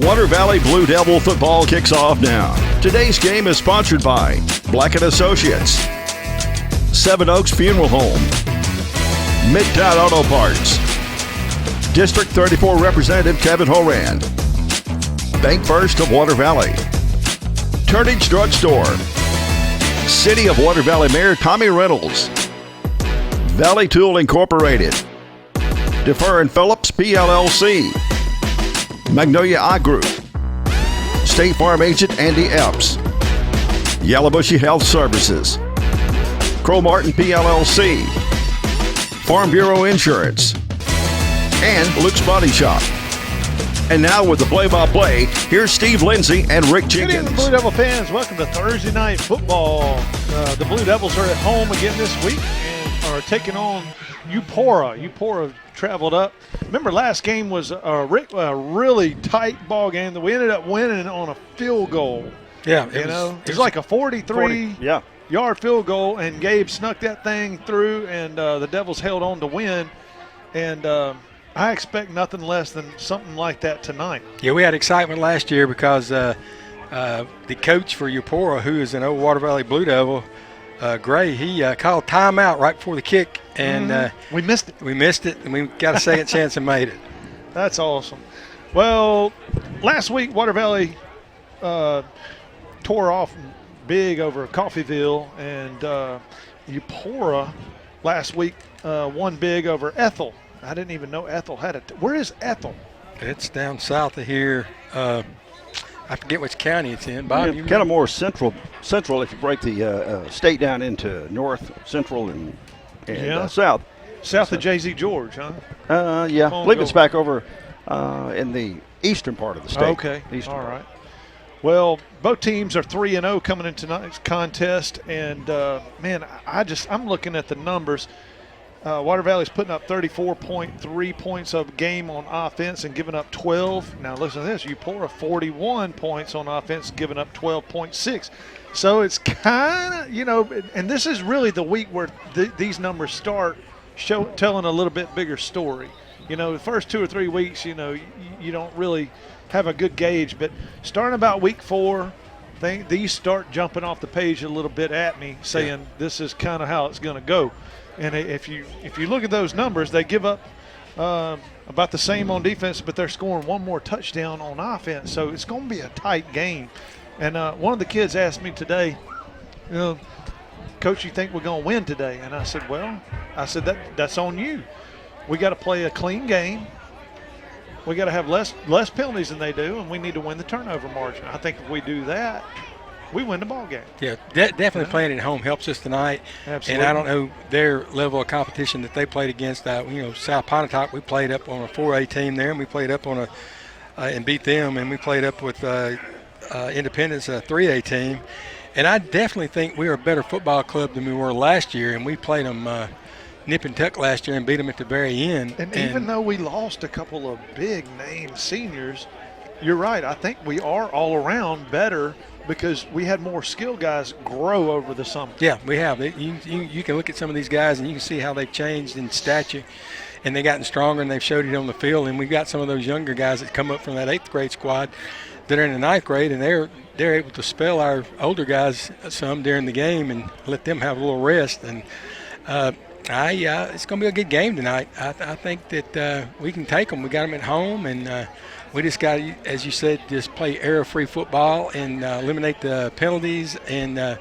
Water Valley Blue Devil football kicks off now. Today's game is sponsored by Black & Associates, Seven Oaks Funeral Home, Midtown Auto Parts, District 34 Representative Kevin Horan, Bank First of Water Valley, Turnage Drug Store, City of Water Valley Mayor Tommy Reynolds, Valley Tool Incorporated, Defer and Phillips PLLC, Magnolia Eye Group, State Farm Agent Andy Epps, Yellowbushy Health Services, Crow Martin PLLC, Farm Bureau Insurance, and Luke's Body Shop. And now with the play-by-play, here's Steve Lindsay and Rick Jenkins. Good evening, Blue Devil fans. Welcome to Thursday Night Football. The Blue Devils are at home again this week and are taking on Eupora. Eupora traveled up. Remember, last game was a really tight ball game that we ended up winning on a field goal. Yeah, it was like a 43-yard field goal, and Gabe snuck that thing through, and the Devils held on to win. And I expect nothing less than something like that tonight. Yeah, we had excitement last year because the coach for Eupora, who is an old Water Valley Blue Devil, Gray, he called timeout right before the kick, and we missed it. We missed it, and we got a second chance and made it. That's awesome. Well, last week Water Valley tore off big over Coffeyville, and Eupora last week won big over Ethel. I didn't even know Ethel had it. Where is Ethel? It's down south of here. I forget which county it's in. Bob, kind of more central if you break the state down into north, central, and south. South of J.Z. George, huh? Yeah. I believe it's back over in the eastern part of the state. Okay. All right. Well, both teams are 3-0 coming into tonight's contest, and I'm looking at the numbers. Water Valley's putting up 34.3 points of game on offense and giving up 12. Now listen to this, Eupora 41 points on offense, giving up 12.6. So it's kind of, and this is really the week where these numbers start telling a little bit bigger story. The first 2 or 3 weeks, you don't really have a good gauge, but starting about week 4, these start jumping off the page a little bit at me, saying this is kind of how it's going to go. And if you look at those numbers, they give up about the same on defense, but they're scoring one more touchdown on offense. So it's going to be a tight game. And one of the kids asked me today, Coach, you think we're going to win today? And I said, that's on you. We got to play a clean game. We got to have less penalties than they do, and we need to win the turnover margin. I think if we do that, we win the ball game. Yeah, definitely playing at home helps us tonight. Absolutely. And I don't know their level of competition that they played against. South Pontotoc, we played up on a 4A team there, and we played up on and beat them, and we played up with Independence, a 3A team. And I definitely think we are a better football club than we were last year, and we played them nip and tuck last year and beat them at the very end. And even though we lost a couple of big-name seniors, you're right. I think we are all around better because we had more skilled guys grow over the summer. Yeah, we have. You can look at some of these guys and you can see how they've changed in stature, and they've gotten stronger, and they've showed it on the field. And we've got some of those younger guys that come up from that 8th grade squad that are in the 9th grade, and they're able to spell our older guys some during the game and let them have a little rest. And it's going to be a good game tonight. I think that we can take them. We got them at home, and we just got to, as you said, just play error-free football and eliminate the penalties, and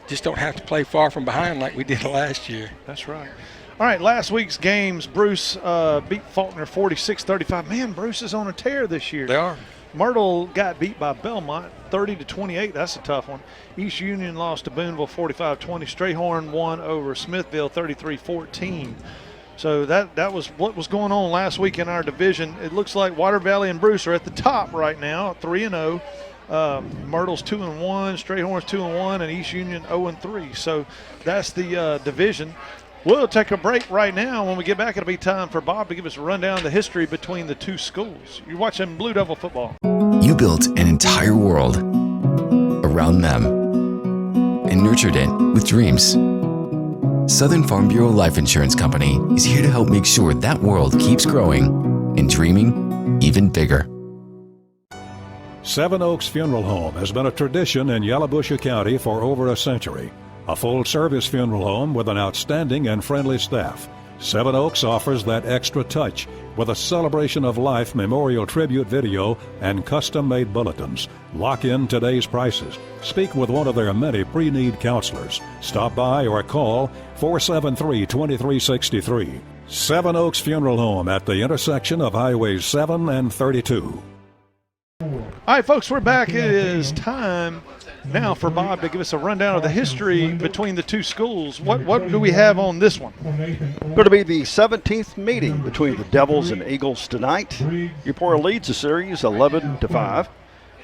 just don't have to play far from behind like we did last year. That's right. All right, last week's games, Bruce beat Faulkner 46-35. Man, Bruce is on a tear this year. They are. Myrtle got beat by Belmont 30-28. That's a tough one. East Union lost to Booneville 45-20. Strayhorn won over Smithville 33-14. So that was what was going on last week in our division. It looks like Water Valley and Bruce are at the top right now, 3-0. Myrtle's 2-1, Strayhorn's 2-1, and East Union 0-3. So that's the division. We'll take a break right now. When we get back, it'll be time for Bob to give us a rundown of the history between the two schools. You're watching Blue Devil football. You built an entire world around them and nurtured it with dreams. Southern Farm Bureau Life Insurance Company is here to help make sure that world keeps growing and dreaming even bigger. Seven Oaks Funeral Home has been a tradition in Yalobusha County for over a century. A full-service funeral home with an outstanding and friendly staff. Seven Oaks offers that extra touch with a celebration of life memorial tribute video and custom-made bulletins. Lock in today's prices. Speak with one of their many pre-need counselors. Stop by or call 473-2363. Seven Oaks Funeral Home at the intersection of Highways 7 and 32. All right, folks, we're back. It is time now for Bob to give us a rundown of the history between the two schools. What do we have on this one? Going to be the 17th meeting between the Devils and Eagles tonight. Eupora leads the series 11-5.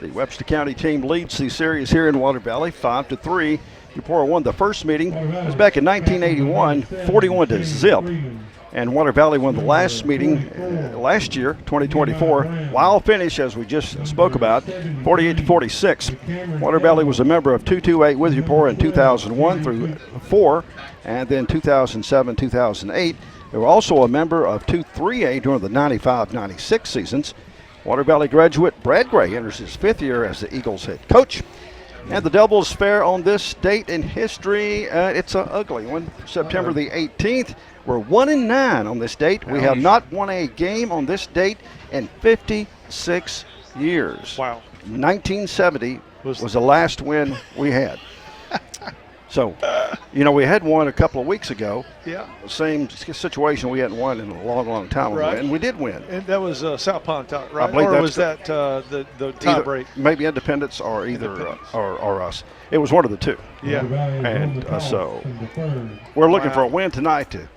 The Webster County team leads the series here in Water Valley 5-3. Eupora won the first meeting. It was back in 1981, 41-0. And Water Valley won the last meeting last year, 2024. Wild finish, as we just spoke about, 48-46. Water Valley was a member of 228 with Eupora in 2001 through 4, and then 2007, 2008. They were also a member of 238 during the 95-96 seasons. Water Valley graduate Brad Gray enters his 5th year as the Eagles head coach. And the Devils fare on this date in history. It's an ugly one. September the 18th. We're 1-9 on this date. We have not won a game on this date in 56 years. Wow. 1970 was the last win we had. So, we had one a couple of weeks ago. Yeah. Same situation. We hadn't won in a long, long time. Right. And we did win. And that was South Pontotoc, right? I believe or was that the tie break? Maybe Independence or or us. It was one of the two. Yeah. And so we're looking for a win tonight to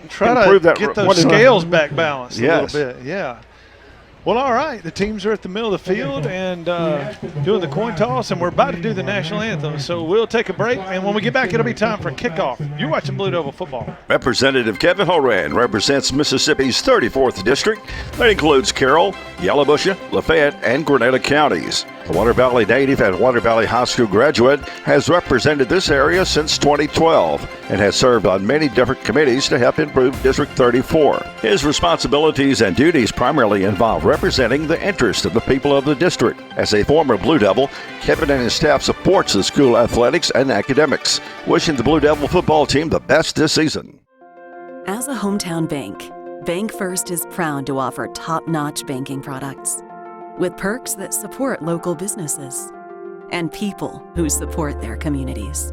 try improve to that. get those scales back balanced yes. a little bit. Yeah. Well, all right. The teams are at the middle of the field and doing the coin toss, and we're about to do the national anthem. So we'll take a break, and when we get back, it'll be time for kickoff. You're watching Blue Devil football. Representative Kevin Horan represents Mississippi's 34th District. That includes Carroll, Yalobusha, Lafayette, and Grenada counties. A Water Valley native and Water Valley High School graduate has represented this area since 2012 and has served on many different committees to help improve District 34. His responsibilities and duties primarily involve representing the interests of the people of the district. As a former Blue Devil, Kevin and his staff supports the school athletics and academics, wishing the Blue Devil football team the best this season. As a hometown bank, Bank First is proud to offer top-notch banking products with perks that support local businesses and people who support their communities.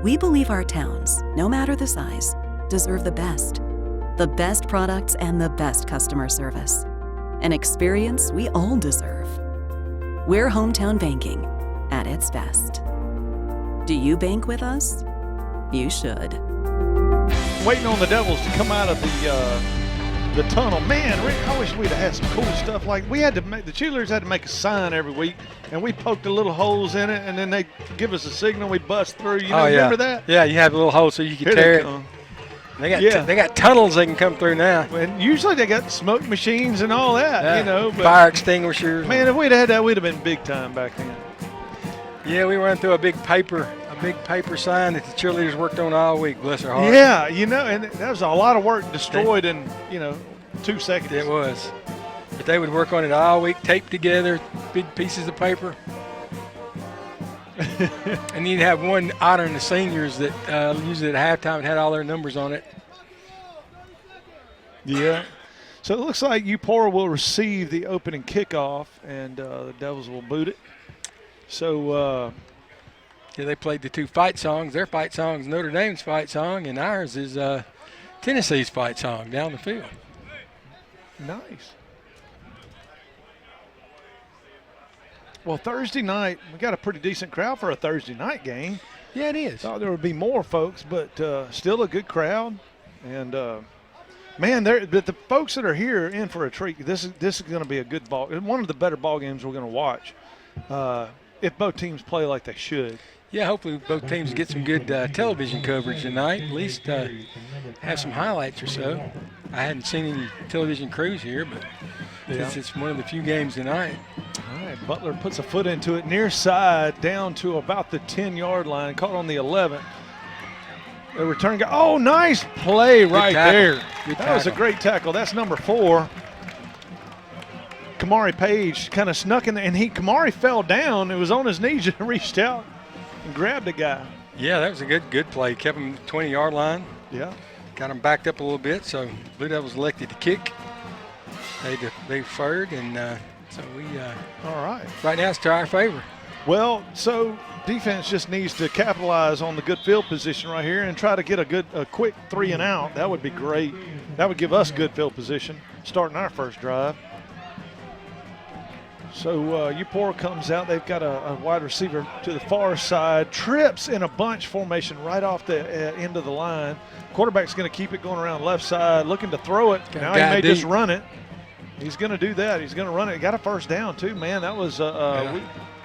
We believe our towns, no matter the size, deserve the best products and the best customer service, an experience we all deserve. We're hometown banking at its best. Do you bank with us? You should. Waiting on the Devils to come out of the tunnel. Man, Rick, I wish we'd have had some cool stuff. Like the cheerleaders had to make a sign every week, and we poked the little holes in it, and then they give us a signal, we bust through. Remember that? Yeah, you have a little hole so you can tear it. They got tunnels they can come through now. And usually they got smoke machines and all that, But, fire extinguishers. Man, if we'd had that, we'd have been big time back then. Yeah, we ran through a big paper sign that the cheerleaders worked on all week. Bless their heart. Yeah, and that was a lot of work destroyed in 2 seconds. It was. But they would work on it all week, taped together, big pieces of paper. And you'd have one honoring the seniors that usually at halftime had all their numbers on it. Yeah. So it looks like Eupora will receive the opening kickoff, and the Devils will boot it. So they played the two fight songs. Their fight song is Notre Dame's fight song, and ours is Tennessee's fight song down the field. Nice. Well, Thursday night, we got a pretty decent crowd for a Thursday night game. Yeah, it is. Thought there would be more folks, but still a good crowd. And, man, but the folks that are here in for a treat. This is going to be a good ball. One of the better ball games we're going to watch if both teams play like they should. Yeah, hopefully both teams get some good television coverage tonight, at least have some highlights or so. I hadn't seen any television crews here, but it's one of the few games tonight. All right, Butler puts a foot into it near side down to about the 10-yard line, caught on the 11. The return guy. Oh, nice play right there. That was a great tackle. That's number 4. Kamari Page kind of snuck in there, and Kamari fell down. It was on his knees and reached out and grabbed the guy. Yeah, that was a good play. Kept him 20-yard line. Yeah. Got him backed up a little bit, so Blue Devils elected to kick. They deferred, and so we all right. Right now it's to our favor. Well, so defense just needs to capitalize on the good field position right here and try to get a quick 3 and out. That would be great. That would give us good field position starting our first drive. So Eupora comes out. They've got a wide receiver to the far side, trips in a bunch formation right off the end of the line. Quarterback's going to keep it going around left side, looking to throw it. Now he may just run it. He's going to do that. He's going to run it. He got a first down too, man. That was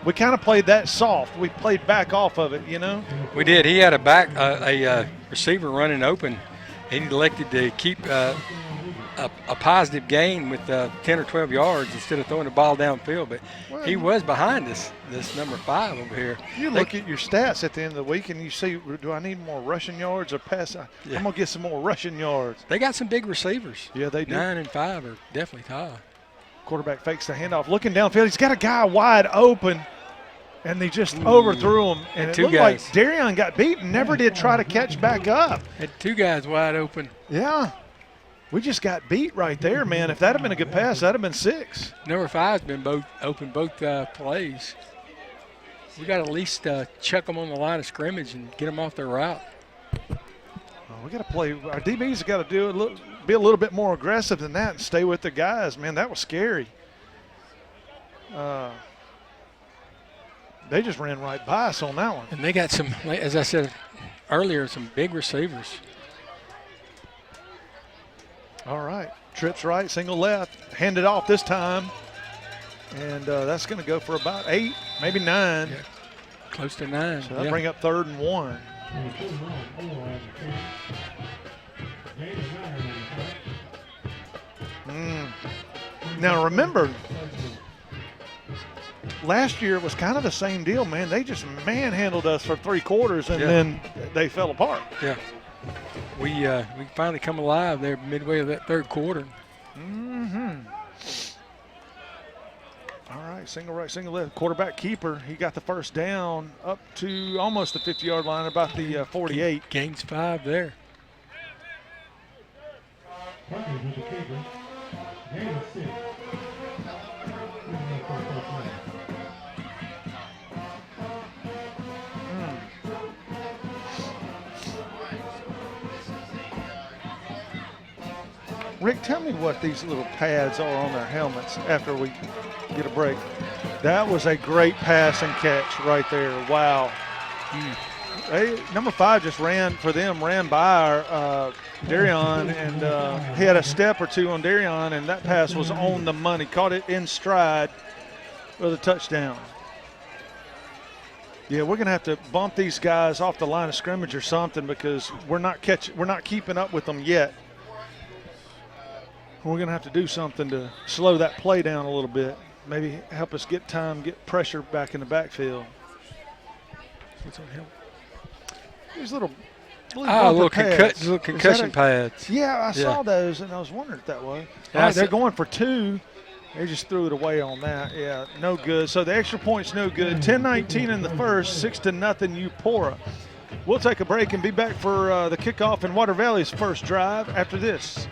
we kind of played that soft. We played back off of it, you know. We did. He had a receiver running open, and he elected to keep a positive gain with 10 or 12 yards instead of throwing the ball downfield. But he was behind us, this number 5 over here. You look at your stats at the end of the week and you see, do I need more rushing yards or pass? I'm going to get some more rushing yards. They got some big receivers. Yeah, they do. 9 and 5 are definitely high. Quarterback fakes the handoff, looking downfield. He's got a guy wide open, and they just overthrew him. And it looked like Darion got beat and never did try to catch back up. Had 2 guys wide open. Yeah. We just got beat right there, man. If that had been a good pass, that would have been 6. Number 5's been open both plays. We got to at least chuck them on the line of scrimmage and get them off their route. We got to play. Our DBs got to be a little bit more aggressive than that and stay with their guys. Man, that was scary. They just ran right by us on that one. And they got some, as I said earlier, some big receivers. All right, trips right, single left, hand it off this time. And that's going to go for about 8, maybe 9. Yeah. Close to 9. So that'll bring up 3rd and 1. Now remember, last year was kind of the same deal, man. They just manhandled us for 3 quarters, and then they fell apart. Yeah. We finally come alive there midway of that 3rd quarter. All right, single right, single left. Quarterback keeper, he got the first down up to almost the 50-yard line, about the 48. Gains 5 there. Rick, tell me what these little pads are on their helmets after we get a break. That was a great pass and catch right there. Wow. Number 5 just ran by our Darion, and he had a step or 2 on Darion, and that pass was on the money. Caught it in stride with a touchdown. Yeah, we're going to have to bump these guys off the line of scrimmage or something, because we're not keeping up with them yet. We're going to have to do something to slow that play down a little bit. Maybe help us get pressure back in the backfield. What's on him? These little concussion pads. Yeah, I saw those, and I was wondering if that was. They're going for 2. They just threw it away on that. Yeah, no good. So the extra point's no good. 10-19 in the first, 6-0 Eupora. We'll take a break and be back for the kickoff in Water Valley's first drive after this.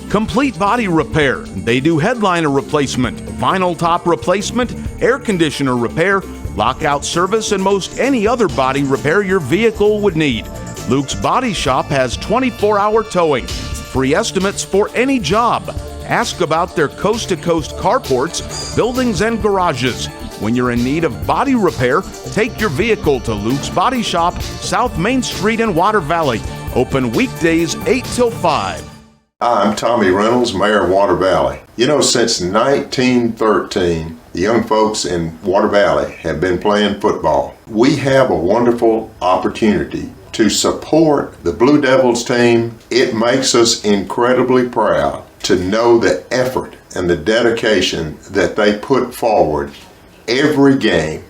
Complete Body Repair. They do headliner replacement, vinyl top replacement, air conditioner repair, lockout service, and most any other body repair your vehicle would need. Luke's Body Shop has 24-hour towing, free estimates for any job. Ask about their coast-to-coast carports, buildings, and garages. When you're in need of body repair, take your vehicle to Luke's Body Shop, South Main Street in Water Valley. Open weekdays 8 till 5. I'm Tommy Reynolds, Mayor of Water Valley. You know, since 1913, the young folks in Water Valley have been playing football. We have a wonderful opportunity to support the Blue Devils team. It makes us incredibly proud to know the effort and the dedication that they put forward every game,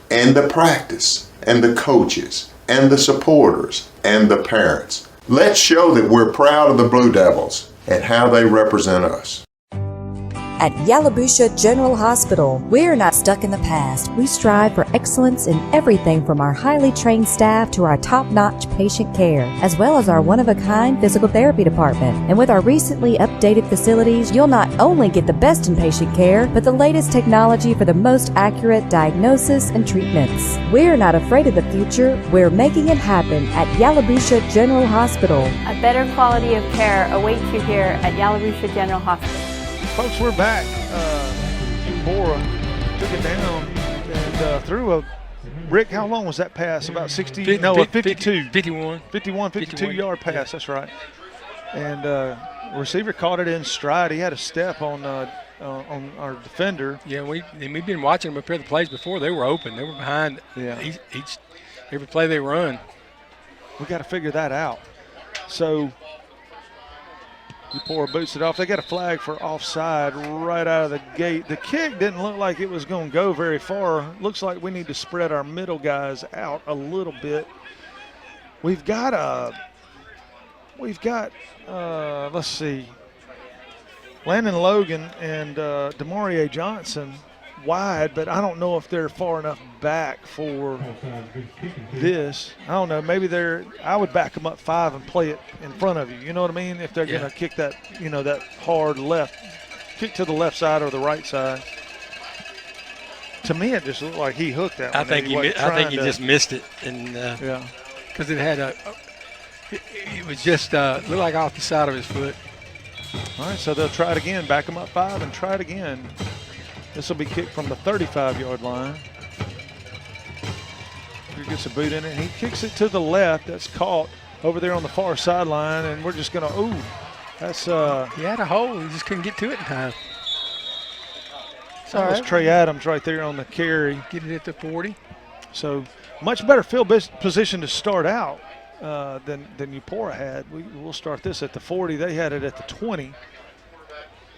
and the practice, and the coaches, and the supporters, and the parents. Let's show that we're proud of the Blue Devils and how they represent us. At Yalobusha General Hospital, we're not stuck in the past. We strive for excellence in everything from our highly trained staff to our top-notch patient care, as well as our one-of-a-kind physical therapy department. And with our recently updated facilities, you'll not only get the best in patient care, but the latest technology for the most accurate diagnosis and treatments. We're not afraid of the future. We're making it happen at Yalobusha General Hospital. A better quality of care awaits you here at Yalobusha General Hospital. Folks, we're back. Eupora took it down and threw a Rick. How long was that pass? About 52. 52 yard pass. That's right. And receiver caught it in stride. He had a step on our defender. Yeah, we've been watching them prepare the plays before. They were open. They were behind. Yeah. Every play they run. We got to figure that out. So Eupora boots it off. They got a flag for offside right out of the gate. The kick didn't look like it was going to go very far. Looks like we need to spread our middle guys out a little bit. We've got let's see, Landon Logan and Demarie Johnson wide, but I don't know if they're far enough back for this. I don't know. Maybe I would back them up 5 and play it in front of you. You know what I mean? If they're going to kick that, that hard kick to the left side or the right side. To me, it just looked like he hooked that one. I think he just missed it, and because it had it was just looked like off the side of his foot. All right, so they'll try it again. Back them up 5 and try it again. This will be kicked from the 35-yard line. He gets a boot in it. He kicks it to the left. That's caught over there on the far sideline, and we're just going to, that's. He had a hole. He just couldn't get to it in time. That was Trey Adams right there on the carry. Get it at the 40. So much better field position to start out than Eupora had. We'll start this at the 40. They had it at the 20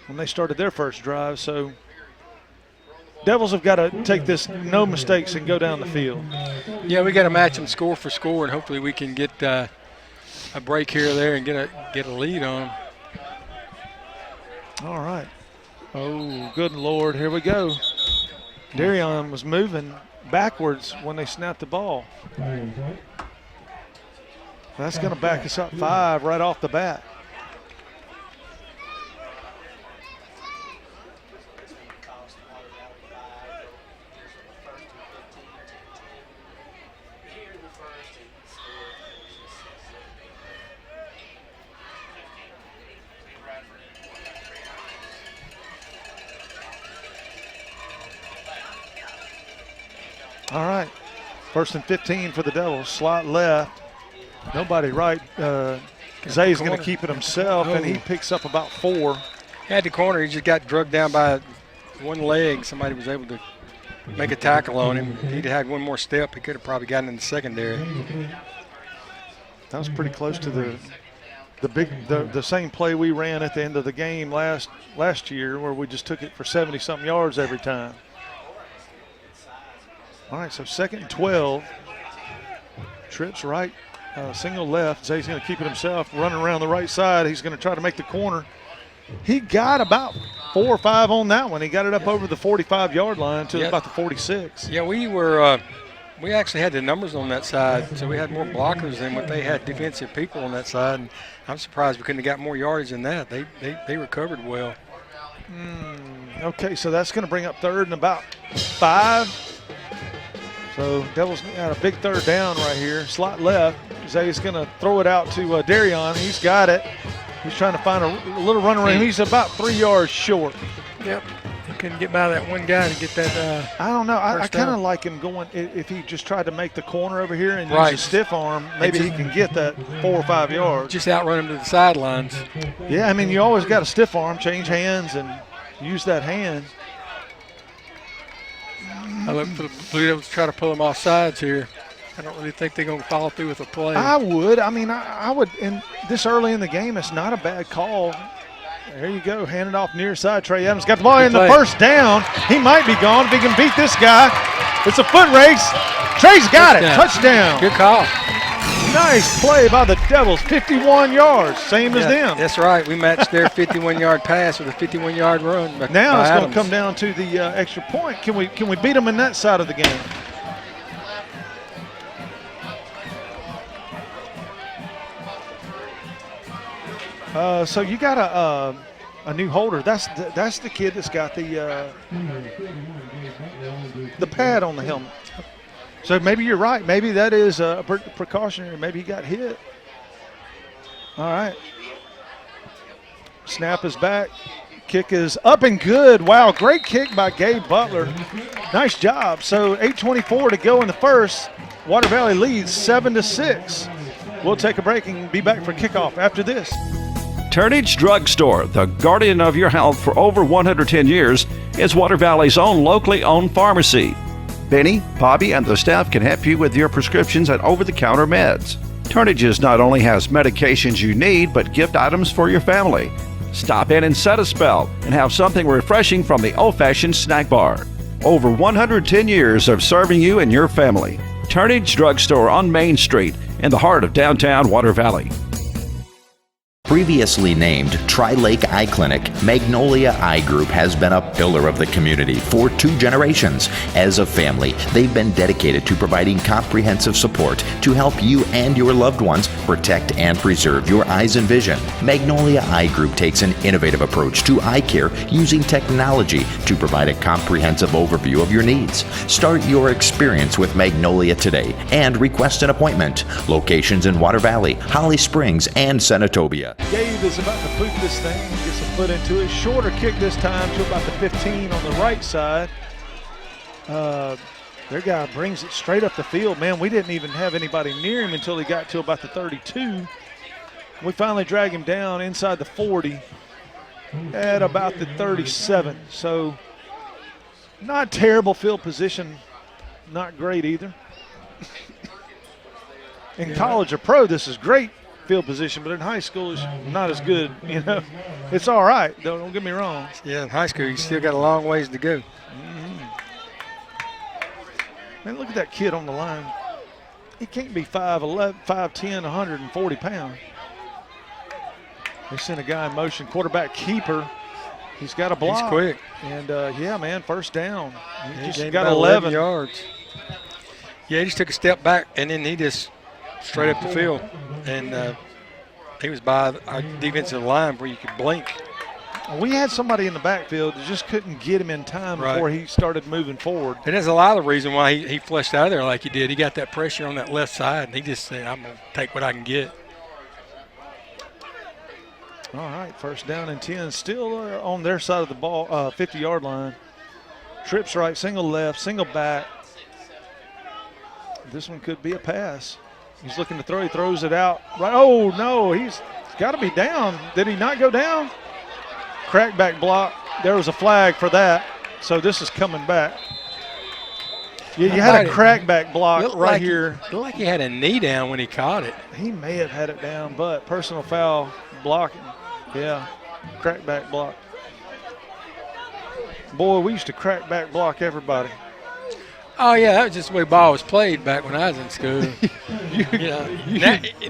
when they started their first drive. So Devils have got to take this no mistakes and go down the field. Yeah, we got to match them score for score, and hopefully we can get a break here or there and get a lead on them. All right. Oh, good Lord, here we go. Darion was moving backwards when they snapped the ball. That's going to back us up 5 right off the bat. All right, 1st and 15 for the Devils. Slot left. Nobody right. Zay's going to keep it himself, and he picks up about 4. Had the corner. He just got drugged down by one leg. Somebody was able to make a tackle on him. He'd had one more step. He could have probably gotten in the secondary. That was pretty close to the same play we ran at the end of the game last year, where we just took it for 70-something yards every time. All right, so 2nd and 12. Trips right, single left. Zay's going to keep it himself, running around the right side. He's going to try to make the corner. He got about 4 or 5 on that one. He got it up over the 45-yard line to about the 46. Yeah, we actually had the numbers on that side, so we had more blockers than what they had defensive people on that side. And I'm surprised we couldn't have got more yardage than that. They recovered well. Okay, so that's going to bring up 3rd and about 5. So Devils got a big 3rd down right here. Slot left. Zay's going to throw it out to Darion. He's got it. He's trying to find a little run around. He's about 3 yards short. Yep. He couldn't get by that one guy to get that. I don't know. I kind of like him going. If he just tried to make the corner over here and use a stiff arm, maybe he can get that 4 or 5 yards. Just outrun him to the sidelines. Yeah, I mean, you always got a stiff arm, change hands, and use that hand. I look for the Blue Devils to try to pull them off sides here. I don't really think they're going to follow through with a play. I would. I mean, I would. And this early in the game, it's not a bad call. There you go. Hand it off near side. Trey Adams got the ball in the 1st down. He might be gone if he can beat this guy. It's a foot race. Trey's got it. Touchdown. Good call. Nice play by the Devils, 51 yards, same as them. That's right. We matched their 51-yard pass with a 51-yard run. Now it's going to come down to the extra point. Can we beat them in that side of the game? So you got a new holder. That's the kid that's got the pad on the helmet. So maybe you're right. Maybe that is a precautionary. Maybe he got hit. All right. Snap is back. Kick is up and good. Wow, great kick by Gabe Butler. Nice job. So 8:24 to go in the first. Water Valley leads 7-6. We'll take a break and be back for kickoff after this. Turnage Drugstore, the guardian of your health for over 110 years, is Water Valley's own locally owned pharmacy. Benny, Bobby, and the staff can help you with your prescriptions and over-the-counter meds. Turnages not only has medications you need, but gift items for your family. Stop in and set a spell and have something refreshing from the old-fashioned snack bar. Over 110 years of serving you and your family. Turnage Drugstore on Main Street in the heart of downtown Water Valley. Previously named Tri-Lake Eye Clinic, Magnolia Eye Group has been a pillar of the community for 2 generations. As a family, they've been dedicated to providing comprehensive support to help you and your loved ones protect and preserve your eyes and vision. Magnolia Eye Group takes an innovative approach to eye care using technology to provide a comprehensive overview of your needs. Start your experience with Magnolia today and request an appointment. Locations in Water Valley, Holly Springs, and Senatobia. Gabe is about to boot this thing, gets a foot into it. Shorter kick this time to about the 15 on the right side. Their guy brings it straight up the field. Man, we didn't even have anybody near him until he got to about the 32. We finally drag him down inside the 40 at about the 37. So not terrible field position, not great either. In college or pro, this is great field position, but in high school it's not as good. You know, it's all right. Don't get me wrong. Yeah, in high school you still got a long ways to go. Man, look at that kid on the line. He can't be 5'11", 5'10", 140 pounds. They sent a guy in motion. Quarterback keeper. He's got a block. He's quick. And yeah, man, first down. He just gained got about 11 yards. Yeah, he just took a step back and then he just straight up the field, and he was by our defensive line where you could blink. We had somebody in the backfield that just couldn't get him in time before he started moving forward. And there's a lot of reason why he flushed out of there like he did. He got that pressure on that left side, and he just said, I'm going to take what I can get. All right, first down and 10. Still on their side of the ball, 50-yard line. Trips right, single left, single back. This one could be a pass. He's looking to throw. He throws it out. Right. Oh, no. He's got to be down. Did he not go down? Crackback block. There was a flag for that. So this is coming back. Yeah, you had a crackback block right here. Looked like he had a knee down when he caught it. He may have had it down, but personal foul blocking. Yeah, crackback block. Boy, we used to crackback block everybody. Oh, yeah, that was just the way ball was played back when I was in school.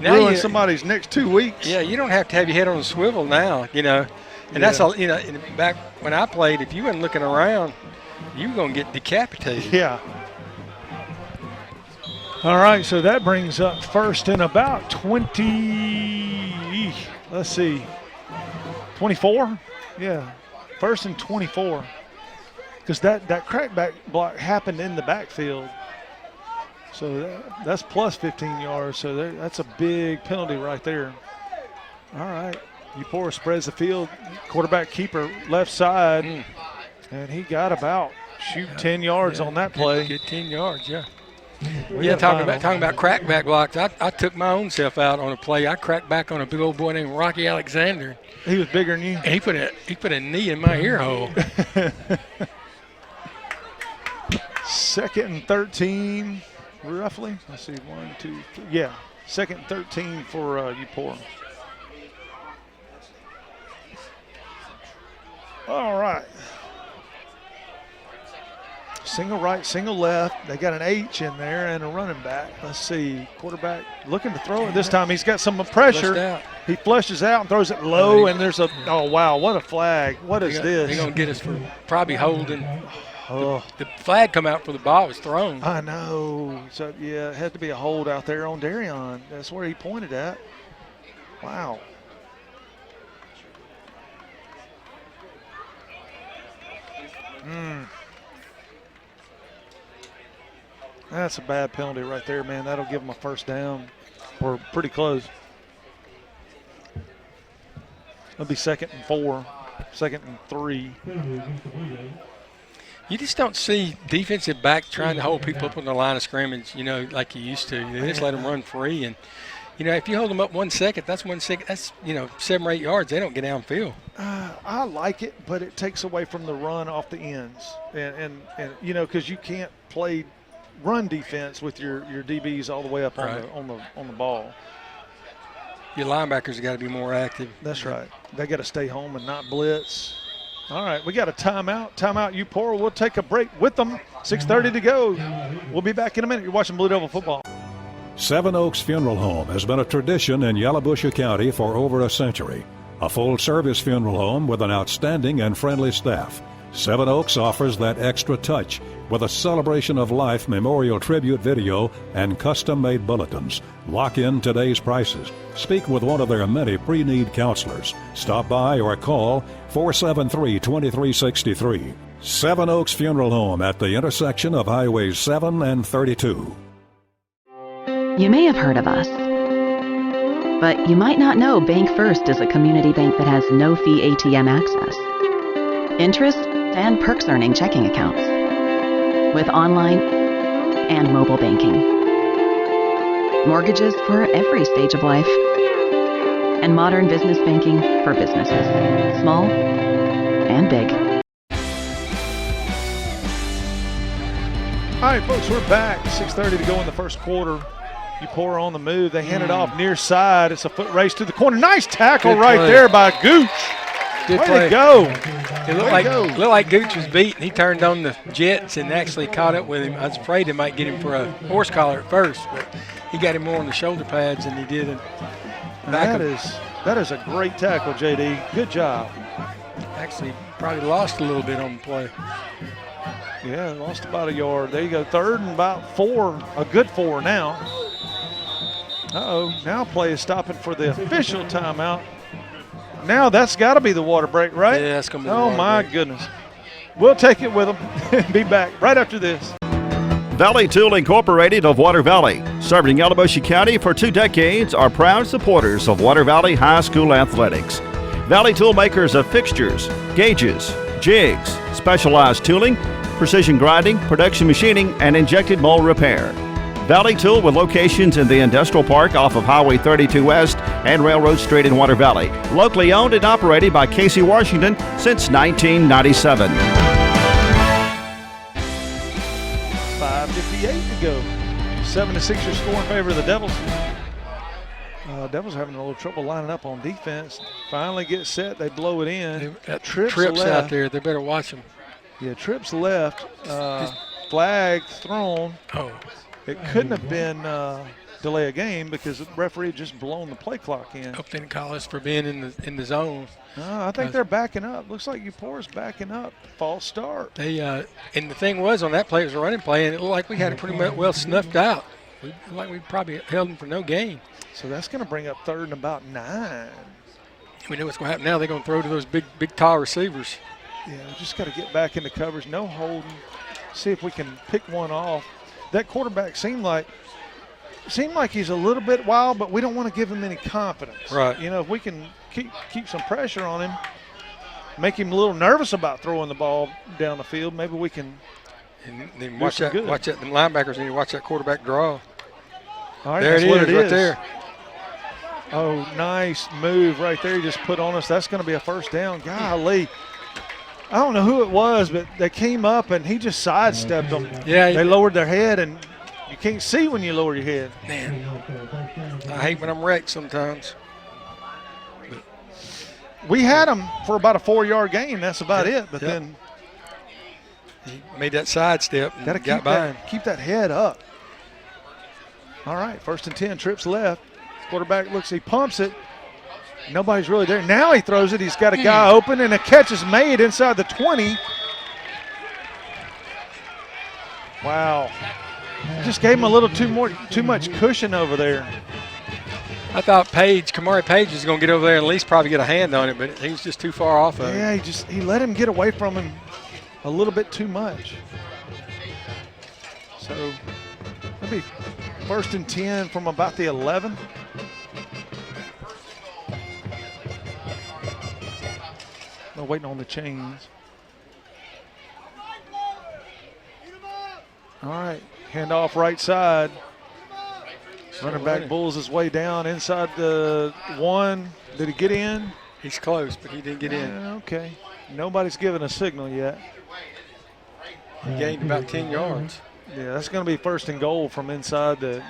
Now ruined somebody's next 2 weeks. Yeah, you don't have to have your head on a swivel now, you know. And that's all, you know, back when I played, if you weren't looking around, you were going to get decapitated. Yeah. All right, so that brings up first and about 20, let's see, 24? Yeah, first and 24. Because that crackback block happened in the backfield. So that's plus 15 yards. So that's a big penalty right there. All right. Eupora spreads the field. Quarterback keeper left side. And he got about, 10 yards on that play. Get 10 yards, yeah. Talking about crackback blocks, I took my own self out on a play. I cracked back on a big old boy named Rocky Alexander. He was bigger than you? And he put a knee in my ear hole. Second and 13, roughly. Let's see, 1, 2, 3. Yeah, second and 13 for Eupora. All right. Single right, single left. They got an H in there and a running back. Let's see. Quarterback looking to throw it. This time he's got some pressure. He flushes out and throws it low, and there's a – oh, wow, what a flag. What is this? They're going to get us for probably holding. Oh. The flag come out for the ball was thrown. I know. So, yeah, it had to be a hold out there on Darion. That's where he pointed at. Wow. That's a bad penalty right there, man. That'll give them a first down. Or pretty close. It'll be 2nd and 4, 2nd and 3. You just don't see defensive back trying to hold people up on the line of scrimmage, like you used to. They just let them run free. And, if you hold them up 1 second, that's 1 second. That's, 7 or 8 yards. They don't get downfield. I like it, but it takes away from the run off the ends. And because you can't play run defense with your DBs all the way up on the ball. Your linebackers have got to be more active. That's right. They got to stay home and not blitz. All right, we got a timeout. Timeout, Eupora. We'll take a break with them. 6:30 to go. We'll be back in a minute. You're watching Blue Devil football. Seven Oaks Funeral Home has been a tradition in Yalobusha County for over a century. A full-service funeral home with an outstanding and friendly staff. Seven Oaks offers that extra touch with a celebration of life memorial tribute video and custom-made bulletins. Lock in today's prices. Speak with one of their many pre-need counselors. Stop by or call 473-2363. Seven Oaks Funeral Home at the intersection of Highways 7 and 32. You may have heard of us, but you might not know Bank First is a community bank that has no-fee ATM access, interest, and perks earning checking accounts with online and mobile banking, mortgages for every stage of life, and modern business banking for businesses, small and big. All right, folks, we're back. 6:30 to go in the first quarter. Eupora on the move. They hand it off near side. It's a foot race to the corner. Nice tackle there by Gooch. Good Way play. to go. It looked like Gooch was beaten. He turned on the jets and actually caught up with him. I was afraid he might get him for a horse collar at first, but he got him more on the shoulder pads than he did. That is a great tackle, JD. Good job. Actually, probably lost a little bit on the play. Yeah, lost about a yard. There you go. 3rd and about 4. A good 4 now. Now play is stopping for the official timeout. Now that's got to be the water break, right? Yeah, that's going to be the water break. Oh, my goodness. We'll take it with them. Be back right after this. Valley Tool Incorporated of Water Valley, serving Yalobusha County for 2 decades, are proud supporters of Water Valley High School athletics. Valley Tool makers of fixtures, gauges, jigs, specialized tooling, precision grinding, production machining, and injected mold repair. Valley Tool with locations in the Industrial Park off of Highway 32 West and Railroad Street in Water Valley. Locally owned and operated by Casey Washington since 1997. 5:58 to go. 7-6 your score in favor of the Devils. Devils having a little trouble lining up on defense. Finally get set, they blow it in. Trips out there, they better watch them. Yeah, trips left. Flag thrown. Oh. It couldn't have been delay a game because the referee had just blown the play clock in. Hope they didn't call us for being in the zone. I think they're backing up. Looks like Eupora's backing up. False start. They and the thing was on that play, it was a running play, and it looked like we had it pretty well snuffed out. We probably held them for no gain. So that's going to bring up 3rd and about 9. We know what's going to happen now. They're going to throw to those big, tall receivers. Yeah, we just got to get back into coverage. No holding. See if we can pick one off. That quarterback seemed like he's a little bit wild, but we don't want to give him any confidence. Right. If we can keep some pressure on him, make him a little nervous about throwing the ball down the field, maybe we can. And then watch that. Them linebackers need to watch that quarterback draw. All right, there it is, right there. Oh, nice move right there. He just put on us. That's going to be a first down. Golly. I don't know who it was, but they came up and he just sidestepped them. Yeah. They lowered their head, and you can't see when you lower your head. Man, I hate when I'm wrecked sometimes. We had them for about a 4-yard gain. That's about it. But then He made that sidestep and Got to got by him. keep that head up. All right, 1st and 10, trips left. Quarterback looks, he pumps it. Nobody's really there. Now he throws it. He's got a guy open, and a catch is made inside the 20. Wow. Just gave him a little too much cushion over there. I thought Kamari Page was going to get over there and at least probably get a hand on it, but he was just too far off of it. Yeah, he let him get away from him a little bit too much. So maybe 1st and 10 from about the 11. We're waiting on the chains. All right, handoff right side. Running back bulls his way down inside the 1. Did he get in? He's close, but he didn't get in. Okay. Nobody's given a signal yet. He gained about 10 yards. Yeah, that's going to be 1st and goal from inside the,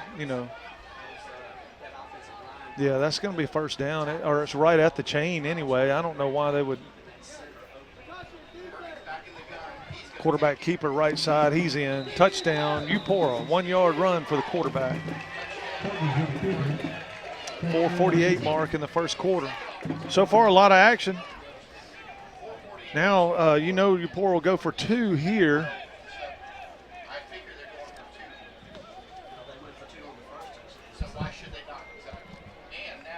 Yeah, that's going to be 1st down, or it's right at the chain anyway. I don't know why they would. Quarterback keeper right side, he's in. Touchdown, Eupora, 1-yard run for the quarterback. 4:48 mark in the first quarter. So far, a lot of action. Now, Eupora will go for 2 here.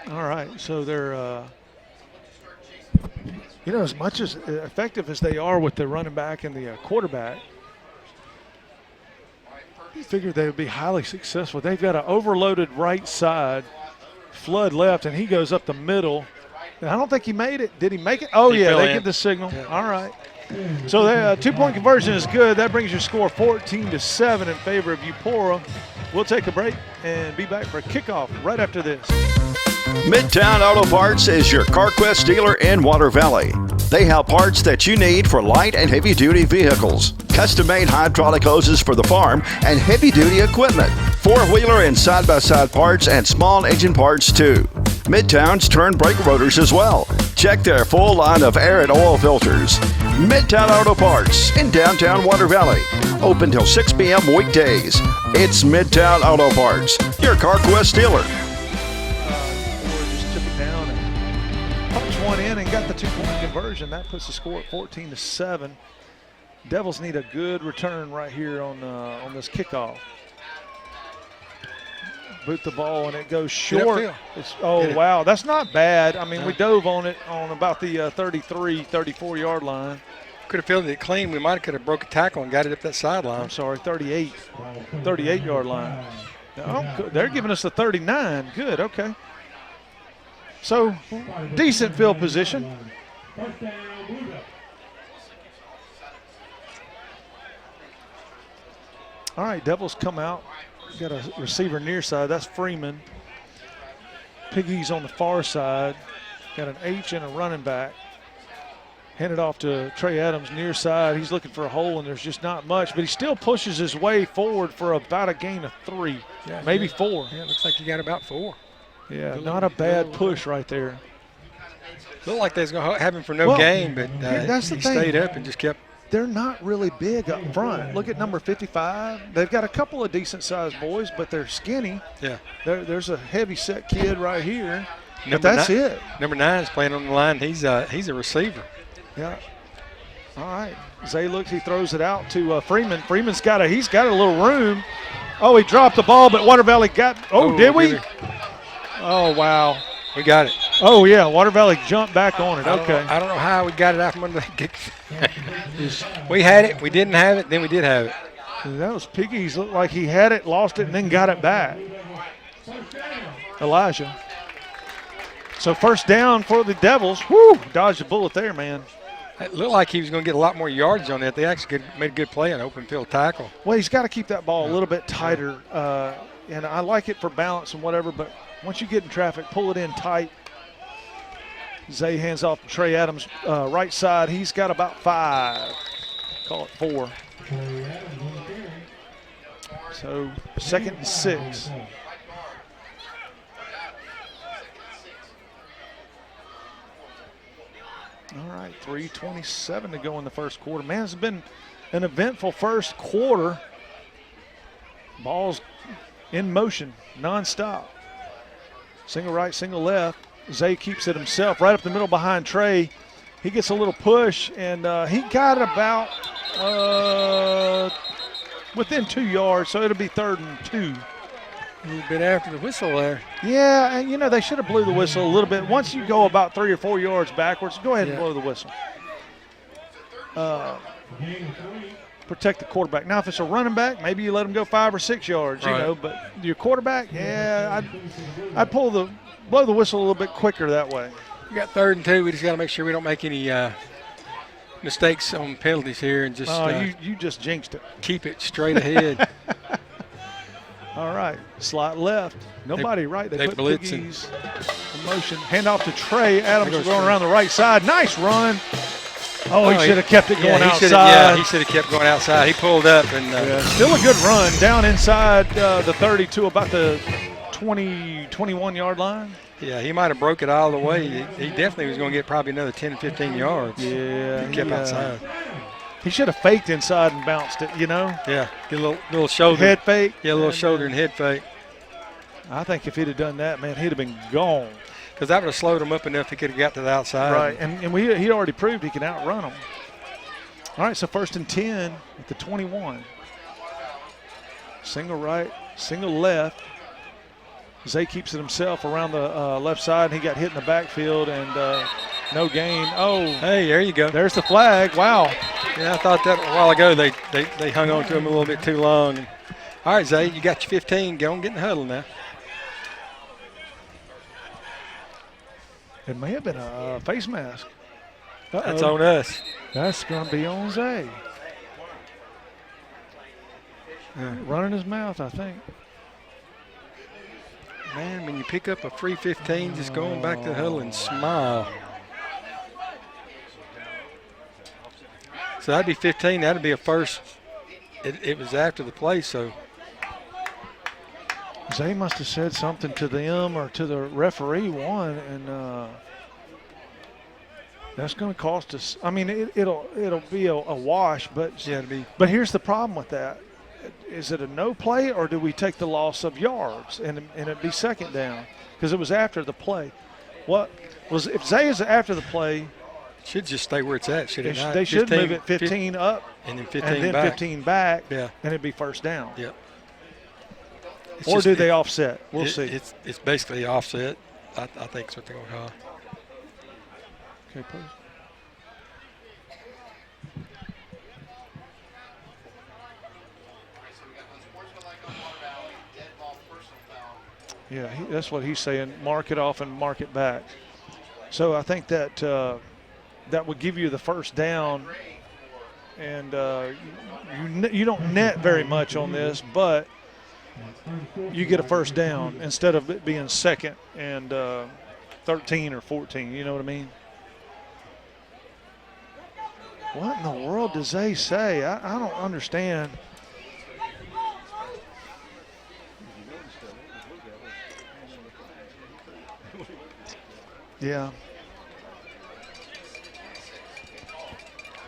All right, so they're, as much as effective as they are with the running back and the quarterback, you figured they would be highly successful. They've got an overloaded right side, Flood left, and he goes up the middle. And I don't think he made it. Did he make it? Oh, yeah, they get the signal. Yeah. All right. So the 2-point conversion is good. That brings your score 14-7 in favor of Eupora. We'll take a break and be back for a kickoff right after this. Midtown Auto Parts is your CarQuest dealer in Water Valley. They have parts that you need for light and heavy-duty vehicles, custom-made hydraulic hoses for the farm, and heavy-duty equipment, four-wheeler and side-by-side parts, and small engine parts too. Midtown's turn brake rotors as well. Check their full line of air and oil filters. Midtown Auto Parts in downtown Water Valley. Open till 6 p.m. weekdays. It's Midtown Auto Parts, your CarQuest dealer. Just took it down and punched one in and got the 2-point conversion. That puts the score at 14-7. Devils need a good return right here on this kickoff. Boot the ball and it goes short. Wow, that's not bad. I mean, we dove on it on about the 33, 34-yard line. Could have fielded it clean. We might have broke a tackle and got it up that sideline. I'm sorry, 38-yard line. Oh, they're giving us a 39. Good, okay. So, decent field position. All right, Devils come out. Got a receiver near side. That's Freeman. Piggy's on the far side. Got an H and a running back. Handed off to Trey Adams near side. He's looking for a hole, and there's just not much. But he still pushes his way forward for about a gain of 3, maybe 4. Yeah, looks like he got about 4. Yeah, not a bad push right there. Looked like they was going to have him for no gain, but he stayed up and just kept. They're not really big up front. Look at number 55. They've got a couple of decent-sized boys, but they're skinny. Yeah. There's a heavy-set kid right here. That's it. Number 9 is playing on the line. He's a receiver. Yeah. All right. Zay looks. He throws it out to Freeman. Freeman's got a little room. Oh, he dropped the ball, but Water Valley got. Oh, did we? Oh, wow. We got it. Oh, yeah. Water Valley jumped back on it. Okay. I don't know how we got it out from under that kick. We had it. We didn't have it. Then we did have it. That was Piggy's. Looked like he had it, lost it, and then got it back. Elijah. So 1st down for the Devils. Woo! Dodged a bullet there, man. It looked like he was going to get a lot more yards on that. They actually made a good play on open field tackle. Well, he's got to keep that ball a little bit tighter. And I like it for balance and whatever, but once you get in traffic, pull it in tight. Zay hands off to Trey Adams, right side. He's got about 5. Call it 4. So 2nd and 6. All right, 3:27 to go in the first quarter. Man, it's been an eventful first quarter. Ball's in motion, nonstop. Single right, single left. Zay keeps it himself right up the middle behind Trey. He gets a little push, and he got it about within 2 yards, so it'll be 3rd and 2. A little bit after the whistle there. Yeah, and, they should have blew the whistle a little bit. Once you go about 3 or 4 yards backwards, go ahead and blow the whistle. Protect the quarterback. Now, if it's a running back, maybe you let him go 5 or 6 yards, but your quarterback, I'd blow the whistle a little bit quicker that way. We got 3rd and 2. We just got to make sure we don't make any mistakes on penalties here and just you just jinxed it. Keep it straight ahead. All right, slot left. Nobody right. They put Big E's in motion. Hand off to Trey. Adams going around the right side. Nice run. He should have kept it going outside. He should have kept going outside. He pulled up. And still a good run down inside the 30 to about the 20, 21-yard line. Yeah, he might have broke it all the way. He definitely was going to get probably another 10 to 15 yards. Yeah. He kept outside. He should have faked inside and bounced it, Yeah, get a little shoulder. Head fake. Yeah, a little shoulder and head fake. I think if he'd have done that, man, he'd have been gone. Because that would have slowed him up enough he could have got to the outside. Right, and he already proved he can outrun them. All right, so 1st and 10 at the 21. Single right, single left. Zay keeps it himself around the left side. He got hit in the backfield and no gain. Oh, hey, there you go. There's the flag. Wow. Yeah, I thought that a while ago they hung on to him a little bit too long. All right, Zay, you got your 15. Go and get in the huddle now. It may have been a face mask. That's on us. That's going to be on Zay. Running his mouth, I think. Man, when you pick up a free 15, just going back to the huddle and smile. So that'd be 15. That'd be a first. It was after the play, so. Zay must have said something to them or to the referee and that's going to cost us. I mean, it'll be a wash, but yeah, it'll be. But here's the problem with that: is it a no play or do we take the loss of yards and it'd be 2nd down because it was after the play? If Zay is after the play? Should just stay where it's at, should it not? They should move it 15 up and then 15 back. Yeah, and it'd be 1st down. Yep. Or do they offset? We'll see. It's basically offset. I think that's what they're going to call. Okay, please. Yeah, that's what he's saying. Mark it off and mark it back. So I think that that would give you the 1st down, and you don't net very much on this, but you get a 1st down instead of it being 2nd and 13 or 14. You know what I mean? What in the world does they say? I don't understand. Yeah.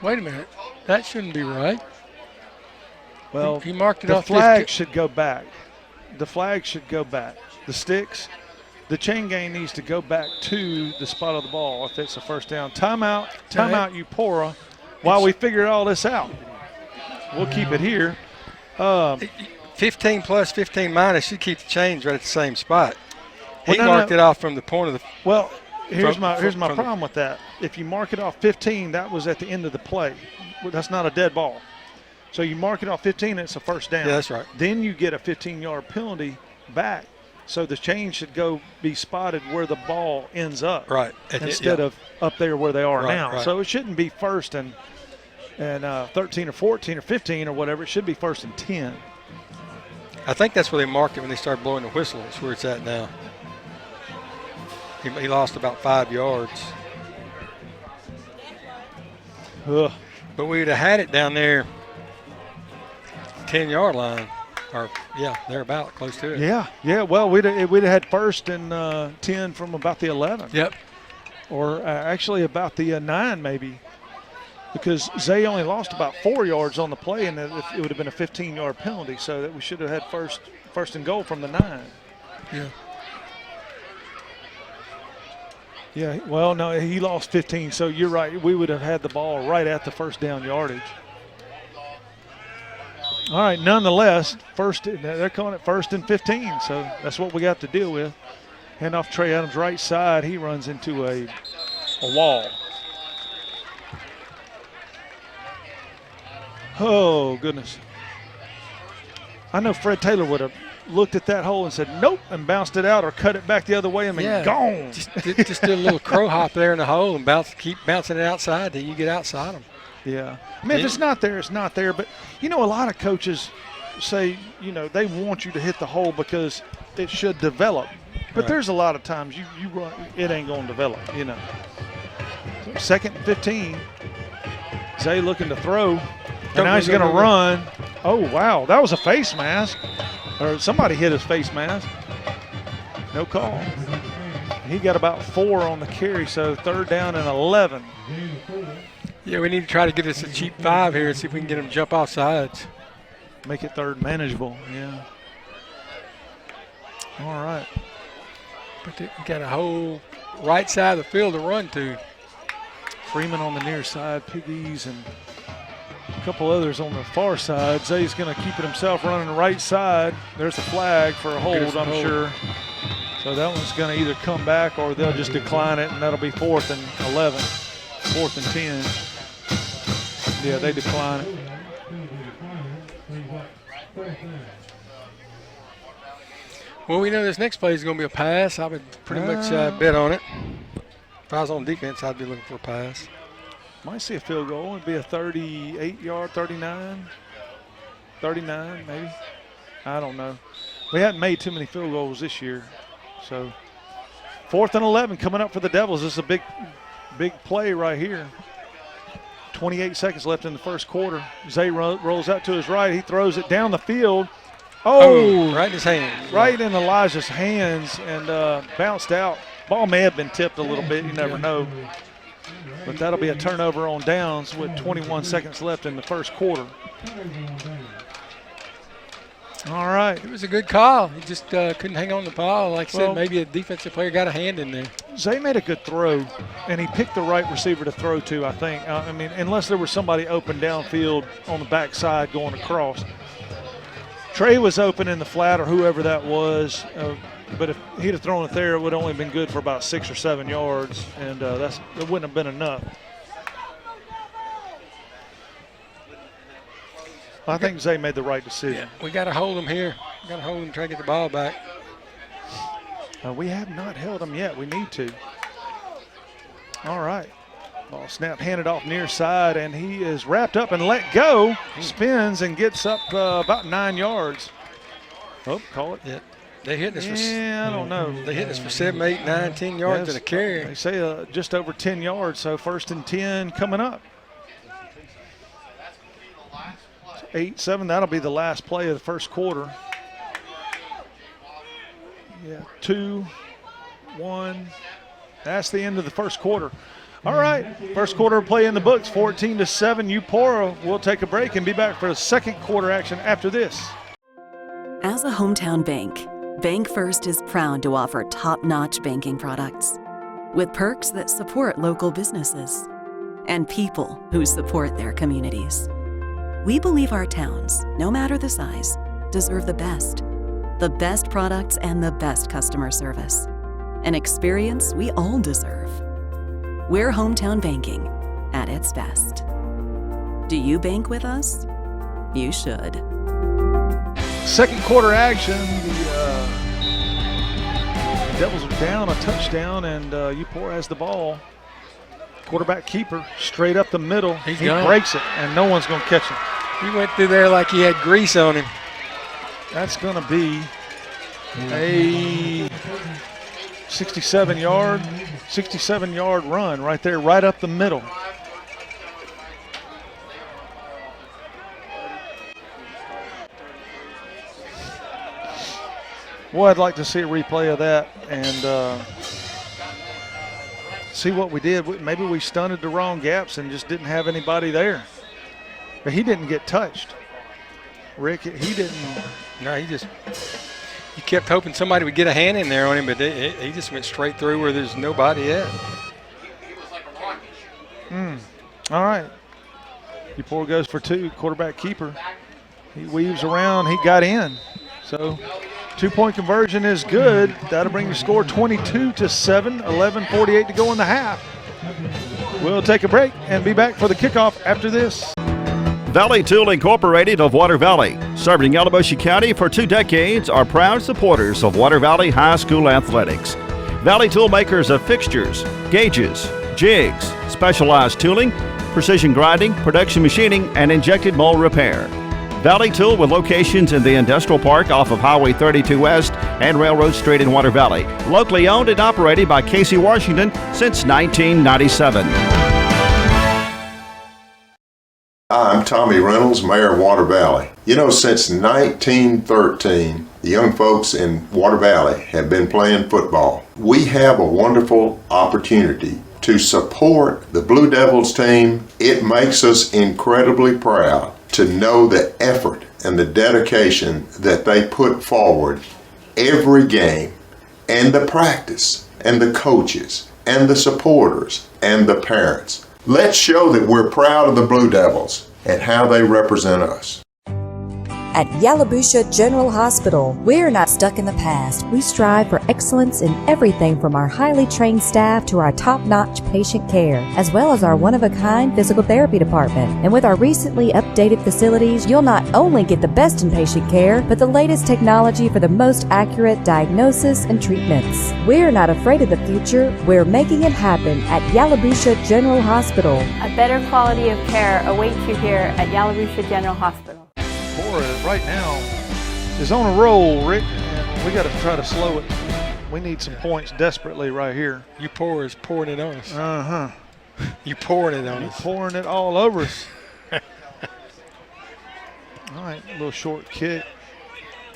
Wait a minute. That shouldn't be right. Well, he marked it the off. The flag should go back. The flag should go back. The sticks, the chain gang needs to go back to the spot of the ball if it's a 1st down. Timeout, Eupora, while we figure all this out. We'll keep it here. 15 plus, 15 minus should keep the chains right at the same spot. He marked it off from the point of the. Well, here's my problem with that. If you mark it off 15, that was at the end of the play. That's not a dead ball. So you mark it off 15, it's a 1st down. Yeah, that's right. Then you get a 15-yard penalty back. So the chain should be spotted where the ball ends up. Right. Instead of up there where they are now. Right. So it shouldn't be 1st and 13 or 14 or 15 or whatever. It should be 1st and 10. I think that's where they marked it when they started blowing the whistle. That's where it's at now. He lost about 5 yards. Ugh. But we would have had it down there, 10-yard line, or they're about close to it. Yeah. Well, we'd have had 1st and 10 from about the 11. Yep. Or actually about the 9 maybe. because Zay only lost about 4 yards on the play, and it would have been a 15-yard penalty, so that we should have had first and goal from the 9. Yeah. Yeah, well, no, he lost 15, so you're right. We would have had the ball right at the first down yardage. All right, nonetheless, they're calling it 1st and 15, so that's what we got to deal with. Hand off Trey Adams' right side. He runs into a wall. Oh, goodness. I know Fred Taylor would have looked at that hole and said nope and bounced it out or cut it back the other way and been gone. Just do a little crow hop there in the hole and keep bouncing it outside till you get outside them. Yeah. I mean, if it's not there, it's not there. But, a lot of coaches say, they want you to hit the hole because it should develop. But there's a lot of times you run, it ain't going to develop, So 2nd and 15. Zay looking to throw. And now he's going to run. Oh, wow. That was a face mask. Or somebody hit his face mask. No call. He got about 4 on the carry, so 3rd down and 11. Yeah, we need to try to get us a cheap 5 here and see if we can get him to jump off sides. Make it 3rd manageable, yeah. All right. But we got a whole right side of the field to run to. Freeman on the near side, Piggies, and a couple others on the far side. Zay's going to keep it himself running the right side. There's a flag for a hold, I'm sure. So that one's going to either come back or they'll just decline it, and that'll be 4th and 11, 4th and 10. Yeah, they decline it. Well, we know this next play is going to be a pass. I would pretty much bet on it. If I was on defense, I'd be looking for a pass. Might see a field goal. It'd be a 38-yard, 39 maybe. I don't know. We hadn't made too many field goals this year. So 4th and 11 coming up for the Devils. This is a big play right here. 28 seconds left in the first quarter. Zay rolls out to his right. He throws it down the field. Oh, right in his hands. Right in Elijah's hands and bounced out. Ball may have been tipped a little bit. You never know. But that'll be a turnover on downs with 21 seconds left in the first quarter. All right. It was a good call. He just couldn't hang on the ball. Like I said, maybe a defensive player got a hand in there. Zay made a good throw, and he picked the right receiver to throw to, I think. I mean, unless there was somebody open downfield on the backside going across. Trey was open in the flat or whoever that was, but if he'd have thrown it there, it would have only been good for about 6 or 7 yards, and it wouldn't have been enough. I think Zay made the right decision. Yeah, we got to hold him here. We got to hold him and try to get the ball back. We have not held him yet. We need to. All right. Ball snap handed off near side, and he is wrapped up and let go. Spins and gets up about 9 yards. Oh, call it. Yeah. They hit us I don't know. They hit us for 7, 8, 9, 10 yards in a carry. They say just over 10 yards, so 1st and 10 coming up. 8-7, that'll be the last play of the first quarter. Yeah, 2, 1. That's the end of the first quarter. All right, first quarter play in the books, 14-7. Eupora will take a break and be back for the second quarter action after this. As a hometown bank, Bank First is proud to offer top-notch banking products with perks that support local businesses and people who support their communities. We believe our towns, no matter the size, deserve the best products and the best customer service, an experience we all deserve. We're hometown banking at its best. Do you bank with us? You should. Second quarter action. The Devils are down a touchdown, and Eupora has the ball. Quarterback keeper straight up the middle. He breaks it, and no one's going to catch him. He went through there like he had grease on him. That's going to be a 67-yard run right there, right up the middle. Well, I'd like to see a replay of that, and see what we did. Maybe we stunted the wrong gaps and just didn't have anybody there. But he didn't get touched. Rick, he didn't. No, he kept hoping somebody would get a hand in there on him, but he just went straight through where there's nobody at. All right. Eupora goes for 2, quarterback keeper. He weaves around, he got in. So 2-point conversion is good. That'll bring the score 22-7, 11:48 to go in the half. We'll take a break and be back for the kickoff after this. Valley Tool Incorporated of Water Valley, serving Yalobusha County for 2 decades, are proud supporters of Water Valley High School athletics. Valley Tool makers of fixtures, gauges, jigs, specialized tooling, precision grinding, production machining, and injected mold repair. Valley Tool with locations in the Industrial Park off of Highway 32 West and Railroad Street in Water Valley. Locally owned and operated by Casey Washington since 1997. I'm Tommy Reynolds, Mayor of Water Valley. You know, since 1913, the young folks in Water Valley have been playing football. We have a wonderful opportunity to support the Blue Devils team. It makes us incredibly proud to know the effort and the dedication that they put forward every game, and the practice, and the coaches, and the supporters, and the parents. Let's show that we're proud of the Blue Devils and how they represent us. At Yalobusha General Hospital, we're not stuck in the past. We strive for excellence in everything from our highly trained staff to our top-notch patient care, as well as our one-of-a-kind physical therapy department. And with our recently updated facilities, you'll not only get the best in patient care, but the latest technology for the most accurate diagnosis and treatments. We're not afraid of the future. We're making it happen at Yalobusha General Hospital. A better quality of care awaits you here at Yalobusha General Hospital. Eupora right now is on a roll, Rick, and we got to try to slow it. We need some points desperately right here. Eupora is pouring it on us. Uh-huh. You pouring it on us. Pouring it all over us. All right, a little short kick.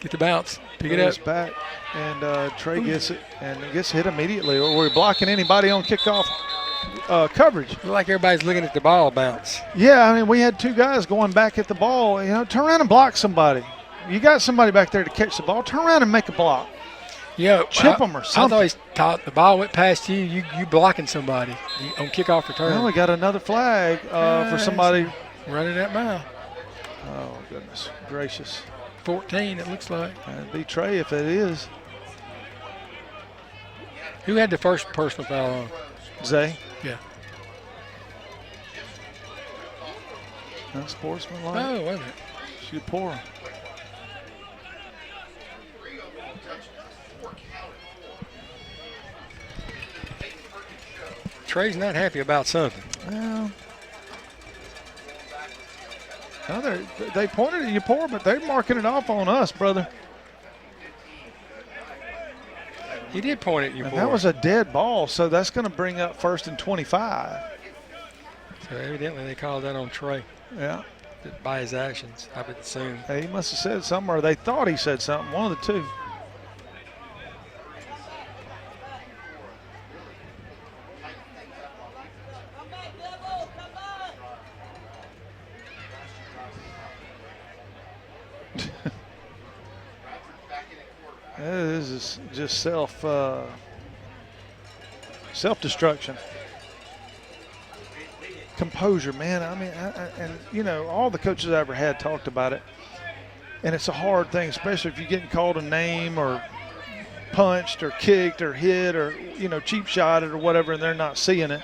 Get the bounce. Pick it up. Back, and Trey gets it, and it gets hit immediately. Or we're blocking anybody on kickoff coverage. Look like everybody's looking at the ball bounce. Yeah, I mean, we had 2 guys going back at the ball. You know, turn around and block somebody. You got somebody back there to catch the ball. Turn around and make a block. Yeah, chip them or something. I always thought the ball went past you. You blocking somebody on kickoff return. Well, we got another flag for somebody running that mile. Oh goodness gracious! 14, it looks like. It'd be Trey if it is. Who had the first personal foul on? Zay. Yeah. Unsportsmanlike. Oh, wait a minute. Eupora. Trey's not happy about something. Well, no, they pointed at Eupora, but they're marking it off on us, brother. He did point at Eupora. And that was a dead ball, so that's going to bring up 1st and 25. So evidently they called that on Trey. Yeah. By his actions, I would assume. Hey, he must have said something, or they thought he said something, one of the two. This is just self-destruction. Composure, man. I mean, and you know, all the coaches I ever had talked about it, and it's a hard thing, especially if you're getting called a name or punched or kicked or hit or, you know, cheap shotted or whatever, and they're not seeing it.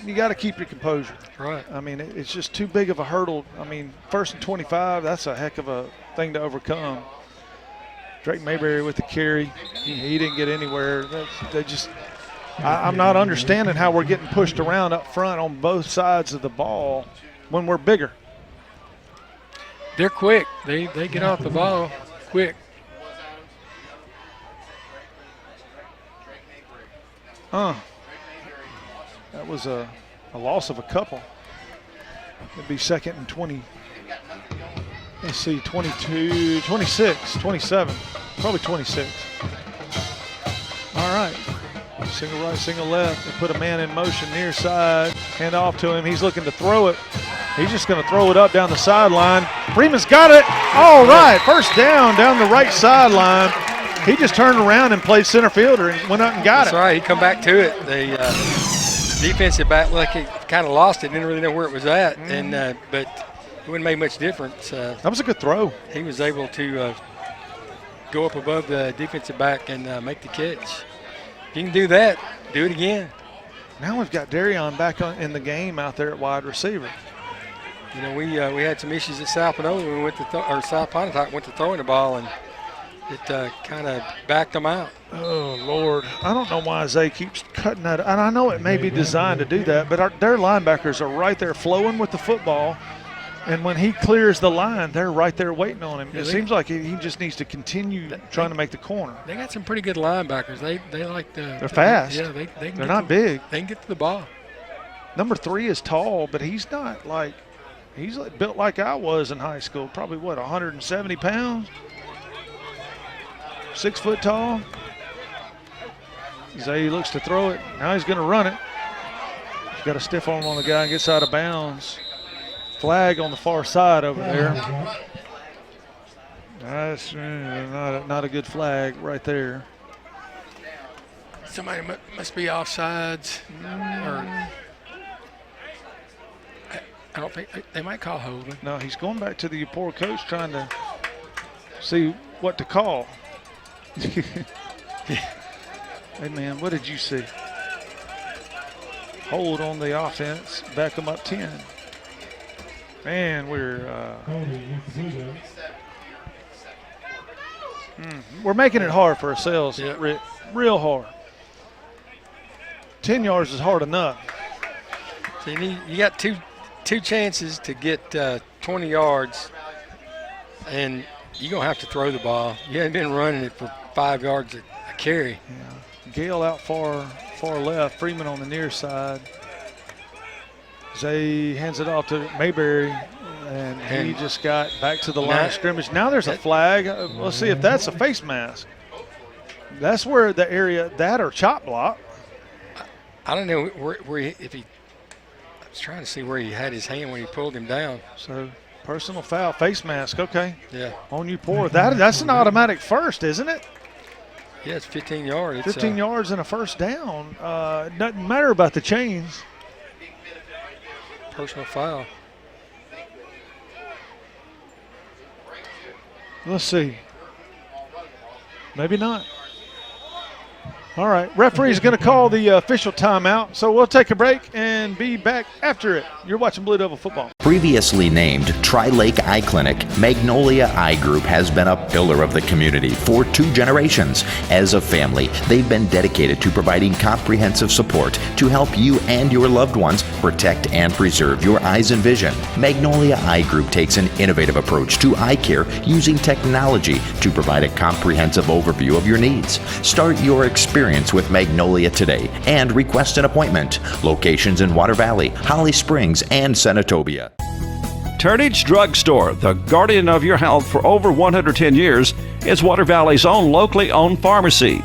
You got to keep your composure. Right. I mean, it's just too big of a hurdle. I mean, 1st and 25, that's a heck of a thing to overcome. Drake Mayberry with the carry. He didn't get anywhere. I'm not understanding how we're getting pushed around up front on both sides of the ball when we're bigger. They're quick. They get off the ball quick. That was a loss of a couple. It'd be 2nd and 20. Let's see, 22, 26, 27, probably 26. All right. Single right, single left, and put a man in motion near side. Hand off to him. He's looking to throw it. He's just going to throw it up down the sideline. Freeman's got it. All right, first down the right sideline. He just turned around and played center fielder and went up and got it. That's right. He come back to it. The defensive back, like he kind of lost it, didn't really know where it was at, but it wouldn't make much difference. That was a good throw. He was able to go up above the defensive back and make the catch. If you can do that, do it again. Now we've got Darion back in the game out there at wide receiver. You know, we had some issues at South Panola when we went to South Pontotoc went to throwing the ball, and it kind of backed them out. Oh, Lord. I don't know why Zay keeps cutting that. And I know it may be designed to do that, but their linebackers are right there flowing with the football. And when he clears the line, they're right there waiting on him. It seems like he just needs to continue trying to make the corner. They got some pretty good linebackers. They like the. They're fast. Yeah, they're not big. They can get to the ball. Number 3 is tall, but he's not like he's built like I was in high school. Probably 170 pounds, 6 foot tall. Zay looks to throw it. Now he's going to run it. He's got a stiff arm on the guy and gets out of bounds. Flag on the far side over there. That's not a good flag right there. Somebody must be offsides. Or I don't think they might call holding. No, he's going back to the Eupora coach trying to see what to call. Hey, man, what did you see? Hold on the offense, back them up 10. Man, we're making it hard for ourselves, Rick. Real hard. 10 yards is hard enough. So you got two chances to get 20 yards, and you're going to have to throw the ball. You haven't been running it for 5 yards a carry. Yeah. Gale out far left, Freeman on the near side. Zay hands it off to Mayberry, and he just got back to the line of scrimmage. Now there's a flag. Let's see if that's a face mask. That's where the area, that or chop block. I don't know where if he – I was trying to see where he had his hand when he pulled him down. So personal foul, face mask, okay. Yeah. On Eupora. That's an automatic first, isn't it? Yeah, it's 15 yards. 15 yards and a first down. Doesn't matter about the chains. Personal foul. Let's see. Maybe not. All right, referee's going to call the official timeout, so we'll take a break and be back after it. You're watching Blue Devil Football. Previously named Tri-Lake Eye Clinic, Magnolia Eye Group has been a pillar of the community for 2 generations. As a family, they've been dedicated to providing comprehensive support to help you and your loved ones protect and preserve your eyes and vision. Magnolia Eye Group takes an innovative approach to eye care using technology to provide a comprehensive overview of your needs. Start your experience with Magnolia today and request an appointment. Locations in Water Valley, Holly Springs, and Senatobia. Turnage Drugstore, the guardian of your health for over 110 years, is Water Valley's own locally owned pharmacy.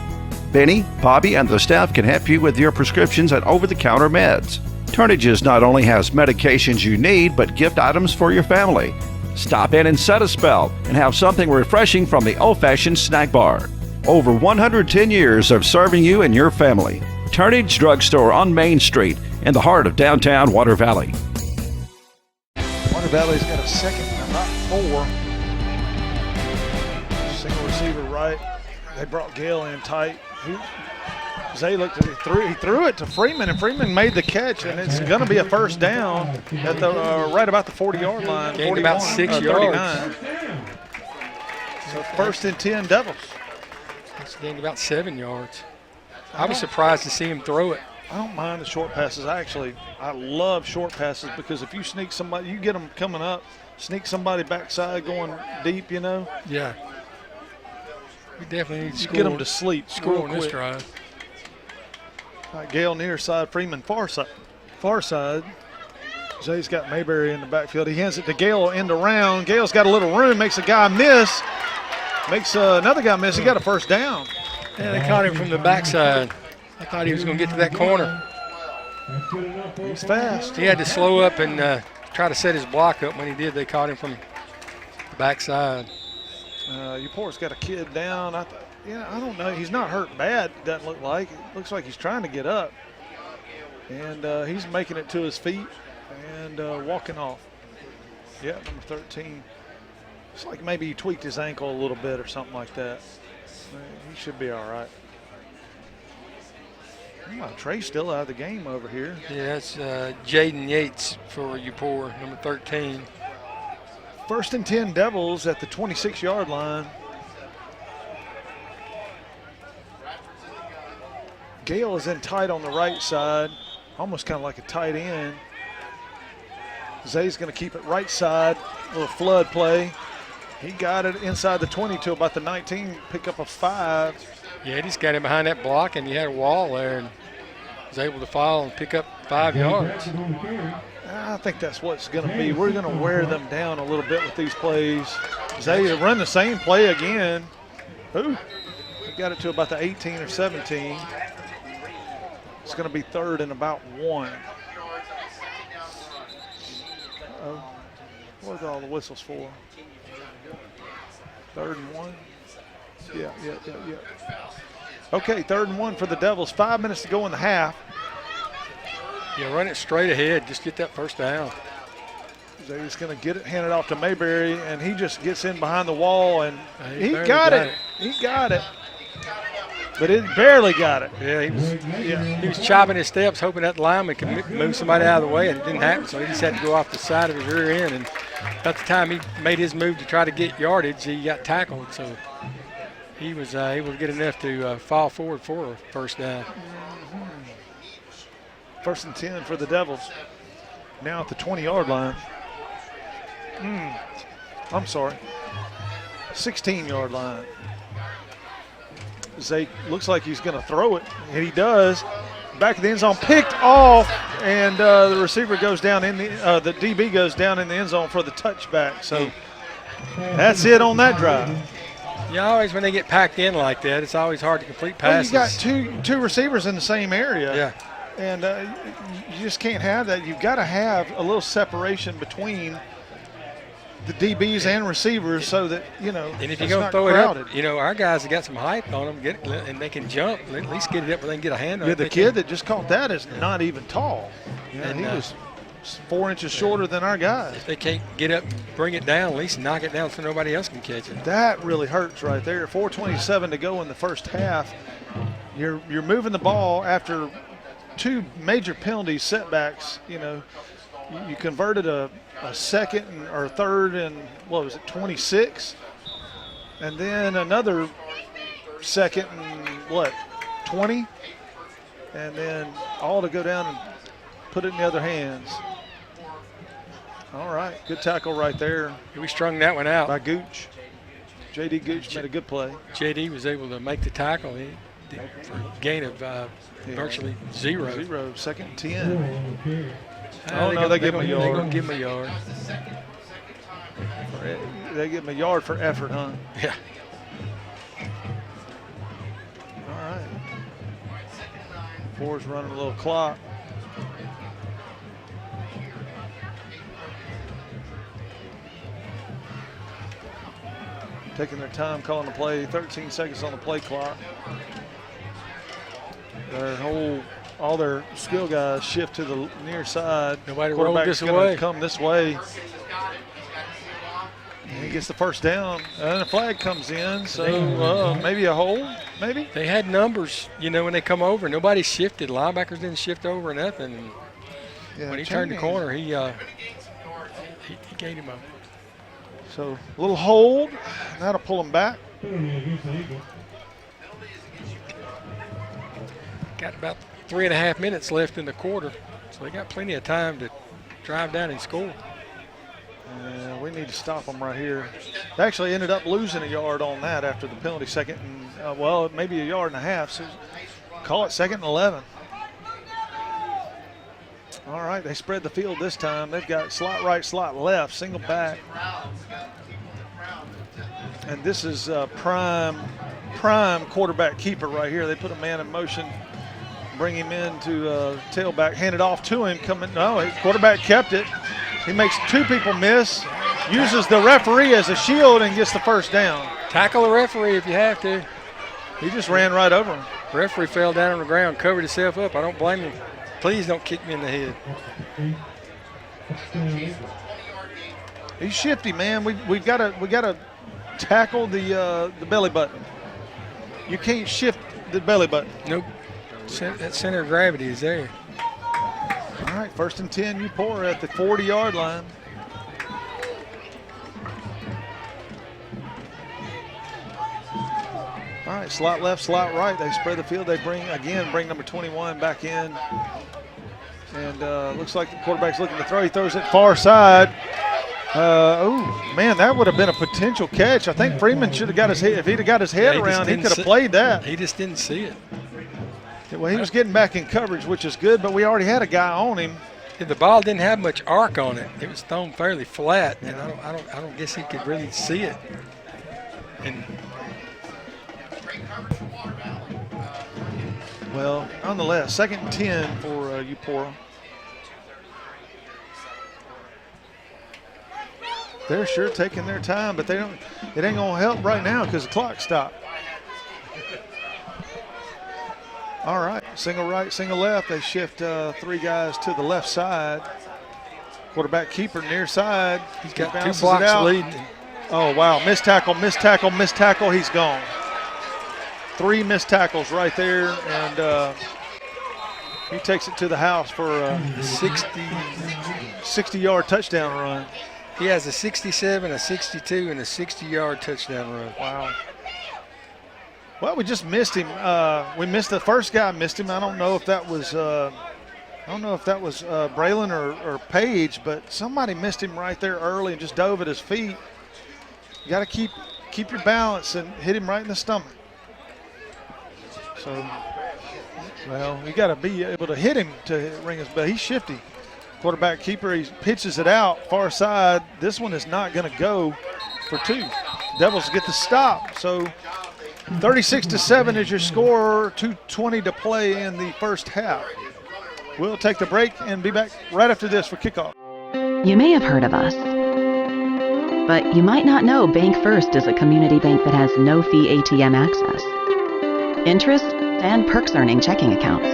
Benny, Bobby, and the staff can help you with your prescriptions and over-the-counter meds. Turnages not only has medications you need, but gift items for your family. Stop in and set a spell and have something refreshing from the old-fashioned snack bar. Over 110 years of serving you and your family. Turnage Drugstore on Main Street in the heart of downtown Water Valley. Water Valley's got a second and about 4. Single receiver right. They brought Gale in tight. Zay looked at it, he threw it to Freeman, and Freeman made the catch, and it's going to be a first down at the right about the 40-yard line. Gained about 6 yards. So first and 10 Devils. He's gained about 7 yards. I was surprised to see him throw it. I don't mind the short passes. I love short passes because if you sneak somebody, you get them coming up, sneak somebody backside going deep, you know. Yeah. We definitely need to get them to sleep. Score on this drive. Gale near side, Freeman far side. Zay's got Mayberry in the backfield. He hands it to Gale end around. Gale's got a little room, makes a guy miss. Makes another guy miss. He got a first down. Yeah, they caught him from the backside. I thought he was going to get to that corner. He's fast. He had to slow up and try to set his block up. When he did, they caught him from the backside. Eupora's got a kid down. I don't know. He's not hurt bad, doesn't look like. It looks like he's trying to get up. And he's making it to his feet and walking off. Yeah, number 13. It's like maybe he tweaked his ankle a little bit or something like that. He should be all right. Trey's still out of the game over here. Yeah, it's Jaden Yates for Eupora, number 13. 1st and 10 Devils at the 26-yard line. Gale is in tight on the right side, almost kind of like a tight end. Zay's going to keep it right side, a little flood play. He got it inside the 20 to about the 19, pick up a 5. Yeah, he's got him behind that block, and he had a wall there and was able to file and pick up 5 yards. I think that's what's going to be. We're going to wear them down a little bit with these plays. Zay run the same play again. Ooh, he got it to about the 18 or 17. It's going to be 3rd and about 1. What are all the whistles for? 3rd and 1? Yeah. Okay, 3rd and 1 for the Devils. 5 minutes to go in the half. Yeah, run it straight ahead. Just get that first down. Zay's going to get it, hand it off to Mayberry, and he just gets in behind the wall, and he got it. He got it. But it barely got it. Yeah, he was chopping his steps, hoping that lineman could move somebody out of the way, and it didn't happen. So he just had to go off the side of his rear end. And about the time he made his move to try to get yardage, he got tackled. So he was able to get enough to fall forward for a first down. 1st and 10 for the Devils. Now at the 20-yard line. I'm sorry. 16-yard line. Zay looks like he's going to throw it, and he does. Back of the end zone, picked off, and the receiver goes down in the DB goes down in the end zone for the touchback. So that's it on that drive. Yeah, always when they get packed in like that, it's always hard to complete passes. Well, you got two receivers in the same area. Yeah. And you just can't have that. You've got to have a little separation between the DBs and receivers so that, and if you're going to throw crowded. It up, our guys have got some height on them, and they can jump, at least get it up where they can get a hand on it. The kid that just caught that is not even tall. And he was 4 inches shorter than our guys. If they can't get up, bring it down, at least knock it down so nobody else can catch it. That really hurts right there. 4:27 to go in the first half. You're moving the ball after 2 major penalty setbacks. You converted a second or third and 26, and then another second and 20, and then all to go down and put it in the other hands. All right, good tackle right there. We strung that one out by Gooch. J.D. Gooch made a good play. J.D. was able to make the tackle for a gain of virtually zero. 2nd and 10. They give him a yard. They're going to give him a yard. They give him a yard for effort, huh? Yeah. All right. 4's running a little clock. Taking their time calling the play. 13 seconds on the play clock. All their skill guys shift to the near side. Nobody rolled this way. Come this way. And he gets the first down, and the flag comes in. So maybe a hold, maybe. They had numbers, when they come over. Nobody shifted. Linebackers didn't shift over or nothing. And when he turned the corner, he gained him up. So a little hold. That'll pull him back. Got about 3.5 minutes left in the quarter, so they got plenty of time to drive down and score. We need to stop them right here. They actually ended up losing a yard on that after the penalty, 2nd and maybe a yard and a half. So call it 2nd and 11. All right, they spread the field this time. They've got slot right, slot left, single back. And this is prime quarterback keeper right here. They put a man in motion bring him in to tailback, hand it off to him. No, quarterback kept it. He makes two people miss, uses the referee as a shield and gets the first down. Tackle the referee if you have to. He just ran right over him. Referee fell down on the ground, covered himself up. I don't blame him. Please don't kick me in the head. He's shifty, man. We gotta tackle the belly button. You can't shift the belly button. Nope. That center of gravity is there. All right, 1st and 10, Eupora at the 40-yard line. All right, slot left, slot right. They spread the field. They bring number 21 back in. And looks like the quarterback's looking to throw. He throws it far side. Oh, man, that would have been a potential catch. I think Freeman should have got his head. If he'd have got his head around, he could have played that. He just didn't see it. Well, he was getting back in coverage, which is good, but we already had a guy on him. The ball didn't have much arc on it. It was thrown fairly flat, and I don't guess he could really see it. And well, nonetheless, 2nd and 10 for Eupora. They're sure taking their time, but it ain't gonna help right now because the clock stopped. All right, single right, single left. They shift 3 guys to the left side. Quarterback keeper near side. He's got 2 blocks leading. Oh, wow, missed tackle, missed tackle, missed tackle. He's gone. 3 missed tackles right there, and he takes it to the house for a 60-yard touchdown run. He has a 67, a 62, and a 60-yard touchdown run. Wow. Well, we just missed him. We missed the first guy. Missed him. I don't know if that was Braylon or Page, but somebody missed him right there early and just dove at his feet. You got to keep your balance and hit him right in the stomach. So, well, you got to be able to hit him to ring his bell. He's shifty. Quarterback keeper, he pitches it out far side. This one is not going to go for 2. Devils get the stop. So 36-7 is your score. 2:20 to play in the first half. We'll take the break and be back right after this for kickoff. You may have heard of us, but you might not know Bank First is a community bank that has no fee ATM access, interest, and perks earning checking accounts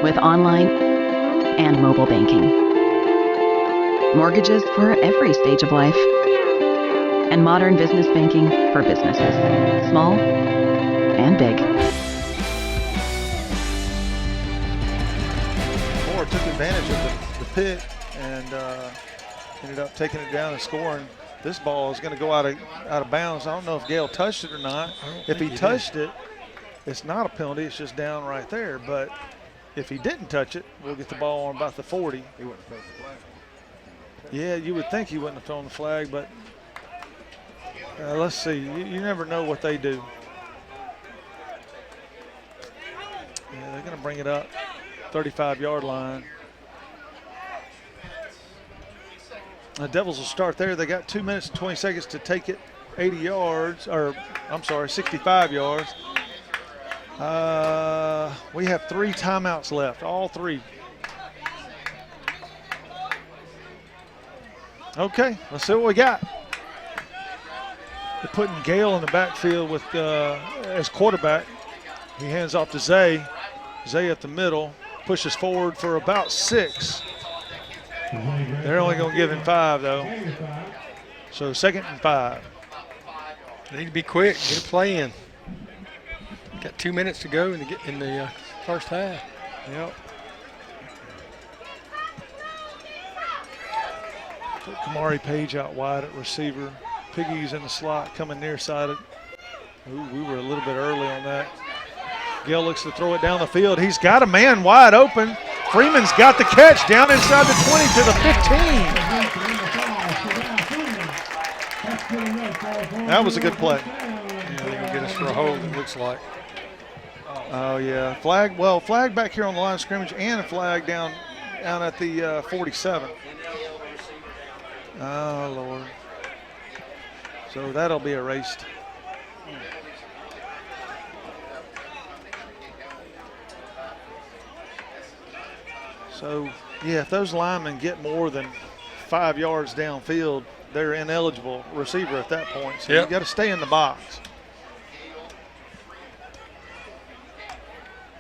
with online and mobile banking, mortgages for every stage of life, and modern business banking for businesses, small and big. Moore took advantage of the pit and ended up taking it down and scoring. This ball is going to go out of bounds. I don't know if Gale touched it or not. If he touched it, it's not a penalty. It's just down right there. But if he didn't touch it, we'll get the ball on about the 40. He wouldn't have thrown the flag. Yeah, you would think he wouldn't have thrown the flag, but let's see. You never know what they do. Yeah, they're going to bring it up 35-yard line. The Devils will start there. They got 2 minutes and 20 seconds to take it 80 yards, or I'm sorry, 65 yards. We have 3 timeouts left, all 3. Okay, let's see what we got. They're putting Gale in the backfield with as quarterback. He hands off to Zay. Zay at the middle, pushes forward for about 6. They're only going to give him 5, though. So 2nd and 5. They need to be quick, get a play in. Got 2 minutes to go in the first half. Yep. Put Kamari Page out wide at receiver. Piggy's in the slot, coming near sided. Ooh, we were a little bit early on that. Gale looks to throw it down the field. He's got a man wide open. Freeman's got the catch down inside the 20 to the 15. That was a good play. Yeah, they're going to get us for a hold, it looks like. Oh, yeah. Flag back here on the line of scrimmage and a flag down at the 47. Oh, Lord. So that'll be erased. So, yeah, if those linemen get more than 5 yards downfield, they're ineligible receiver at that point. So you got to stay in the box.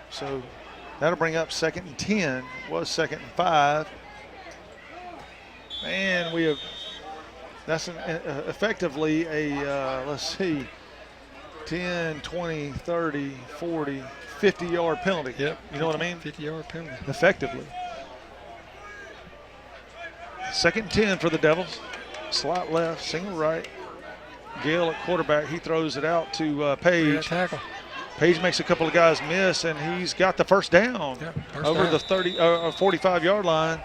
So that'll bring up 2nd and 10. Was 2nd and 5. And we have, that's effectively a, let's see, 10, 20, 30, 40, 50-yard penalty. Yep. You know what I mean? 50-yard penalty. Effectively. 2nd and 10 for the Devils. Slot left, single right. Gale at quarterback. He throws it out to Page. Tackle. Page makes a couple of guys miss, and he's got the first down over the 45-yard line.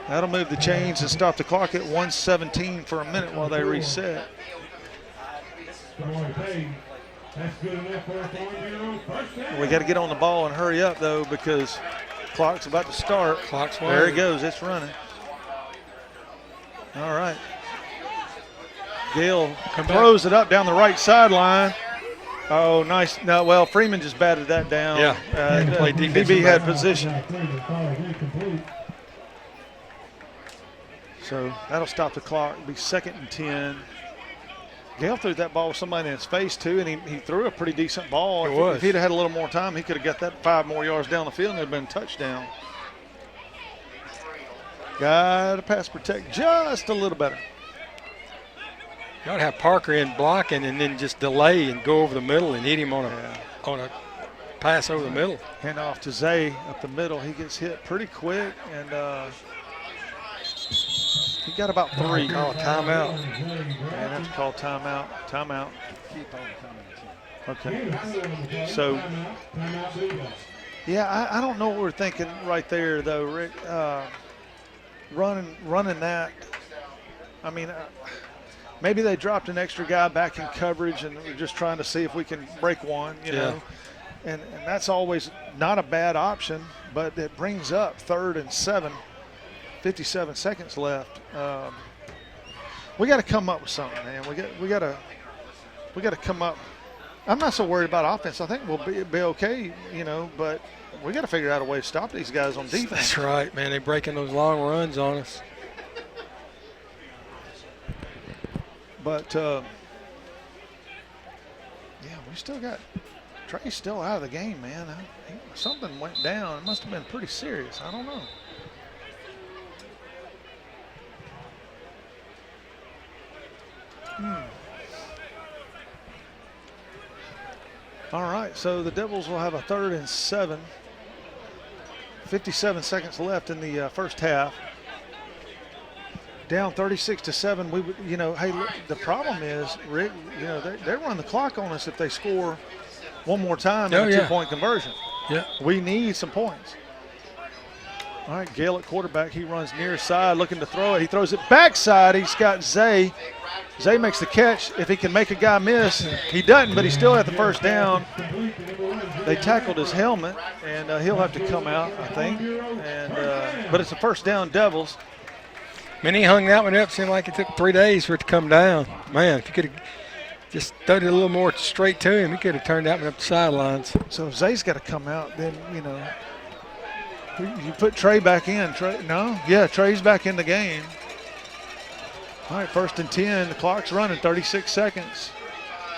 That'll move the chains and stop the clock at 1:17 for a minute while they reset. We got to get on the ball and hurry up, though, because clock's about to start. Clock's running. There it goes. It's running. All right. Gale throws it up down the right sideline. Oh, nice. No, well, Freeman just batted that down. Yeah. DB had position. So that'll stop the clock. It'll be 2nd and 10. Gale threw that ball with somebody in his face, too, and he threw a pretty decent ball. If he'd have had a little more time, he could have got that 5 more yards down the field and it would have been a touchdown. Got to pass protect just a little better. You ought to have Parker in blocking and then just delay and go over the middle and hit him on a pass over the middle. Hand off to Zay up the middle. He gets hit pretty quick, and he got about 3. Call a timeout. Man, have to call timeout. Timeout. Okay. So, yeah, I don't know what we're thinking right there, though, Rick. Running that. I mean, maybe they dropped an extra guy back in coverage and we're just trying to see if we can break one, you know. And that's always not a bad option, but it brings up 3rd and 7, 57 seconds left. We got to come up with something, man. We got to come up. I'm not so worried about offense. I think we'll be okay, you know, but we got to figure out a way to stop these guys on defense. That's right, man. They're breaking those long runs on us. But, yeah, we still got – Trey's still out of the game, man. Something went down. It must have been pretty serious. I don't know. All right, so the Devils will have a 3rd and 7. 57 seconds left in the first half. Down 36-7. We would, you know, hey, look, the problem is, Rick, you know, they run the clock on us if they score one more time in a 2-point conversion. Yeah. We need some points. All right, Gale at quarterback. He runs near side looking to throw it. He throws it backside. He's got Zay. Zay makes the catch. If he can make a guy miss, he doesn't, but he still had the first down. They tackled his helmet, and he'll have to come out, I think. And but it's a first down, Devils. Man, he hung that one up. Seemed like it took 3 days for it to come down. Man, if you could have just thrown it a little more straight to him, he could have turned that one up the sidelines. So if Zay's got to come out, then, you know, you put Trey back in. Trey's back in the game. All right, 1st and 10. The clock's running, 36 seconds.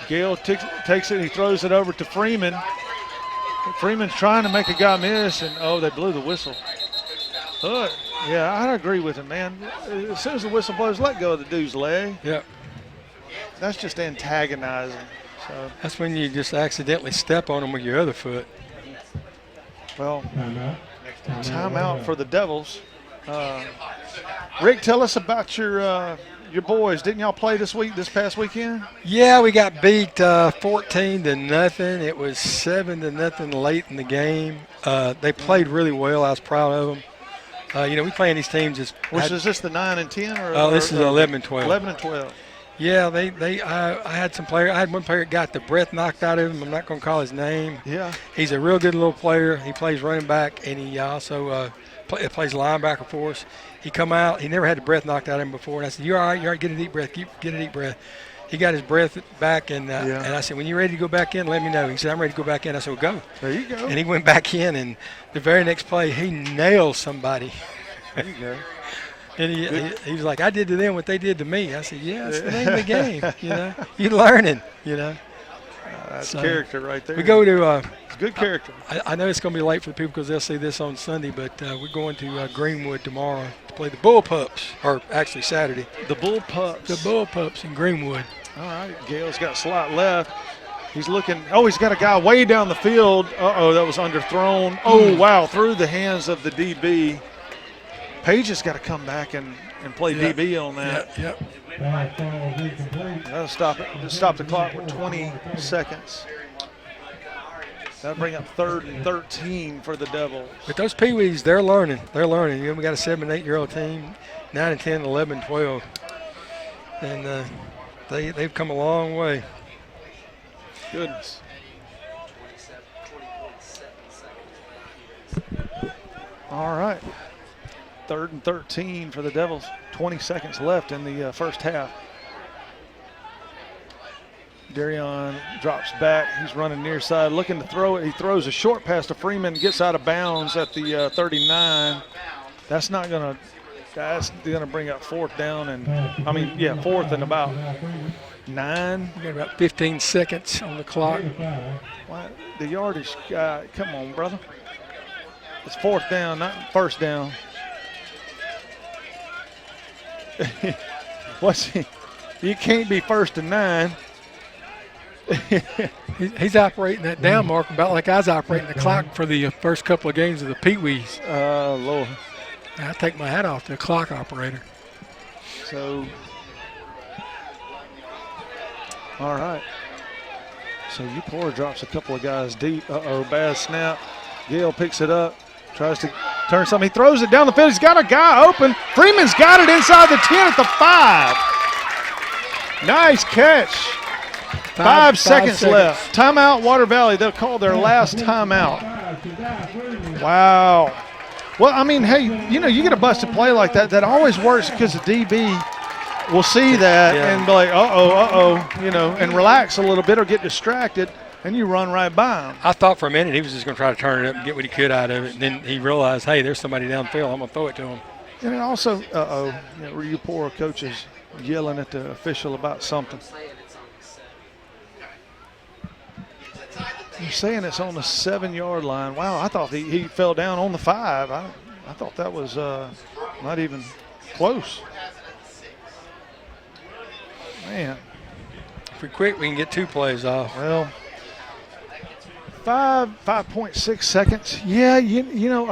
Gale takes it. He throws it over to Freeman. Freeman's trying to make a guy miss, and, they blew the whistle. Yeah, I agree with him, man. As soon as the whistle blows, let go of the dude's leg. Yep. That's just antagonizing. So that's when you just accidentally step on him with your other foot. Well, timeout for the Devils. Rick, tell us about your boys. Didn't y'all play this past weekend? Yeah, we got beat 14-0. It was 7-0 late in the game. They played really well. I was proud of them. We play in these teams. Is this the 9 and 10? This is 11 and 12. 11 and 12. Yeah, I had some players. I had one player that got the breath knocked out of him. I'm not going to call his name. Yeah. He's a real good little player. He plays running back, and he also plays linebacker for us. He come out. He never had the breath knocked out of him before. And I said, "You're all right. You're all right. Get a deep breath. Get a deep breath." he got his breath back, and I said, when you're ready to go back in, let me know. He said, I'm ready to go back in. I said, well, go. There you go. And he went back in, and the very next play, he nailed somebody. There you go. And he was like, I did to them what they did to me. I said, yeah, it's the name of the game. You know, you're learning. You know, that's character right there. We go to. It's good character. I know it's going to be late for the people because they'll see this on Sunday, but we're going to Greenwood tomorrow to play the Bull Pups, or actually Saturday. The Bull Pups. The Bull Pups in Greenwood. All right, Gale's got slot left. He's looking. Oh, he's got a guy way down the field. Uh-oh, that was underthrown. Oh, wow, through the hands of the DB. Page has got to come back and play DB on that. Yep. That'll stop it. Just stop the clock with 20 seconds. That'll bring up 3rd and 13 for the Devils. But those Pee-wees, they're learning. They're learning. We got a 7 and 8-year-old team, 9 and 10, 11 and 12. And they've come a long way. Goodness. All right. 3rd and 13 for the Devils. 20 seconds left in the first half. Darion drops back. He's running near side, looking to throw it. He throws a short pass to Freeman, gets out of bounds at the 39. That's not going to. That's going to bring up 4th down, and 4th and about 9. We got about 15 seconds on the clock. What? The yardage guy. Come on, brother. It's 4th down, not 1st down. What's he? You can't be 1st and 9. He's operating that down mark about like I was operating the clock for the first couple of games of the Pee-wees. Lord. I take my hat off to the clock operator. So, all right. So Eupora drops a couple of guys deep. Uh-oh, bad snap. Gale picks it up, tries to turn something. He throws it down the field. He's got a guy open. Freeman's got it inside the 10 at the 5. Nice catch. 5 seconds left. Timeout, Water Valley. They'll call their last timeout. Wow. Well, I mean, hey, you get a busted play like that. That always works because the DB will see that and be like, and relax a little bit or get distracted, and you run right by him. I thought for a minute he was just going to try to turn it up and get what he could out of it. And then he realized, hey, there's somebody downfield. I'm going to throw it to him. And it also, Eupora coaches yelling at the official about something. You're saying it's on the 7-yard line. Wow, I thought he fell down on the 5. I thought that was not even close. Man. If we're quick, we can get 2 plays off. Well, 5.6 seconds. Yeah,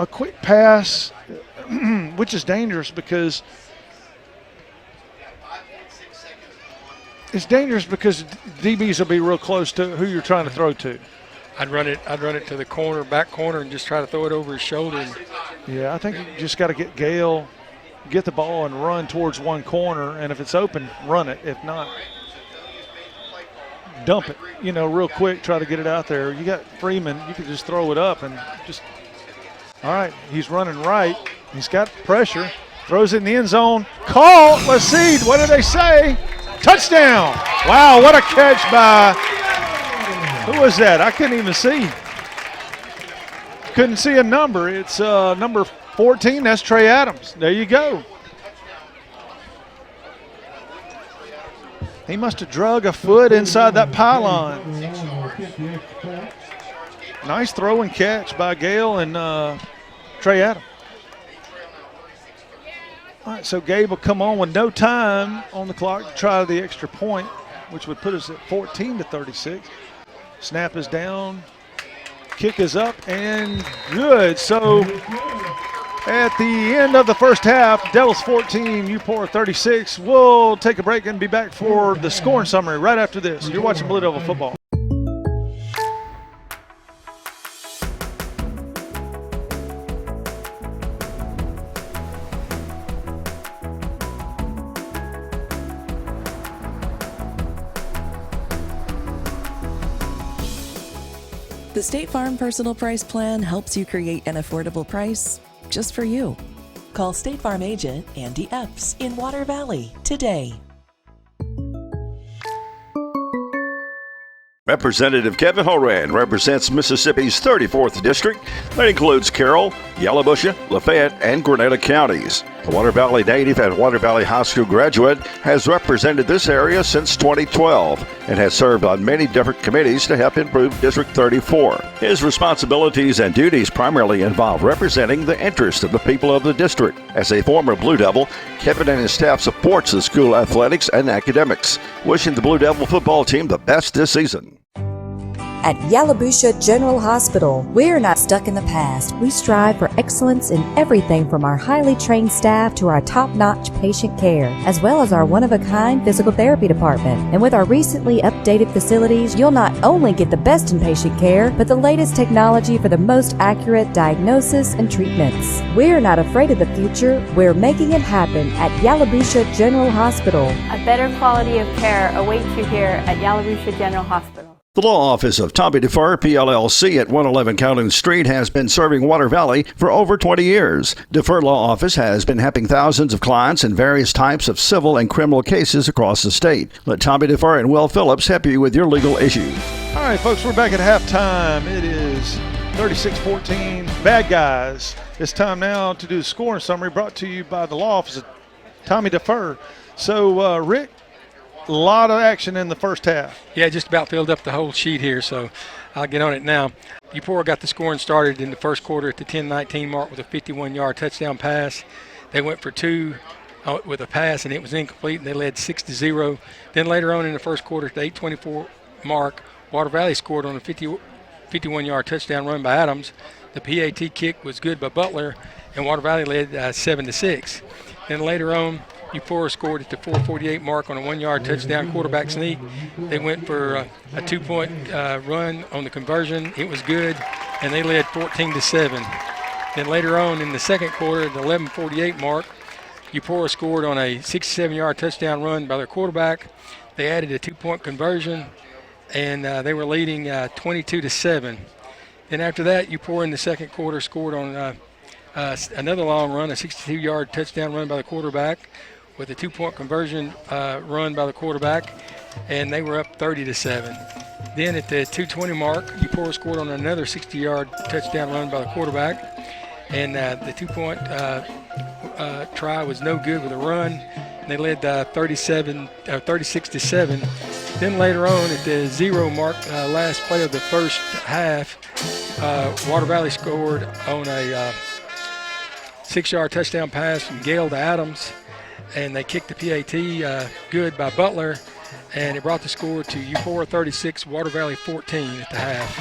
a quick pass, which is dangerous because DBs will be real close to who you're trying to throw to. I'd run it to the back corner, and just try to throw it over his shoulder. Yeah, I think you just got to get Gale, get the ball and run towards one corner, and if it's open, run it. If not, dump it, real quick, try to get it out there. You got Freeman, you could just throw it up and just, all right, he's running right. He's got pressure, throws it in the end zone. Call, let's see, what did they say? Touchdown. Wow, what a catch by, who was that? I couldn't even see. Couldn't see a number. It's number 14, that's Trey Adams. There you go. He must have drug a foot inside that pylon. Nice throw and catch by Gale and Trey Adams. All right, so Gabe will come on with no time on the clock to try the extra point, which would put us at 14-36. Snap is down, kick is up, and good. So at the end of the first half, Devils 14, Eupora 36. We'll take a break and be back for the scoring summary right after this. You're watching Blue Devil Football. The State Farm Personal Price Plan helps you create an affordable price just for you. Call State Farm agent Andy Epps in Water Valley today. Representative Kevin Horan represents Mississippi's 34th District. That includes Carroll, Yalobusha, Lafayette, and Grenada counties. The Water Valley native and Water Valley High School graduate has represented this area since 2012 and has served on many different committees to help improve District 34. His responsibilities and duties primarily involve representing the interests of the people of the district. As a former Blue Devil, Kevin and his staff supports the school athletics and academics, wishing the Blue Devil football team the best this season. At Yalobusha General Hospital, we're not stuck in the past. We strive for excellence in everything from our highly trained staff to our top-notch patient care, as well as our one-of-a-kind physical therapy department. And with our recently updated facilities, you'll not only get the best in patient care, but the latest technology for the most accurate diagnosis and treatments. We're not afraid of the future. We're making it happen at Yalobusha General Hospital. A better quality of care awaits you here at Yalobusha General Hospital. The law office of Tommy DeFer, PLLC at 111 Cowden Street has been serving Water Valley for over 20 years. DeFer Law Office has been helping thousands of clients in various types of civil and criminal cases across the state. Let Tommy DeFer and Will Phillips help you with your legal issues. All right, folks, we're back at halftime. It is 36-14, bad guys. It's time now to do the scoring summary brought to you by the law office of Tommy DeFer. So, Rick, a lot of action in the first half. Yeah, just about filled up the whole sheet here, so I'll get on it now. Eupora got the scoring started in the first quarter at the 10-19 mark with a 51-yard touchdown pass. They went for two with a pass, and it was incomplete, and they led 6-0. Then later on in the first quarter at the 8:24 mark, Water Valley scored on a 51-yard touchdown run by Adams. The PAT kick was good by Butler, and Water Valley led 7-6. Then later on, Eupora scored at the 4:48 mark on a 1-yard touchdown quarterback sneak. They went for a 2-point run on the conversion. It was good, and they led 14-7. Then later on in the second quarter at the 11:48 mark, Eupora scored on a 67-yard touchdown run by their quarterback. They added a 2-point conversion, and they were leading 22-7. Then after that, Eupora in the second quarter scored on another long run, a 62-yard touchdown run by the quarterback, with a 2-point conversion run by the quarterback, and they were up 30-7. Then at the 2:20 mark, Eupora scored on another 60-yard touchdown run by the quarterback, and the 2-point try was no good with a run. And they led 36-7. Then later on at the 0 mark, last play of the first half, Water Valley scored on a 6-yard touchdown pass from Gale to Adams, and they kicked the PAT good by Butler, and it brought the score to Eupora 36, Water Valley 14 at the half.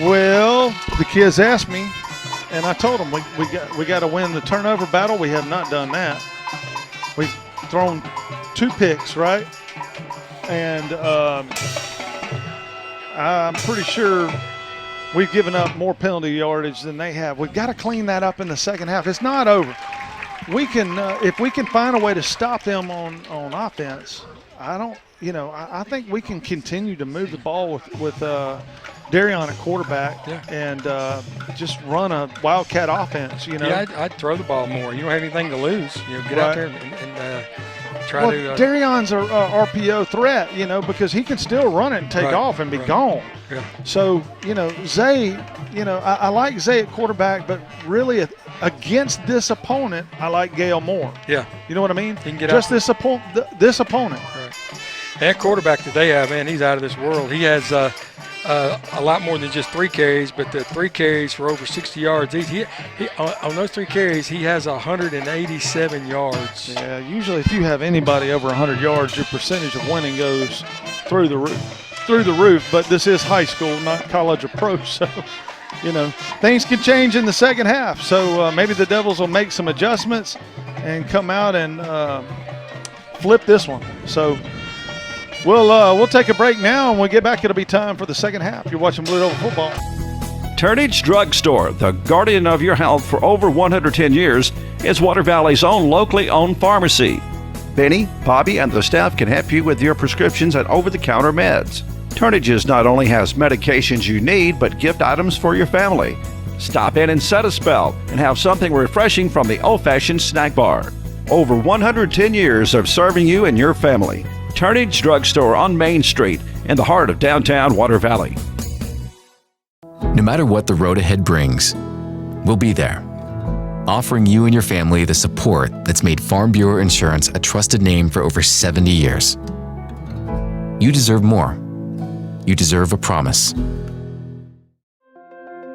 Well, the kids asked me, and I told them we got to win the turnover battle. We have not done that. We've thrown 2 picks, right? And I'm pretty sure we've given up more penalty yardage than they have. We've got to clean that up in the second half. It's not over. We can, if we can find a way to stop them on offense, I think we can continue to move the ball with Darion at quarterback, and just run a Wildcat offense, Yeah, I'd throw the ball more. You don't have anything to lose. Get out there and try to. Darion's a RPO threat, because he can still run it and take off and be gone. Yeah. So, Zay, I like Zay at quarterback, but really against this opponent, I like Gale more. Yeah. You know what I mean? He can get just out this opponent. Right. That quarterback that they have, man, he's out of this world. He has a lot more than just 3 carries, but the 3 carries for over 60 yards. He on those 3 carries, he has 187 yards. Yeah, usually if you have anybody over 100 yards, your percentage of winning goes through the roof. But this is high school, not college or pro, so things can change in the second half. So maybe the Devils will make some adjustments and come out and flip this one. So we'll take a break now, and when we get back, it'll be time for the second half. You're watching Blue Devil Football. Turnage Drugstore, the guardian of your health for over 110 years, is Water Valley's own locally owned pharmacy. Benny, Bobby, and the staff can help you with your prescriptions and over-the-counter meds. Turnages not only has medications you need, but gift items for your family. Stop in and set a spell and have something refreshing from the old-fashioned snack bar. Over 110 years of serving you and your family. Turnage Drugstore on Main Street in the heart of downtown Water Valley. No matter what the road ahead brings, we'll be there, offering you and your family the support that's made Farm Bureau Insurance a trusted name for over 70 years. You deserve more. You deserve a promise.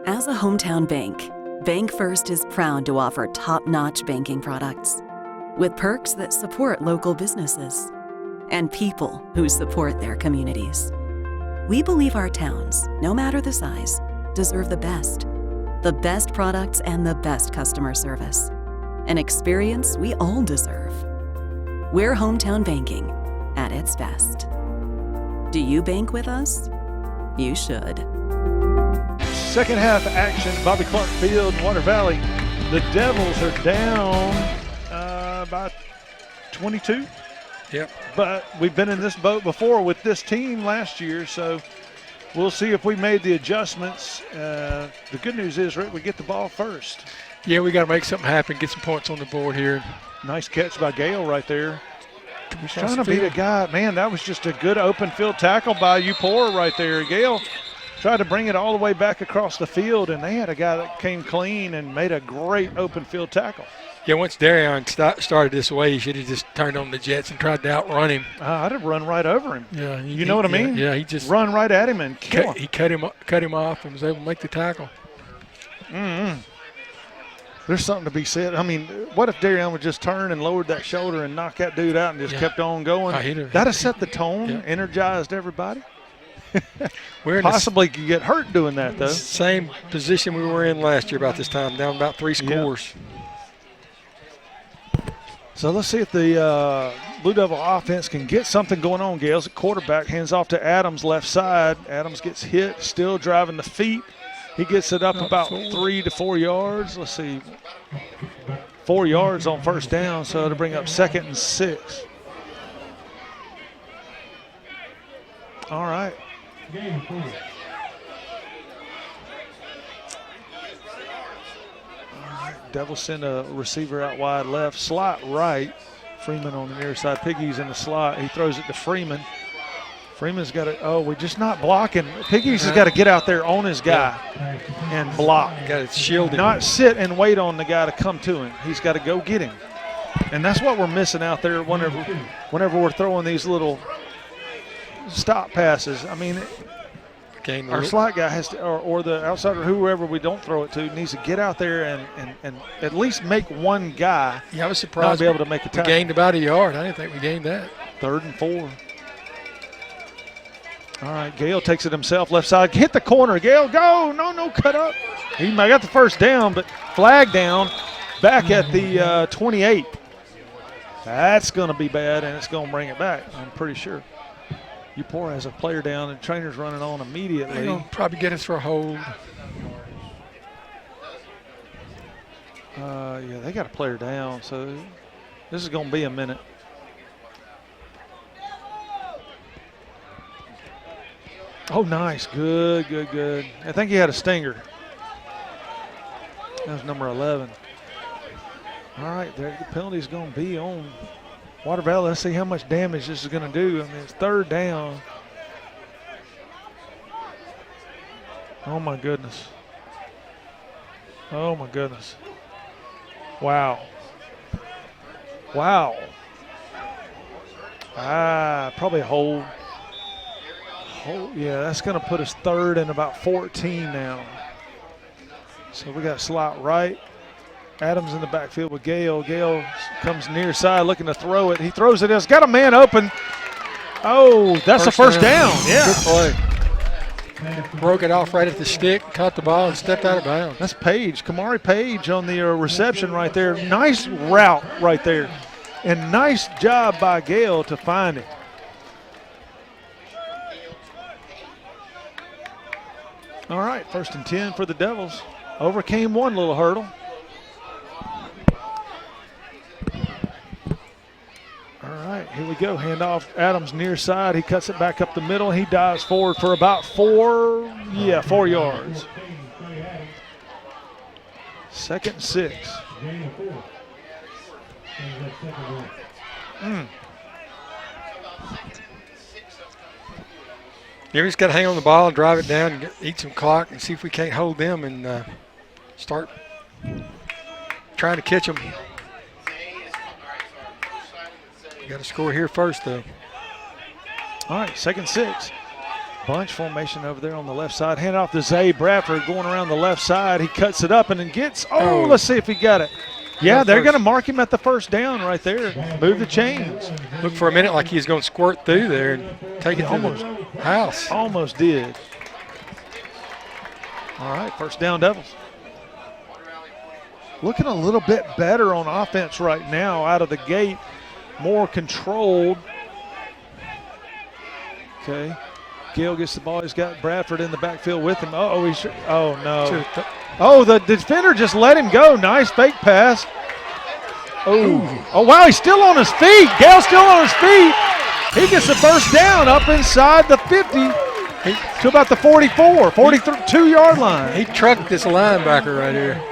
As a hometown bank, Bank First is proud to offer top-notch banking products with perks that support local businesses and people who support their communities. We believe our towns, no matter the size, deserve the best products and the best customer service, an experience we all deserve. We're hometown banking at its best. Do you bank with us? You should. Second half action, Bobby Clark Field, Water Valley. The Devils are down by 22. Yep. But we've been in this boat before with this team last year, so we'll see if we made the adjustments. The good news is, Rick, we get the ball first. Yeah, we got to make something happen, get some points on the board here. Nice catch by Gale right there. He's trying to beat a guy. Man, that was just a good open field tackle by Eupora right there. Gale tried to bring it all the way back across the field, and they had a guy that came clean and made a great open field tackle. Yeah, once Darion started this way, he should have just turned on the jets and tried to outrun him. I'd have run right over him. Yeah, you know what I mean? Yeah, he just run right at him and kill him. He cut him off and was able to make the tackle. Mm-hmm. There's something to be said. I mean, what if Darion would just turn and lowered that shoulder and knock that dude out and just kept on going? That'd have set the tone, energized everybody. We're possibly could get hurt doing that, though. Same position we were in last year about this time, down about 3 scores. Yep. So let's see if the Blue Devil offense can get something going on. Gales at quarterback, hands off to Adams, left side. Adams gets hit, still driving the feet. He gets it up about 3 to 4 yards. Let's see, 4 yards on first down, so it'll bring up 2nd and 6. All right. Devils send a receiver out wide left, slot right. Freeman on the near side. Piggy's in the slot. He throws it to Freeman. Freeman's got to, we're just not blocking. Piggy's has got to get out there on his guy and block. Got it shielded. Not sit and wait on the guy to come to him. He's got to go get him. And that's what we're missing out there whenever we're throwing these little stop passes. I mean, our slot guy has to, or the outsider, whoever we don't throw it to, needs to get out there and at least make one guy. Yeah, I was surprised. Not be able to make a tackle. We gained about a yard. I didn't think we gained that. 3rd and 4. All right, Gale takes it himself, left side. Hit the corner. Gale, go. No, cut up. He might got the first down, but flag down back at the 28. That's going to be bad, and it's going to bring it back, I'm pretty sure. Eupora has a player down, and trainer's running on immediately. They're going to probably get us for a hold. Yeah, they got a player down, so this is going to be a minute. Oh, nice. Good. I think he had a stinger. That was number 11. All right, there the penalty's going to be on Water Valley. Let's see how much damage this is going to do. I mean, it's 3rd down. Oh, my goodness. Wow. Probably a hold. Yeah, that's going to put us 3rd and about 14 now. So we got slot right. Adams in the backfield with Gale. Gale comes near side looking to throw it. He throws it. It's got a man open. Oh, that's a first down. Yeah. Good play. Broke it off right at the stick, caught the ball, and stepped out of bounds. That's Page. Kamari Page on the reception right there. Nice route right there. And nice job by Gale to find it. All right, 1st and 10 for the Devils. Overcame one little hurdle. All right, here we go. Handoff, Adams near side. He cuts it back up the middle. He dives forward for about 4 yards. 2nd and 6. Yeah, we just got to hang on the ball and drive it down and eat some clock and see if we can't hold them and start trying to catch them. Got to score here first, though. All right, 2nd and 6. Bunch formation over there on the left side. Hand off to Zay Bradford going around the left side. He cuts it up and then gets, let's see if he got it. Yeah, they're going to mark him at the first down right there. Move the chains. Looked for a minute like he was going to squirt through there and take it to the house. Almost did. All right, first down Devils. Looking a little bit better on offense right now out of the gate. More controlled. Okay. Gale gets the ball. He's got Bradford in the backfield with him. Oh, no. Oh, the defender just let him go. Nice fake pass. Oh, wow, he's still on his feet. Gale's still on his feet. He gets the first down up inside the 50 to about the 44, 42-yard line. He trucked this linebacker right here.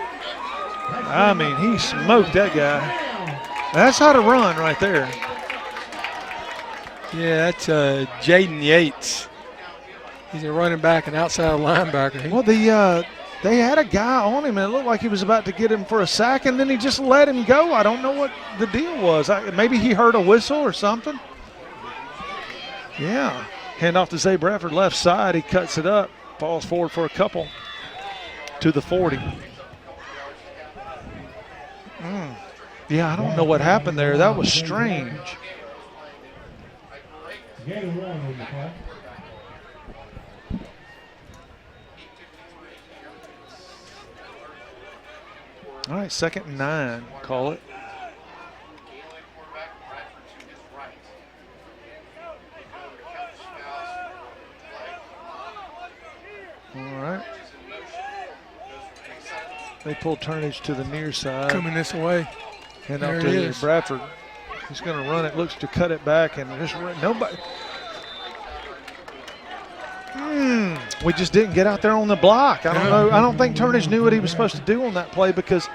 I mean, he smoked that guy. That's how to run right there. Yeah, that's Jaden Yates. He's a running back and outside linebacker. Well, they had a guy on him, and it looked like he was about to get him for a sack, and then he just let him go. I don't know what the deal was. Maybe he heard a whistle or something. Yeah. Hand off to Zay Bradford, left side. He cuts it up, falls forward for a couple to the 40. Yeah, I don't know what happened there. That was strange. All right, 2nd and 9, call it. All right. They pull Turnage to the near side. Coming this way. And up to Bradford. He's going to run it, looks to cut it back, and just nobody. We just didn't get out there on the block. I don't know. I don't think Turnage knew what he was supposed to do on that play because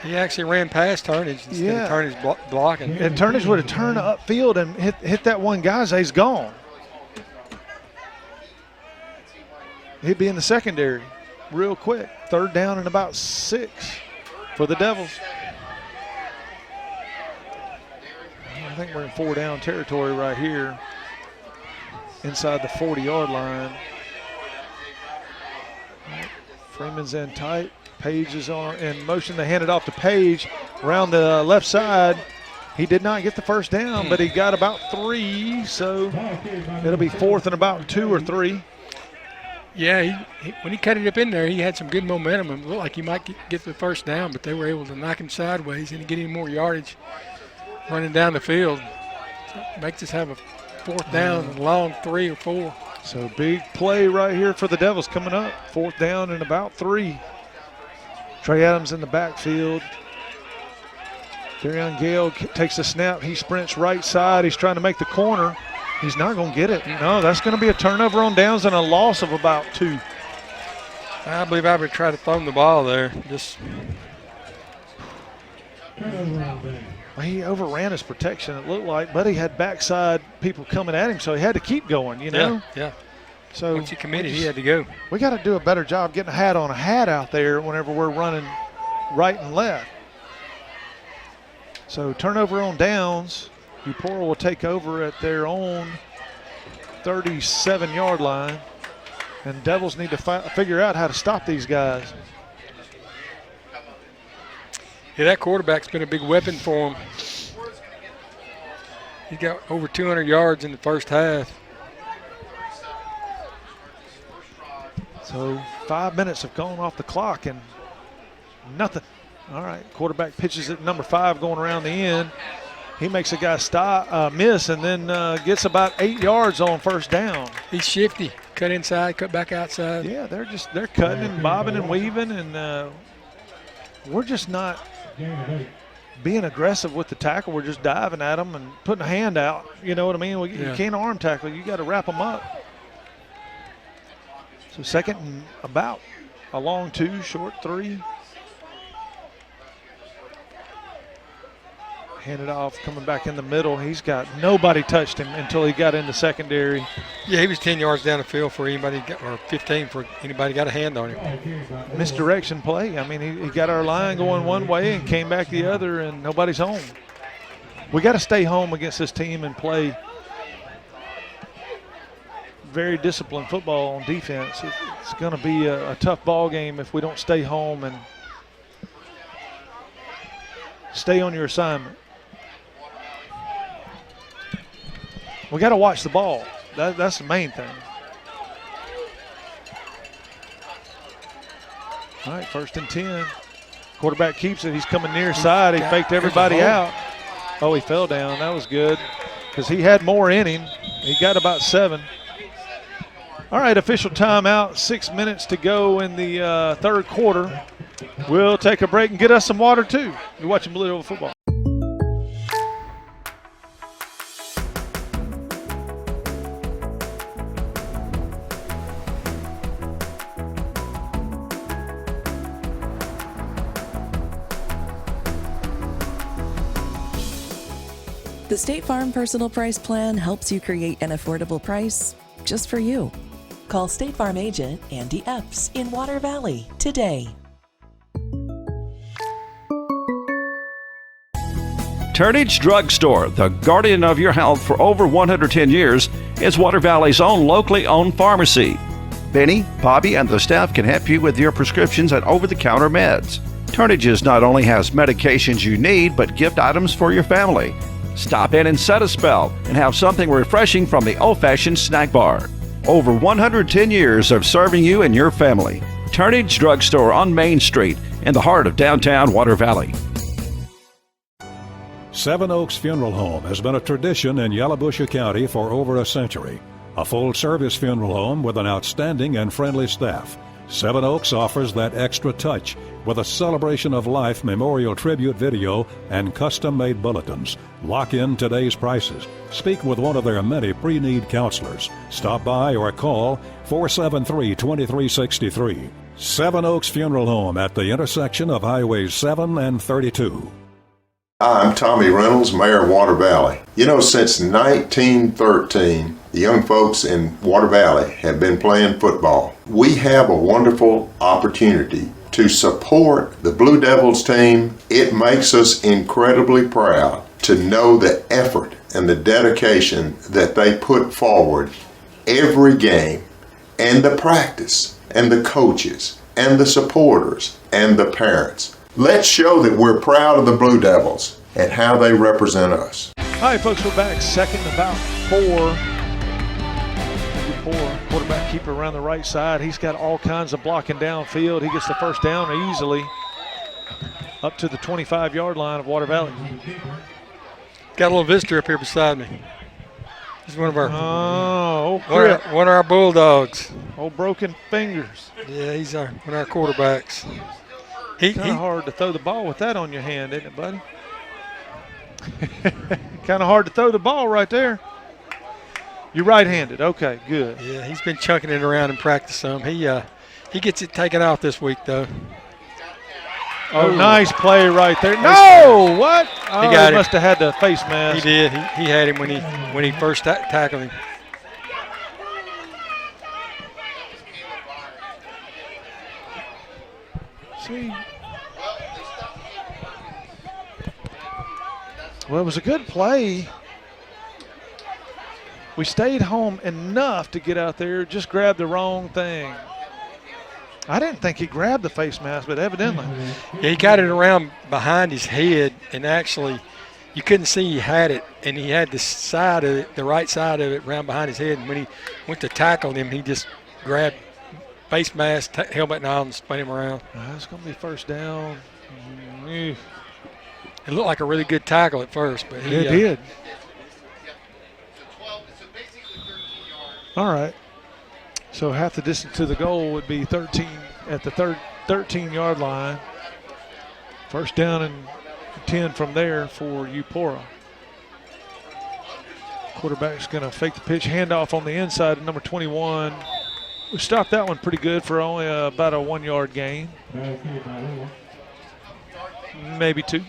he actually ran past Turnage instead of Turnage blocking. And Turnage would have turned upfield and hit that one guy. He's gone. He'd be in the secondary real quick. 3rd down and about 6 for the Devils. I think we're in 4-down territory right here inside the 40-yard line. Freeman's in tight. Page is in motion. They hand it off to Page around the left side. He did not get the first down, but he got about 3, so it'll be 4th and about 2 or 3. Yeah, when he cut it up in there, he had some good momentum and looked like he might get the first down, but they were able to knock him sideways and get him more yardage running down the field. So it makes us have a 4th down and long 3 or 4. So big play right here for the Devils coming up. 4th down and about 3. Trey Adams in the backfield. Darion Gale takes the snap. He sprints right side. He's trying to make the corner. He's not going to get it. No, that's going to be a turnover on downs and a loss of about 2. I believe I would try to throw him the ball there. He overran his protection, it looked like, but he had backside people coming at him, so he had to keep going, you know? Yeah. So once he committed, he had to go. We got to do a better job getting a hat on a hat out there whenever we're running right and left. So turnover on downs. Eupora will take over at their own 37-yard line, and Devils need to figure out how to stop these guys. Yeah, that quarterback's been a big weapon for him. He got over 200 yards in the first half. So 5 minutes have gone off the clock and nothing. All right, quarterback pitches at number 5 going around the end. He makes a guy miss and then gets about 8 yards on first down. He's shifty. Cut inside, cut back outside. Yeah, they're cutting and bobbing and weaving, and we're just not being aggressive with the tackle. We're just diving at them and putting a hand out. You know what I mean? You can't arm tackle. You got to wrap them up. So 2nd and about, a long 2, short 3. Hand it off, coming back in the middle. He's got nobody touched him until he got in the secondary. Yeah, he was 10 yards down the field for anybody, or 15 for anybody got a hand on him. Misdirection play. I mean, he got our line going one way and came back the other, and nobody's home. We got to stay home against this team and play very disciplined football on defense. It's going to be a tough ball game if we don't stay home and stay on your assignment. We got to watch the ball. That's the main thing. All right, 1st and 10. Quarterback keeps it. He's coming near side. He faked everybody out. Oh, he fell down. That was good because he had more in him. He got about 7. All right, official timeout. 6 minutes to go in the 3rd quarter. We'll take a break and get us some water, too. You're watching Blue Devil Football. The State Farm Personal Price Plan helps you create an affordable price just for you. Call State Farm agent Andy Epps in Water Valley today. Turnage Drug Store, the guardian of your health for over 110 years, is Water Valley's own locally owned pharmacy. Benny, Bobby, and the staff can help you with your prescriptions and over-the-counter meds. Turnages not only has medications you need, but gift items for your family. Stop in and set a spell and have something refreshing from the old-fashioned snack bar. Over 110 years of serving you and your family. Turnage Drug Store on Main Street in the heart of downtown Water Valley. Seven Oaks Funeral Home has been a tradition in Yalobusha County for over a century. A full-service funeral home with an outstanding and friendly staff. Seven Oaks offers that extra touch with a celebration of life memorial tribute video and custom-made bulletins. Lock in today's prices. Speak with one of their many pre-need counselors. Stop by or call 473-2363. Seven Oaks Funeral Home at the intersection of Highways 7 and 32. I'm Tommy Reynolds, Mayor of Water Valley. You know, since 1913, the young folks in Water Valley have been playing football. We have a wonderful opportunity to support the Blue Devils team. It makes us incredibly proud to know the effort and the dedication that they put forward every game, and the practice, and the coaches, and the supporters, and the parents. Let's show that we're proud of the Blue Devils and how they represent us. All right, folks, we're back. 2nd about 4. Eupora, quarterback keeper around the right side. He's got all kinds of blocking downfield. He gets the first down easily up to the 25-yard line of Water Valley. Got a little visitor up here beside me. He's one of our one of our Bulldogs. Old broken fingers. Yeah, he's one of our quarterbacks. Kind of hard to throw the ball with that on your hand, isn't it, buddy? Kind of hard to throw the ball right there. You're right-handed. Okay, good. Yeah, he's been chunking it around in practice some. He gets it taken off this week, though. Oh, nice play right there. No, what? Oh, he got him. Must have had the face mask. He did. He had him when he first tackled him. See. Well, it was a good play. We stayed home enough to get out there, just grabbed the wrong thing. I didn't think he grabbed the face mask, but evidently. Yeah, he got it around behind his head, and actually you couldn't see he had it, and he had the side of it, the right side of it around behind his head, and when he went to tackle him, he just grabbed face mask, helmet and all, and spun him around. That's going to be first down. It looked like a really good tackle at first, but it did. All right. So half the distance to the goal would be 13 at the 13-yard line. First down and 10 from there for Eupora. Quarterback's going to fake the pitch, handoff on the inside of number 21. We stopped that one pretty good for only about a 1-yard gain. Maybe 2.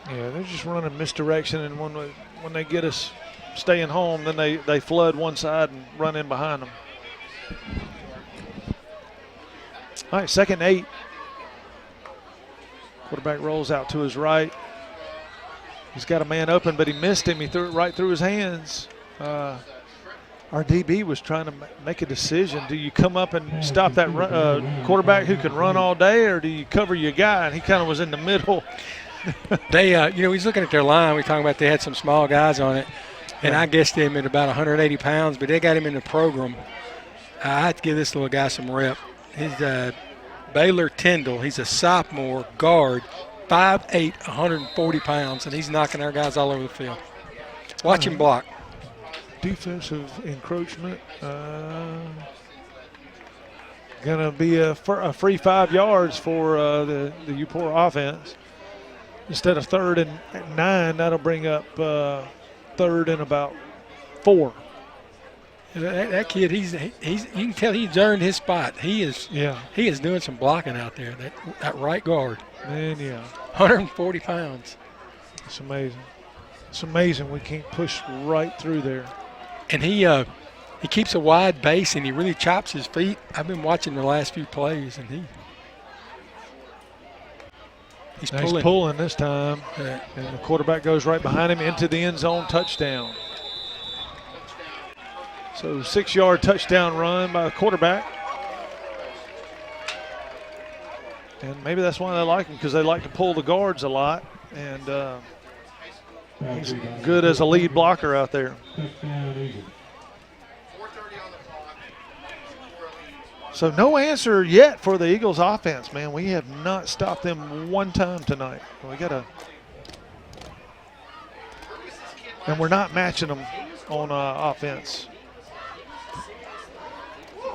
Yeah, they're just running misdirection, and when they get us staying home, then they flood one side and run in behind them. All right, 2nd and 8. Quarterback rolls out to his right. He's got a man open, but he missed him. He threw it right through his hands. Our DB was trying to make a decision. Do you come up and stop that quarterback who can run all day, or do you cover your guy? And he kind of was in the middle. They, he's looking at their line. We're talking about they had some small guys on it, and I guessed him at about 180 pounds, but they got him in the program. I have to give this little guy some rep. He's Baylor Tyndall. He's a sophomore guard, 5'8", 140 pounds, and he's knocking our guys all over the field. Watch him block. Defensive encroachment. Going to be a free 5 yards for the Eupora offense. Instead of 3rd and 9, that'll bring up 3rd and about 4. That kid, he's you can tell he's earned his spot. He is doing some blocking out there. That right guard. Man, yeah. 140 pounds. It's amazing. It's amazing we can't push right through there. And he keeps a wide base and he really chops his feet. I've been watching the last few plays and he's pulling this time. And the quarterback goes right behind him into the end zone, touchdown. So 6-yard touchdown run by the quarterback. And maybe that's why they like him, because they like to pull the guards a lot. And he's good as a lead blocker out there. So no answer yet for the Eagles offense, man. We have not stopped them one time tonight. And we're not matching them on offense.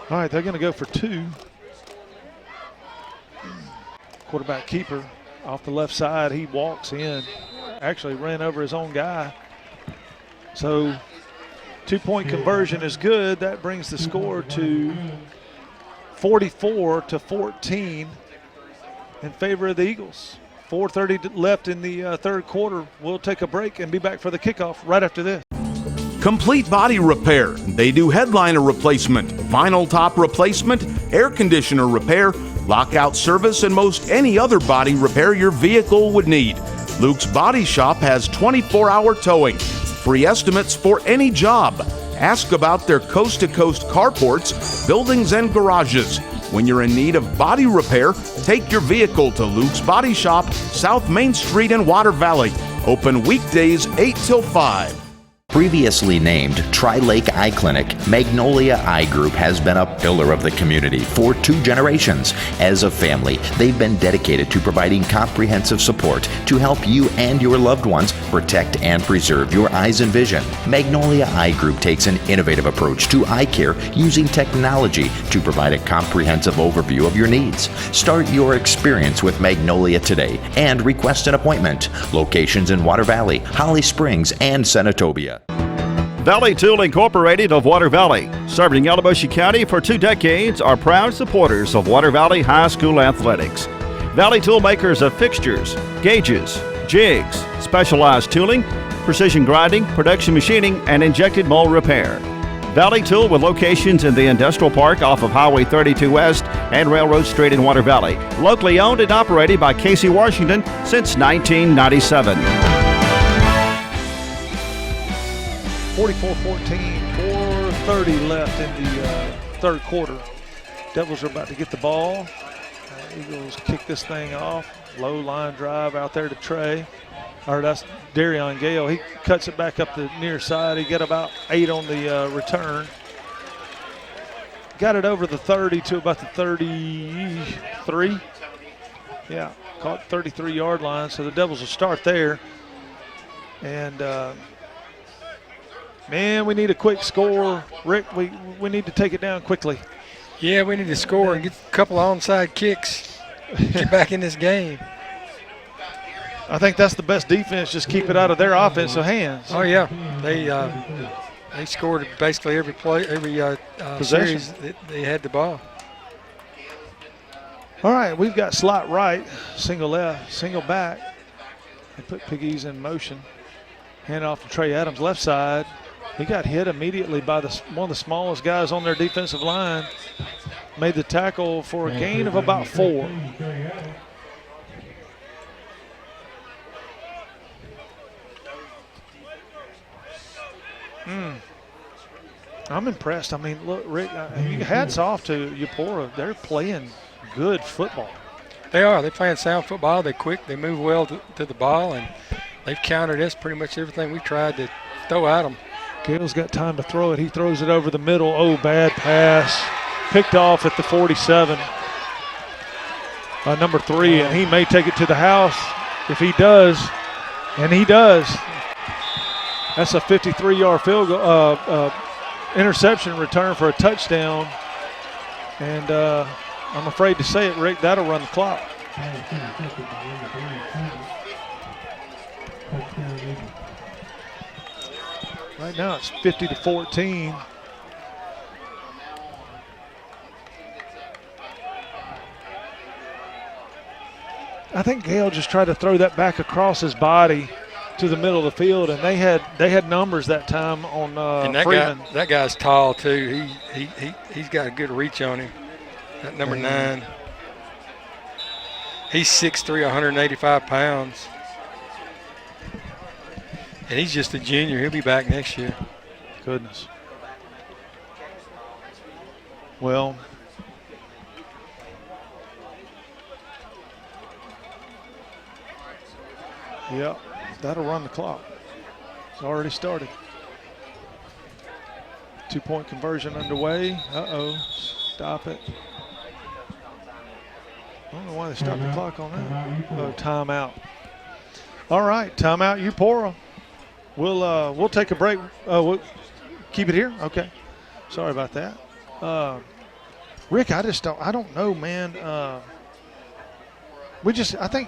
All right, they're going to go for 2. Quarterback keeper off the left side. He walks in. Actually ran over his own guy. So 2-point conversion is good. That brings the score to 44-14 in favor of the Eagles. 4:30 left in the 3rd quarter. We'll take a break and be back for the kickoff right after this. Complete Body Repair. They do headliner replacement, vinyl top replacement, air conditioner repair, lockout service, and most any other body repair your vehicle would need. Luke's Body Shop has 24-hour towing, free estimates for any job. Ask about their coast-to-coast carports, buildings, and garages. When you're in need of body repair, take your vehicle to Luke's Body Shop, South Main Street in Water Valley. Open weekdays 8 till 5. Previously named Tri-Lake Eye Clinic, Magnolia Eye Group has been a pillar of the community for 2 generations. As a family, they've been dedicated to providing comprehensive support to help you and your loved ones protect and preserve your eyes and vision. Magnolia Eye Group takes an innovative approach to eye care using technology to provide a comprehensive overview of your needs. Start your experience with Magnolia today and request an appointment. Locations in Water Valley, Holly Springs, and Senatobia. Valley Tool Incorporated of Water Valley, serving Yalobusha County for 2 decades, are proud supporters of Water Valley High School athletics. Valley Tool makers of fixtures, gauges, jigs, specialized tooling, precision grinding, production machining, and injected mold repair. Valley Tool with locations in the Industrial Park off of Highway 32 West and Railroad Street in Water Valley. Locally owned and operated by Casey Washington since 1997. 44-14, 4:30 left in the 3rd quarter. Devils are about to get the ball. Eagles kick this thing off. Low line drive out there to Trey. Or that's Darion Gale. He cuts it back up the near side. He got about 8 on the return. Got it over the 30 to about the 33. Yeah, caught 33-yard line. So the Devils will start there. And man, we need a quick score. Rick, we need to take it down quickly. Yeah, we need to score and get a couple of onside kicks. Get back in this game. I think that's the best defense. Just keep it out of their offensive hands. Oh, yeah. They scored basically every play, every series that they had the ball. All right, we've got slot right, single left, single back. They put Piggies in motion. Hand off to Trey Adams, left side. He got hit immediately by one of the smallest guys on their defensive line. Made the tackle for a gain of about 4. I'm impressed. I mean, look, Rick, hats off to Eupora. They're playing good football. They are. They're playing sound football. They're quick. They move well to the ball, and they've countered us pretty much everything we tried to throw at them. Gale's got time to throw it. He throws it over the middle. Oh, bad pass. Picked off at the 47 by number 3, and he may take it to the house. If he does, and he does, that's a 53-yard field goal, interception return for a touchdown. And I'm afraid to say it, Rick, that'll run the clock. Right now it's 50-14. I think Gale just tried to throw that back across his body to the middle of the field, and they had numbers that time on and Freeman. That guy's tall too. He's got a good reach on him. That number 9. He's 6'3", 185 pounds. And he's just a junior. He'll be back next year. Goodness. Well, yeah, that'll run the clock. It's already started. 2-point conversion underway. Uh-oh. Stop it. I don't know why they stopped the clock on that. Oh, timeout. All right, timeout, Eupora. We'll take a break. We'll keep it here? Okay. Sorry about that. Rick, I don't know, man. I think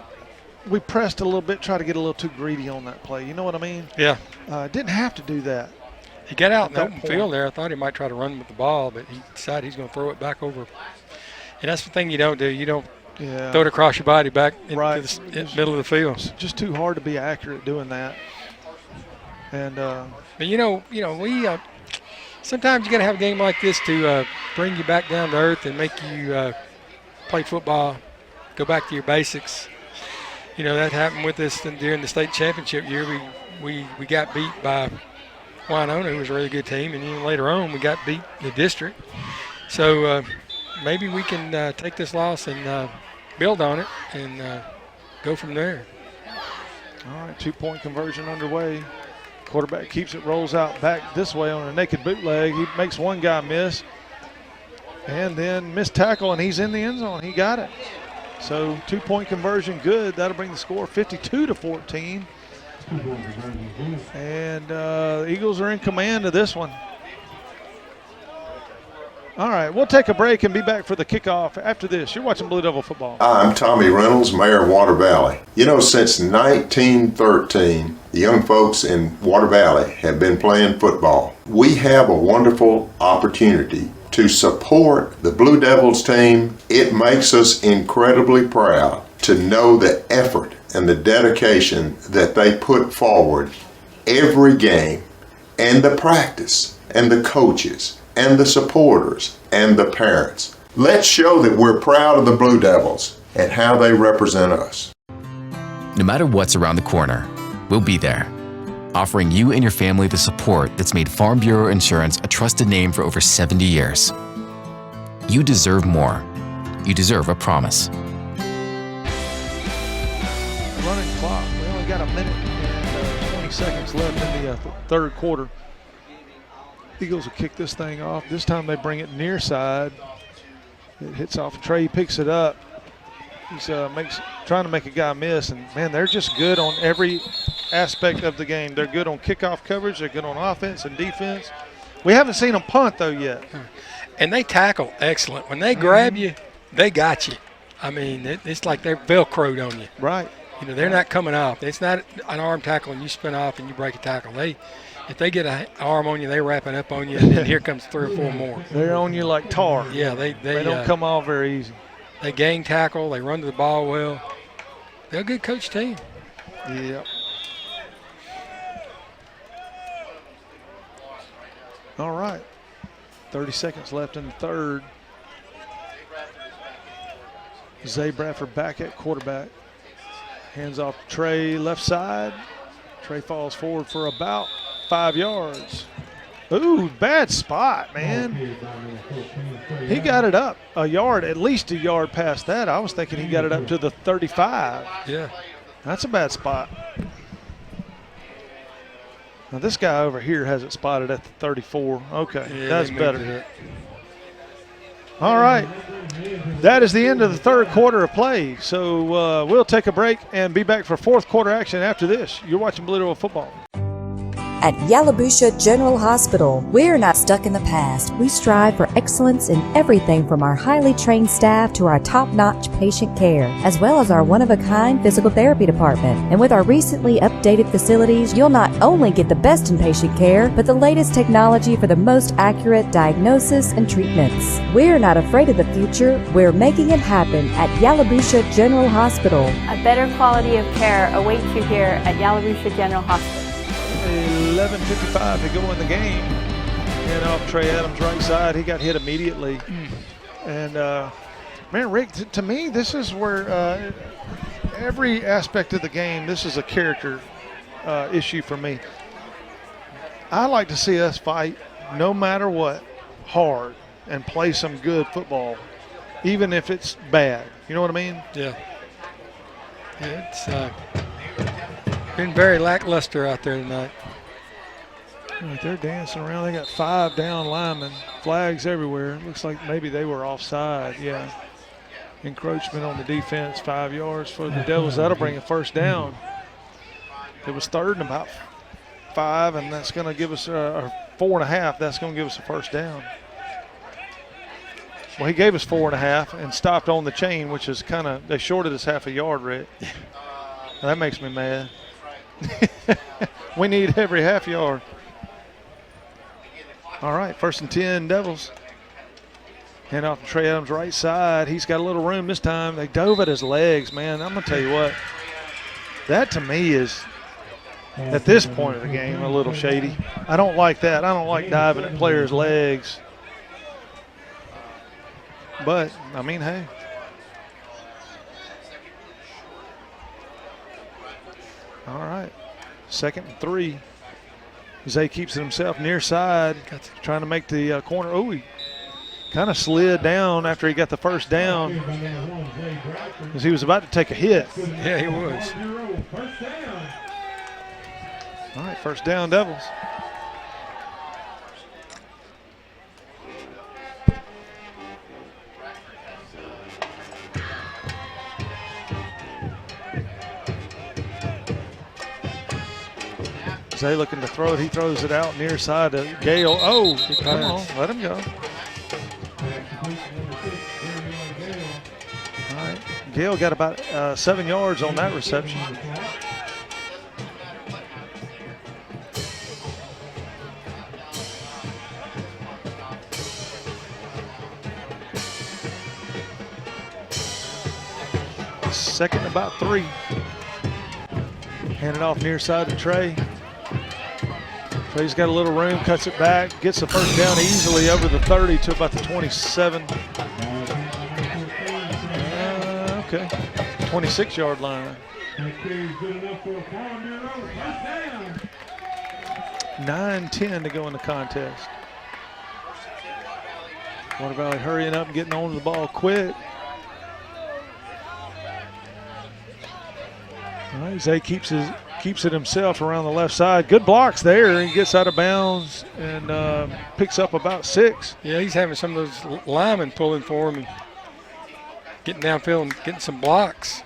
we pressed a little bit, try to get a little too greedy on that play. You know what I mean? Yeah. Didn't have to do that. He got out in the open field there. I thought he might try to run with the ball, but he decided he's going to throw it back over. And that's the thing you don't do. You don't throw it across your body back into the middle of the field. It's just too hard to be accurate doing that. And but we sometimes you got to have a game like this to bring you back down to earth and make you play football, go back to your basics. You know, that happened with us during the state championship year. We got beat by Winona, who was a really good team, and then later on we got beat the district. So maybe we can take this loss and build on it and go from there. All right, 2-point conversion underway. Quarterback keeps it, rolls out back this way on a naked bootleg. He makes one guy miss, and then missed tackle, and he's in the end zone. He got it. So 2-point conversion, good. That'll bring the score 52-14. And the Eagles are in command of this one. All right, we'll take a break and be back for the kickoff after this. You're watching Blue Devil football. I'm Tommy Reynolds, Mayor of Water Valley. You know, since 1913, the young folks in Water Valley have been playing football. We have a wonderful opportunity to support the Blue Devils team. It makes us incredibly proud to know the effort and the dedication that they put forward every game, and the practice, and the coaches, and the supporters, and the parents. Let's show that we're proud of the Blue Devils and how they represent us. No matter what's around the corner, we'll be there, offering you and your family the support that's made Farm Bureau Insurance a trusted name for over 70 years. You deserve more. You deserve a promise. Running clock. We only got a minute and 20 seconds left in the third quarter. Eagles will kick this thing off. This time they bring it near side. It hits off Trey. He picks it up. He's trying to make a guy miss, and man, they're just good on every aspect of the game. They're good on kickoff coverage. They're good on offense and defense. We haven't seen them punt though yet. And they tackle excellent. When they grab you, they got you. I mean, it's like they're Velcroed on you. Right. You know, they're not coming off. It's not an arm tackle and you spin off and you break a tackle. If they get an arm on you, they wrap it up on you, and then here comes 3 or 4 more. They're on you like tar. Yeah, they don't come off very easy. They gang tackle. They run to the ball well. They're a good coach team. Yeah. All right. 30 seconds left in the third. Zay Bradford back at quarterback. Hands off Trey left side. Trey falls forward for about 5 yards. Ooh, bad spot, man. He got it up a yard, at least a yard past that. I was thinking he got it up to the 35. Yeah. That's a bad spot. Now this guy over here has it spotted at the 34. Okay, Yeah, that's they moved better. it up. All right. That is the end of the third quarter of play. So we'll take a break and be back for fourth quarter action after this. You're watching Blue Devil football. At Yalabusha General Hospital, we're not stuck in the past. We strive for excellence in everything from our highly trained staff to our top-notch patient care, as well as our one-of-a-kind physical therapy department. And with our recently updated facilities, you'll not only get the best in patient care, but the latest technology for the most accurate diagnosis and treatments. We're not afraid of the future. We're making it happen at Yalabusha General Hospital. A better quality of care awaits you here at Yalabusha General Hospital. 11:55 to go in the game. And off Trey Adams' right side, he got hit immediately. And, man, Rick, to me, this is where every aspect of the game, this is a character issue for me. I like to see us fight no matter what, hard, and play some good football, even if it's bad. You know what I mean? Yeah. It's been very lackluster out there tonight. Right, they're dancing around. They got 5 down linemen, flags everywhere. Looks like maybe they were offside. Yeah. Encroachment on the defense, 5 yards for the Devils. That'll bring a first down. It was third and about 5, and that's going to give us or 4.5. That's going to give us a first down. Well, he gave us 4.5 and stopped on the chain, which is kind of, they shorted us half a yard, Rick. That makes me mad. We need every half yard. All right, 1st and 10, Devils. Hand off to Trey Adams' right side. He's got a little room this time. They dove at his legs, man. I'm going to tell you what. That, to me, is, at this point of the game, a little shady. I don't like that. I don't like diving at players' legs. But, I mean, hey. All right, 2nd and 3. Zay keeps it himself near side, trying to make the corner. Oh, he kind of slid down after he got the first down because he was about to take a hit. Yeah, he was. All right, first down, Devils. Zay looking to throw it. He throws it out near side to Gale. Oh, come on. Let him go. All right. Gale got about 7 yards on that reception. Second and about 3. Hand it off near side to Trey. Trey's got a little room, cuts it back, gets the first down easily over the 30 to about the 27. Okay, 26-yard line. 9-10 to go in the contest. Water Valley hurrying up and getting on to the ball quick. All right, Zay keeps it himself around the left side. Good blocks there. He gets out of bounds and picks up about 6. Yeah, he's having some of those linemen pulling for him and getting downfield and getting some blocks.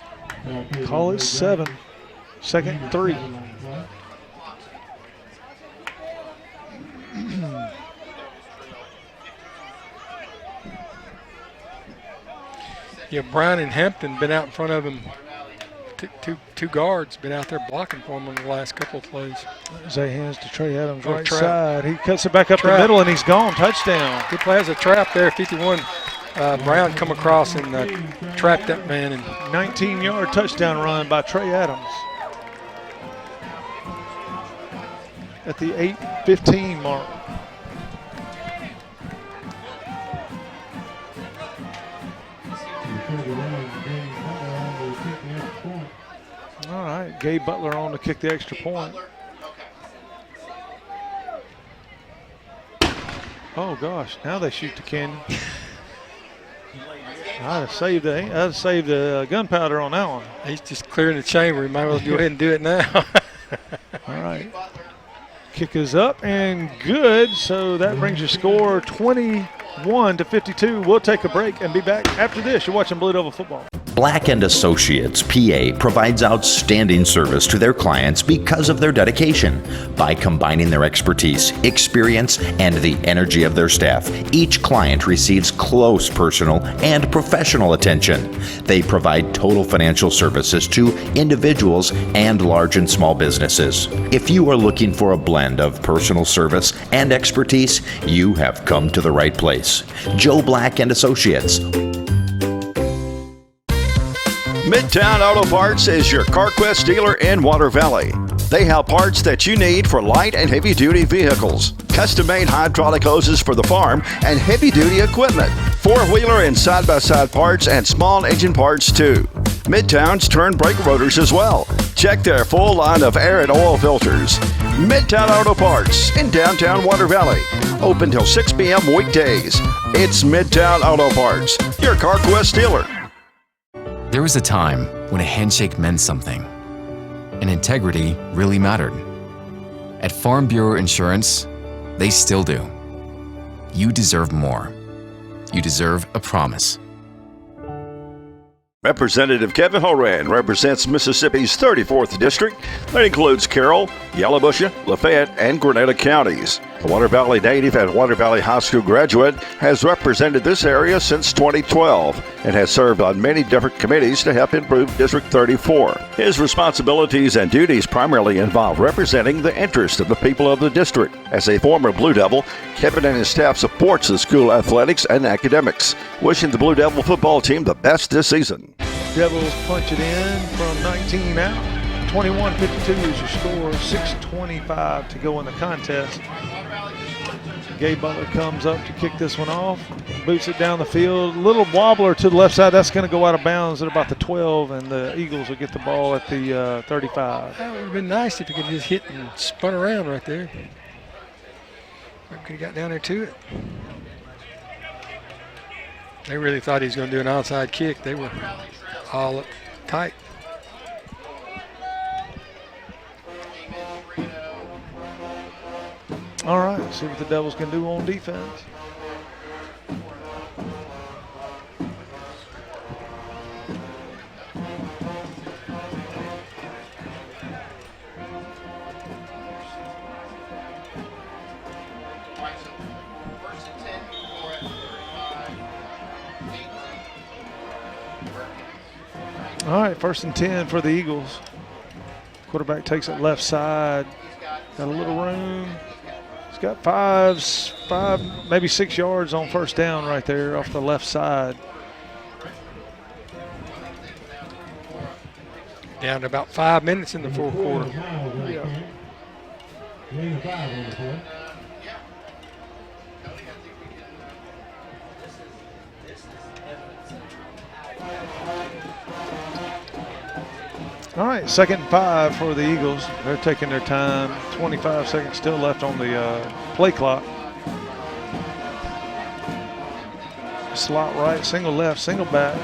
Call it 7. 2nd and 3. Yeah, Brown and Hampton been out in front of him two guards been out there blocking for him on the last couple of plays. Zay hands to Trey Adams, right trap. side. He cuts it back up Trap. the middle, and he's gone. Touchdown. Good play as a trap there. 51 Brown come across and trapped that man. And 19-yard touchdown run by Trey Adams at the 8:15 mark. All right, Gabe Butler on to kick the extra point. Oh gosh, now they shoot the cannon. I'd have saved the gunpowder on that one. He's just clearing the chamber. He might as well go ahead and do it now. All right. Kick is up and good. So that brings your score 21-52. We'll take a break and be back after this. You're watching Blue Devil football. Black & Associates, PA, provides outstanding service to their clients because of their dedication. By combining their expertise, experience, and the energy of their staff, each client receives close personal and professional attention. They provide total financial services to individuals and large and small businesses. If you are looking for a blend of personal service and expertise, you have come to the right place. Joe Black & Associates. Midtown Auto Parts is your CarQuest dealer in Water Valley. They have parts that you need for light and heavy-duty vehicles, custom-made hydraulic hoses for the farm, and heavy-duty equipment, four-wheeler and side-by-side parts, and small engine parts too. Midtown's turn brake rotors as well. Check their full line of air and oil filters. Midtown Auto Parts in downtown Water Valley. Open till 6 p.m. weekdays. It's Midtown Auto Parts, your CarQuest dealer. There was a time when a handshake meant something, and integrity really mattered. At Farm Bureau Insurance, they still do. You deserve more. You deserve a promise. Representative Kevin Horan represents Mississippi's 34th District. That includes Carroll, Yalobusha, Lafayette, and Grenada counties. The Water Valley native and Water Valley High School graduate has represented this area since 2012 and has served on many different committees to help improve District 34. His responsibilities and duties primarily involve representing the interests of the people of the district. As a former Blue Devil, Kevin and his staff supports the school athletics and academics, wishing the Blue Devil football team the best this season. Devils punch it in from 19 out. 21-52 is your score. 6:25 to go in the contest. Gabe Butler comes up to kick this one off. Boots it down the field. Little wobbler to the left side. That's going to go out of bounds at about the 12, and the Eagles will get the ball at the 35. That would have been nice if he could just hit and spun around right there. Could have got down there to it. They really thought he was going to do an outside kick. They were all up tight. All right, see what the Devils can do on defense. All right, 1st and 10 for the Eagles. Quarterback takes it left side. Got a little room. He's got five, maybe 6 yards on 1st down right there off the left side. Down to about 5 minutes in the fourth quarter. Yeah. All right, 2nd and 5 for the Eagles. They're taking their time. 25 seconds still left on the play clock. Slot right, single left, single back.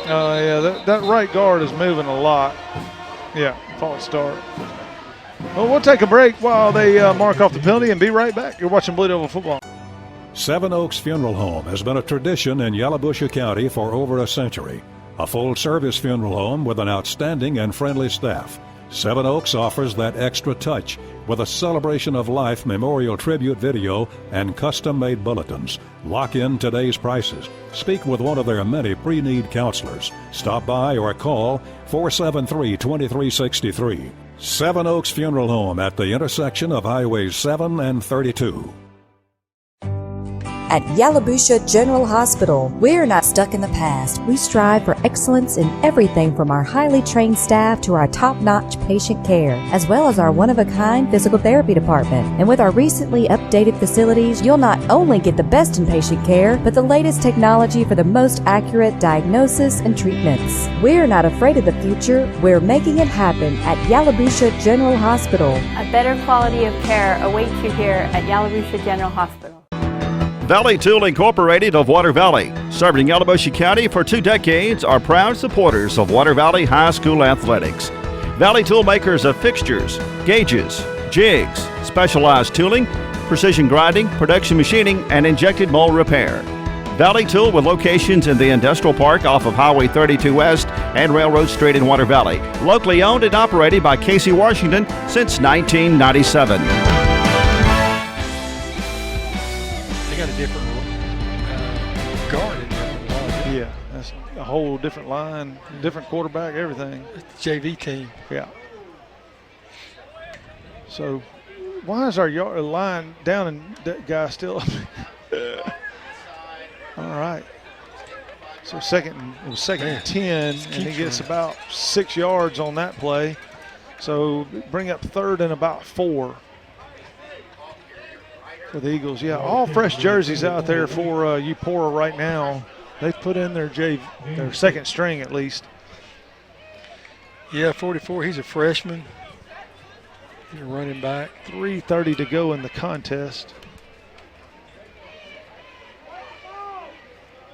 Yeah, that right guard is moving a lot. Yeah, false start. Well, we'll take a break while they mark off the penalty and be right back. You're watching Blue Devil football. Seven Oaks Funeral Home has been a tradition in Yalobusha County for over a century. A full-service funeral home with an outstanding and friendly staff. Seven Oaks offers that extra touch with a Celebration of Life memorial tribute video and custom-made bulletins. Lock in today's prices. Speak with one of their many pre-need counselors. Stop by or call 473-2363. Seven Oaks Funeral Home at the intersection of Highways 7 and 32. At Yalabusha General Hospital, we're not stuck in the past. We strive for excellence in everything from our highly trained staff to our top-notch patient care, as well as our one-of-a-kind physical therapy department. And with our recently updated facilities, you'll not only get the best in patient care, but the latest technology for the most accurate diagnosis and treatments. We're not afraid of the future. We're making it happen at Yalabusha General Hospital. A better quality of care awaits you here at Yalabusha General Hospital. Valley Tool Incorporated of Water Valley, serving Yalabusha County for 2 decades, are proud supporters of Water Valley High School athletics. Valley Tool makers of fixtures, gauges, jigs, specialized tooling, precision grinding, production machining, and injected mold repair. Valley Tool with locations in the Industrial Park off of Highway 32 West and Railroad Street in Water Valley. Locally owned and operated by Casey Washington since 1997. Got a different guard in there. Yeah, that's a whole different line, different quarterback, everything. It's the JV team. Yeah. So, why is our yard line down and that guy still up? All right. So it was second and 10, and he gets about 6 yards on that play. So bring up third and about 4. For the Eagles, yeah, all fresh jerseys out there for Eupora right now. They've put in their second string at least. Yeah, 44, he's a freshman. He's a running back. 3:30 to go in the contest.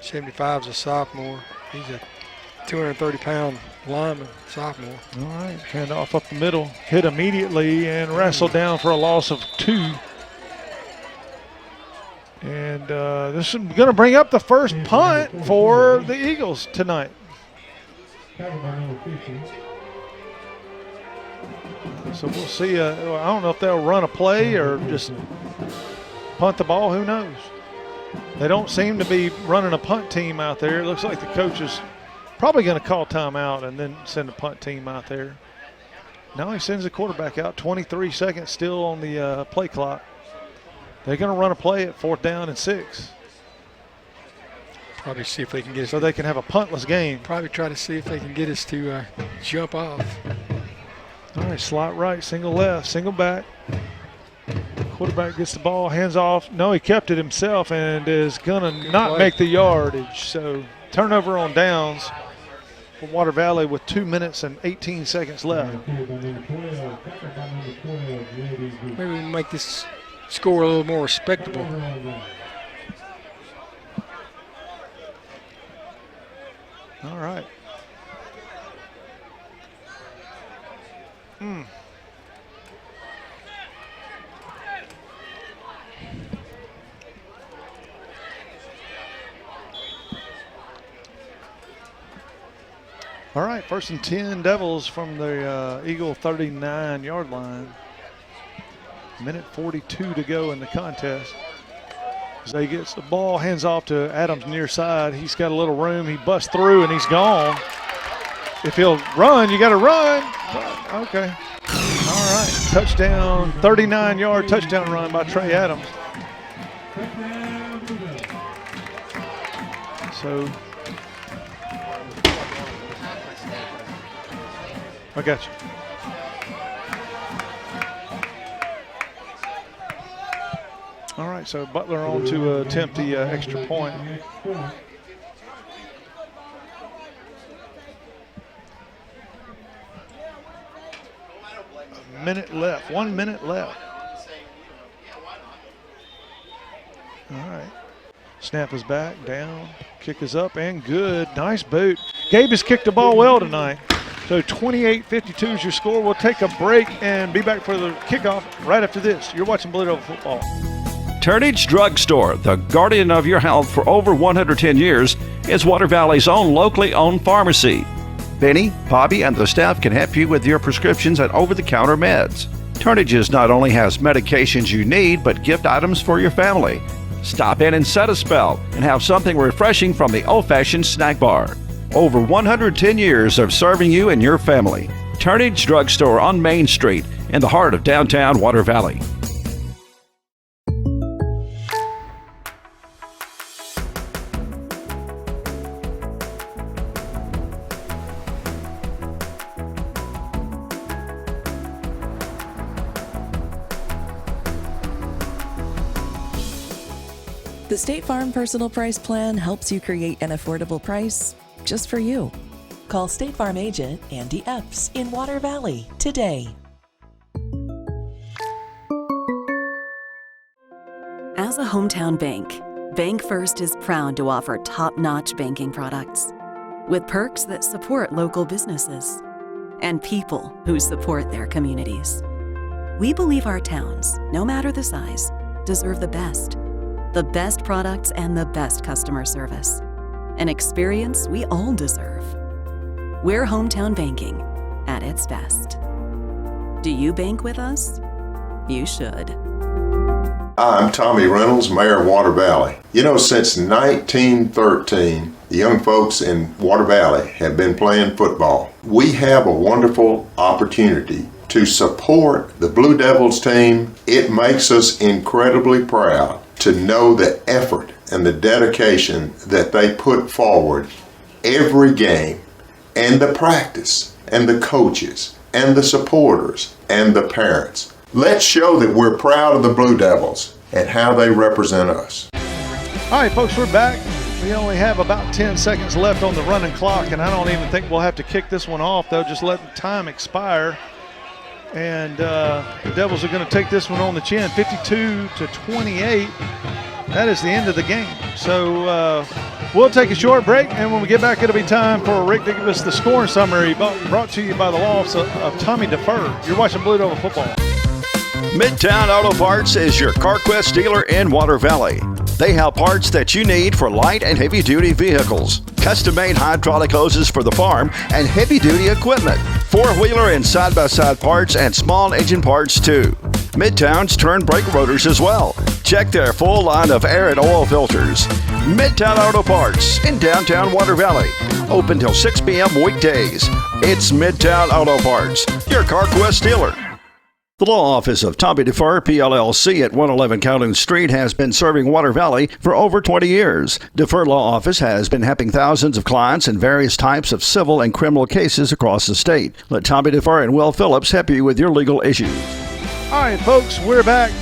75's a sophomore. He's a 230-pound lineman, sophomore. All right, hand off up the middle. Hit immediately and wrestled down for a loss of 2. And this is going to bring up the first punt for the Eagles tonight. So we'll see. I don't know if they'll run a play or just punt the ball. Who knows? They don't seem to be running a punt team out there. It looks like the coach is probably going to call timeout and then send a punt team out there. Now he sends the quarterback out. 23 seconds still on the play clock. They're going to run a play at 4th down and 6. Probably see if they can get us. So they can have a puntless game. Probably try to see if they can get us to jump off. All right, slot right, single left, single back. Quarterback gets the ball, hands off. No, he kept it himself and is going to not make the yardage. So turnover on downs for Water Valley with 2 minutes and 18 seconds left. Maybe we can make this score a little more respectable. All right. All right, 1st and 10 Devils from the Eagle 39-yard line. Minute 42 to go in the contest. Zay gets the ball, hands off to Adams near side. He's got a little room. He busts through and he's gone. If he'll run, you got to run. Okay. All right. Touchdown, 39-yard touchdown run by Trey Adams. So I got you. All right, so Butler on to attempt the extra point. A minute left, 1 minute left. All right. Snap is back, down, kick is up, and good. Nice boot. Gabe has kicked the ball well tonight. So 28-52 is your score. We'll take a break and be back for the kickoff right after this. You're watching Blue Devil Football. Turnage Drug Store, the guardian of your health for over 110 years, is Water Valley's own locally owned pharmacy. Benny, Bobby, and the staff can help you with your prescriptions and over-the-counter meds. Turnages not only has medications you need, but gift items for your family. Stop in and set a spell and have something refreshing from the old-fashioned snack bar. Over 110 years of serving you and your family. Turnage Drugstore on Main Street in the heart of downtown Water Valley. The State Farm Personal Price Plan helps you create an affordable price just for you. Call State Farm agent Andy Epps in Water Valley today. As a hometown bank, Bank First is proud to offer top-notch banking products with perks that support local businesses and people who support their communities. We believe our towns, no matter the size, deserve the best products and the best customer service, an experience we all deserve. We're hometown banking at its best. Do you bank with us? You should. I'm Tommy Reynolds, Mayor of Water Valley. You know, since 1913, the young folks in Water Valley have been playing football. We have a wonderful opportunity to support the Blue Devils team. It makes us incredibly proud to know the effort and the dedication that they put forward every game, and the practice, and the coaches, and the supporters, and the parents. Let's show that we're proud of the Blue Devils and how they represent us. All right, folks, we're back. We only have about 10 seconds left on the running clock, and I don't even think we'll have to kick this one off. They'll just let the time expire. And the Devils are going to take this one on the chin, 52-28. That is the end of the game. So we'll take a short break, and when we get back, it'll be time for Rick to give us the scoring summary brought to you by the law office of Tommy Defer. You're watching Blue Devil football. Midtown Auto Parts is your CarQuest dealer in Water Valley. They have parts that you need for light and heavy-duty vehicles, custom-made hydraulic hoses for the farm, and heavy-duty equipment, four-wheeler and side-by-side parts, and small engine parts too. Midtown's turn brake rotors as well. Check their full line of air and oil filters. Midtown Auto Parts in downtown Water Valley. Open till 6 p.m. weekdays. It's Midtown Auto Parts, your CarQuest dealer. The law office of Tommy Defer, PLLC at 111 Calhoun Street has been serving Water Valley for over 20 years. Defer Law Office has been helping thousands of clients in various types of civil and criminal cases across the state. Let Tommy Defer and Will Phillips help you with your legal issues. All right, folks, we're back.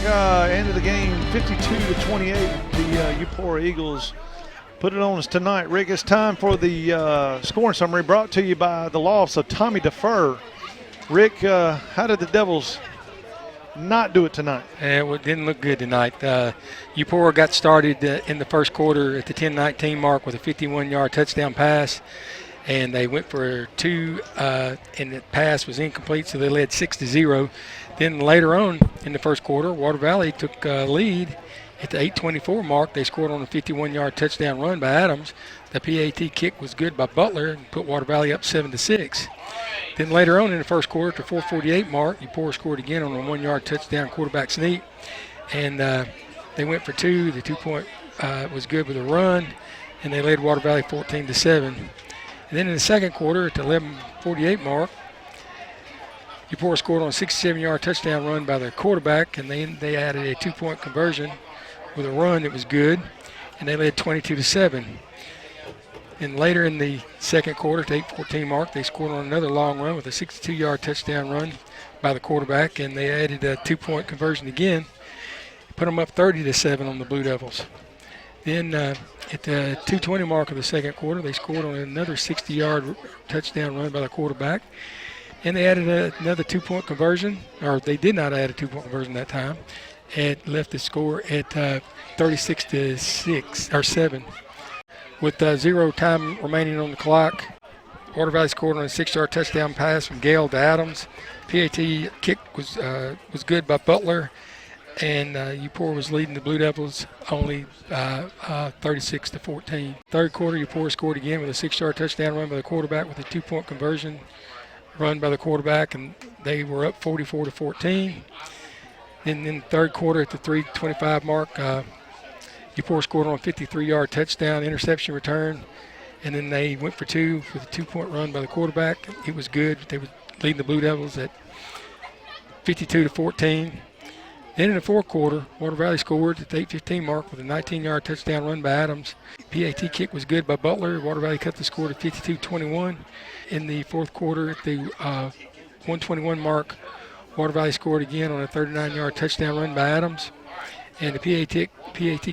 End of the game, 52-28. The Eupora Eagles put it on us tonight. Rick, it's time for the scoring summary brought to you by the law office of Tommy Defer. Rick, how did the Devils not do it tonight? It didn't look good tonight. Eupora got started in the first quarter at the 10-19 mark with a 51-yard touchdown pass, and they went for two, and the pass was incomplete, so they led 6-0. Then later on in the first quarter, Water Valley took lead at the 8:24 mark. They scored on a 51-yard touchdown run by Adams. The PAT kick was good by Butler and put Water Valley up 7-6. Then later on in the first quarter, at the 4:48 mark, Eupora scored again on a 1-yard touchdown quarterback sneak, and they went for two. The 2-point was good with a run, and they led Water Valley 14-7. And then in the second quarter, at the 11:48 mark, Eupora scored on a 67-yard touchdown run by their quarterback, and they added a 2-point conversion with a run that was good, and they led 22-7. And later in the second quarter, at the 8:14 mark, they scored on another long run with a 62-yard touchdown run by the quarterback, and they added a 2-point conversion again, put them up 30-7 on the Blue Devils. Then at the 2:20 mark of the second quarter, they scored on another 60-yard touchdown run by the quarterback, and they added another 2-point conversion, or they did not add a 2-point conversion that time. It left the score at 36-7. With 0 time remaining on the clock, Water Valley scored on a 6-yard touchdown pass from Gale to Adams. PAT kick was good by Butler. and Eupora was leading the Blue Devils only 36-14. Third quarter, Eupora scored again with a 6-yard touchdown run by the quarterback with a 2-point conversion run by the quarterback, and they were up 44-14. Then in the third quarter at the 3:25 mark, Eupora scored on a 53-yard touchdown interception return, and then they went for two with a 2-point run by the quarterback. It was good. They were leading the Blue Devils at 52-14. Then in the fourth quarter, Water Valley scored at the 8:15 mark with a 19-yard touchdown run by Adams. PAT kick was good by Butler. Water Valley cut the score to 52-21. In the fourth quarter at the 1:21 mark, Water Valley scored again on a 39-yard touchdown run by Adams. And the PAT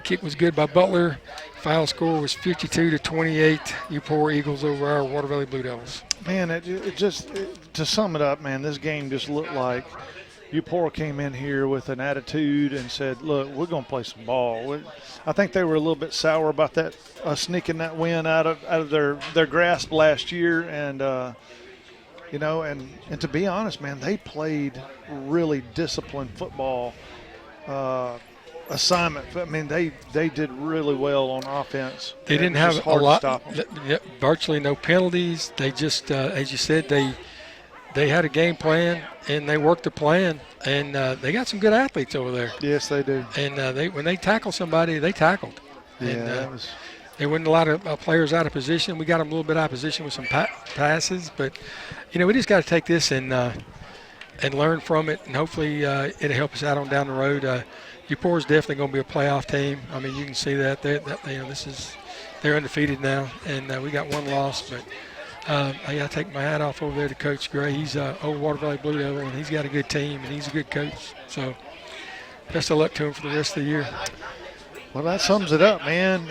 kick was good by Butler. Final score was 52-28. Eupora Eagles over our Water Valley Blue Devils. Man, to sum it up, man, this game just looked like Eupora came in here with an attitude and said, look, we're going to play some ball. I think they were a little bit sour about that, sneaking that win out of their grasp last year. And, and to be honest, man, they played really disciplined football assignment. I mean, they did really well on offense. They didn't have a lot, virtually no penalties. They just, as you said, they had a game plan and they worked the plan, and they got some good athletes over there. Yes, they do. And when they tackle somebody, they tackled. Yeah, and, there wasn't a lot of players out of position. We got them a little bit out of position with some passes, but we just got to take this and learn from it, and hopefully it'll help us out on down the road. Eupora is definitely going to be a playoff team. I mean, you can see that. They're undefeated now, and we got one loss. But I got to take my hat off over there to Coach Gray. He's over Water Valley Blue Devil, and he's got a good team, and he's a good coach. So best of luck to him for the rest of the year. Well, that sums it up, man.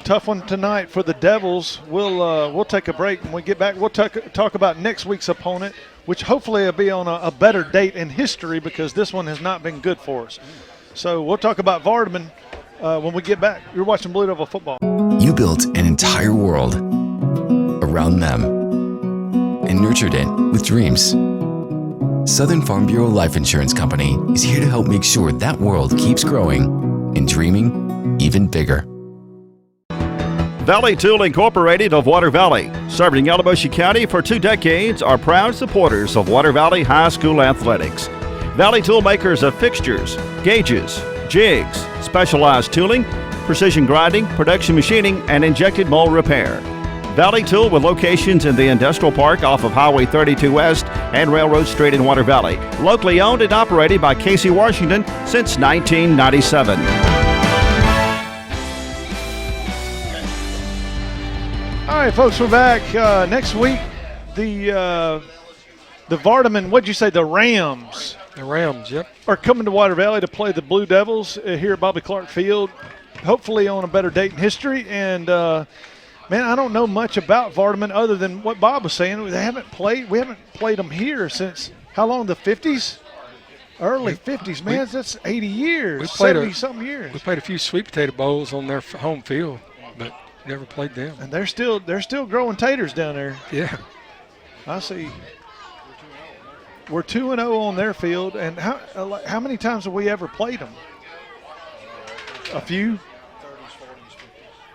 Tough one tonight for the Devils. We'll take a break. When we get back, we'll talk about next week's opponent, which hopefully will be on a better date in history, because this one has not been good for us. So we'll talk about Vardaman when we get back. You're watching Blue Devil football. You built an entire world around them and nurtured it with dreams. Southern Farm Bureau Life Insurance Company is here to help make sure that world keeps growing and dreaming even bigger. Valley Tool Incorporated of Water Valley, serving Yalobusha County for 2 decades, are proud supporters of Water Valley High School athletics. Valley Tool makers of fixtures, gauges, jigs, specialized tooling, precision grinding, production machining, and injected mold repair. Valley Tool with locations in the Industrial Park off of Highway 32 West and Railroad Street in Water Valley. Locally owned and operated by Casey Washington since 1997. All right, folks, we're back. Next week, the Vardaman, what'd you say, the Rams? The Rams, yep. Are coming to Water Valley to play the Blue Devils here at Bobby Clark Field, hopefully on a better date in history. And, man, I don't know much about Vardaman other than what Bob was saying. We haven't played them here since, how long, the 50s? Early 50s, man. That's 80 years, 70-something years. We played a few sweet potato bowls on their home field, but never played them. And they're still growing taters down there. Yeah. I see. We're 2-0 on their field, and how many times have we ever played them? A few?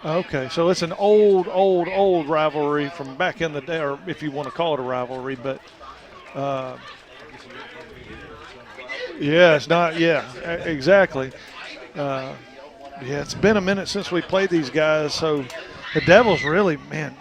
Okay, so it's an old rivalry from back in the day, or if you want to call it a rivalry, but yeah, it's not, yeah, exactly. Yeah, it's been a minute since we played these guys, so the Devils really, man,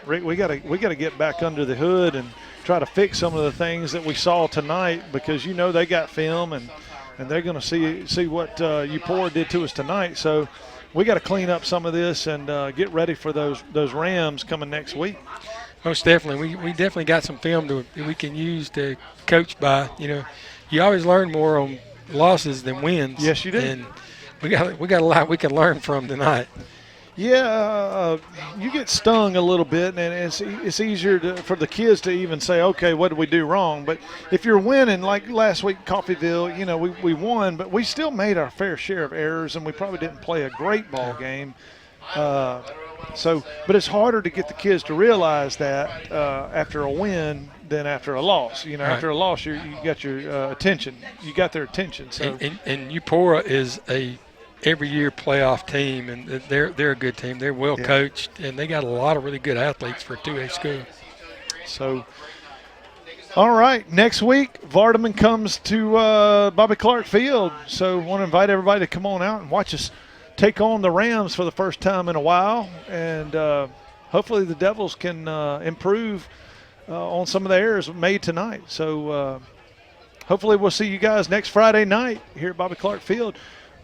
Rick, we gotta get back under the hood and try to fix some of the things that we saw tonight, because they got film and they're going to see what Eupora did to us tonight. So we got to clean up some of this and get ready for those Rams coming next week. Most definitely, we definitely got some film that we can use to coach by. You always learn more on losses than wins. Yes, you do. And we got a lot we can learn from tonight. Yeah, you get stung a little bit, and it's easier for the kids to even say, okay, what did we do wrong? But if you're winning, like last week, Coffeyville, we won, but we still made our fair share of errors, and we probably didn't play a great ball game. So, but it's harder to get the kids to realize that after a win than after a loss. You know, Right. after a loss, you got your attention. You got their attention. So, And Eupora is a every year playoff team, and they're a good team. They're well coached, and they got a lot of really good athletes for a 2A school. So, all right, next week, Vardaman comes to Bobby Clark Field. So, want to invite everybody to come on out and watch us take on the Rams for the first time in a while. And hopefully the Devils can improve on some of the errors made tonight. So, hopefully we'll see you guys next Friday night here at Bobby Clark Field.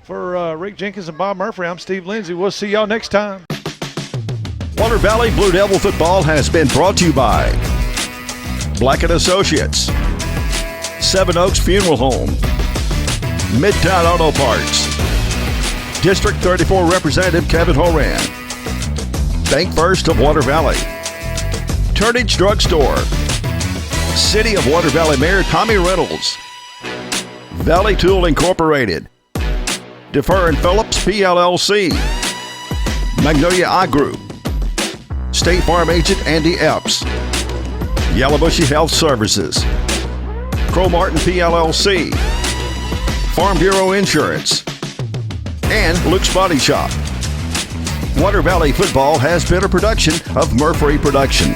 For Rick Jenkins and Bob Murphy, I'm Steve Lindsay. We'll see y'all next time. Water Valley Blue Devil football has been brought to you by Blackett Associates, Seven Oaks Funeral Home, Midtown Auto Parts, District 34 Representative Kevin Horan, Bank First of Water Valley, Turnage Drugstore, City of Water Valley Mayor Tommy Reynolds, Valley Tool Incorporated, Defer and Phillips PLLC, Magnolia Eye Group, State Farm Agent Andy Epps, Yallabushy Health Services, Crow Martin PLLC, Farm Bureau Insurance, and Luke's Body Shop. Water Valley Football has been a production of Murphy Production.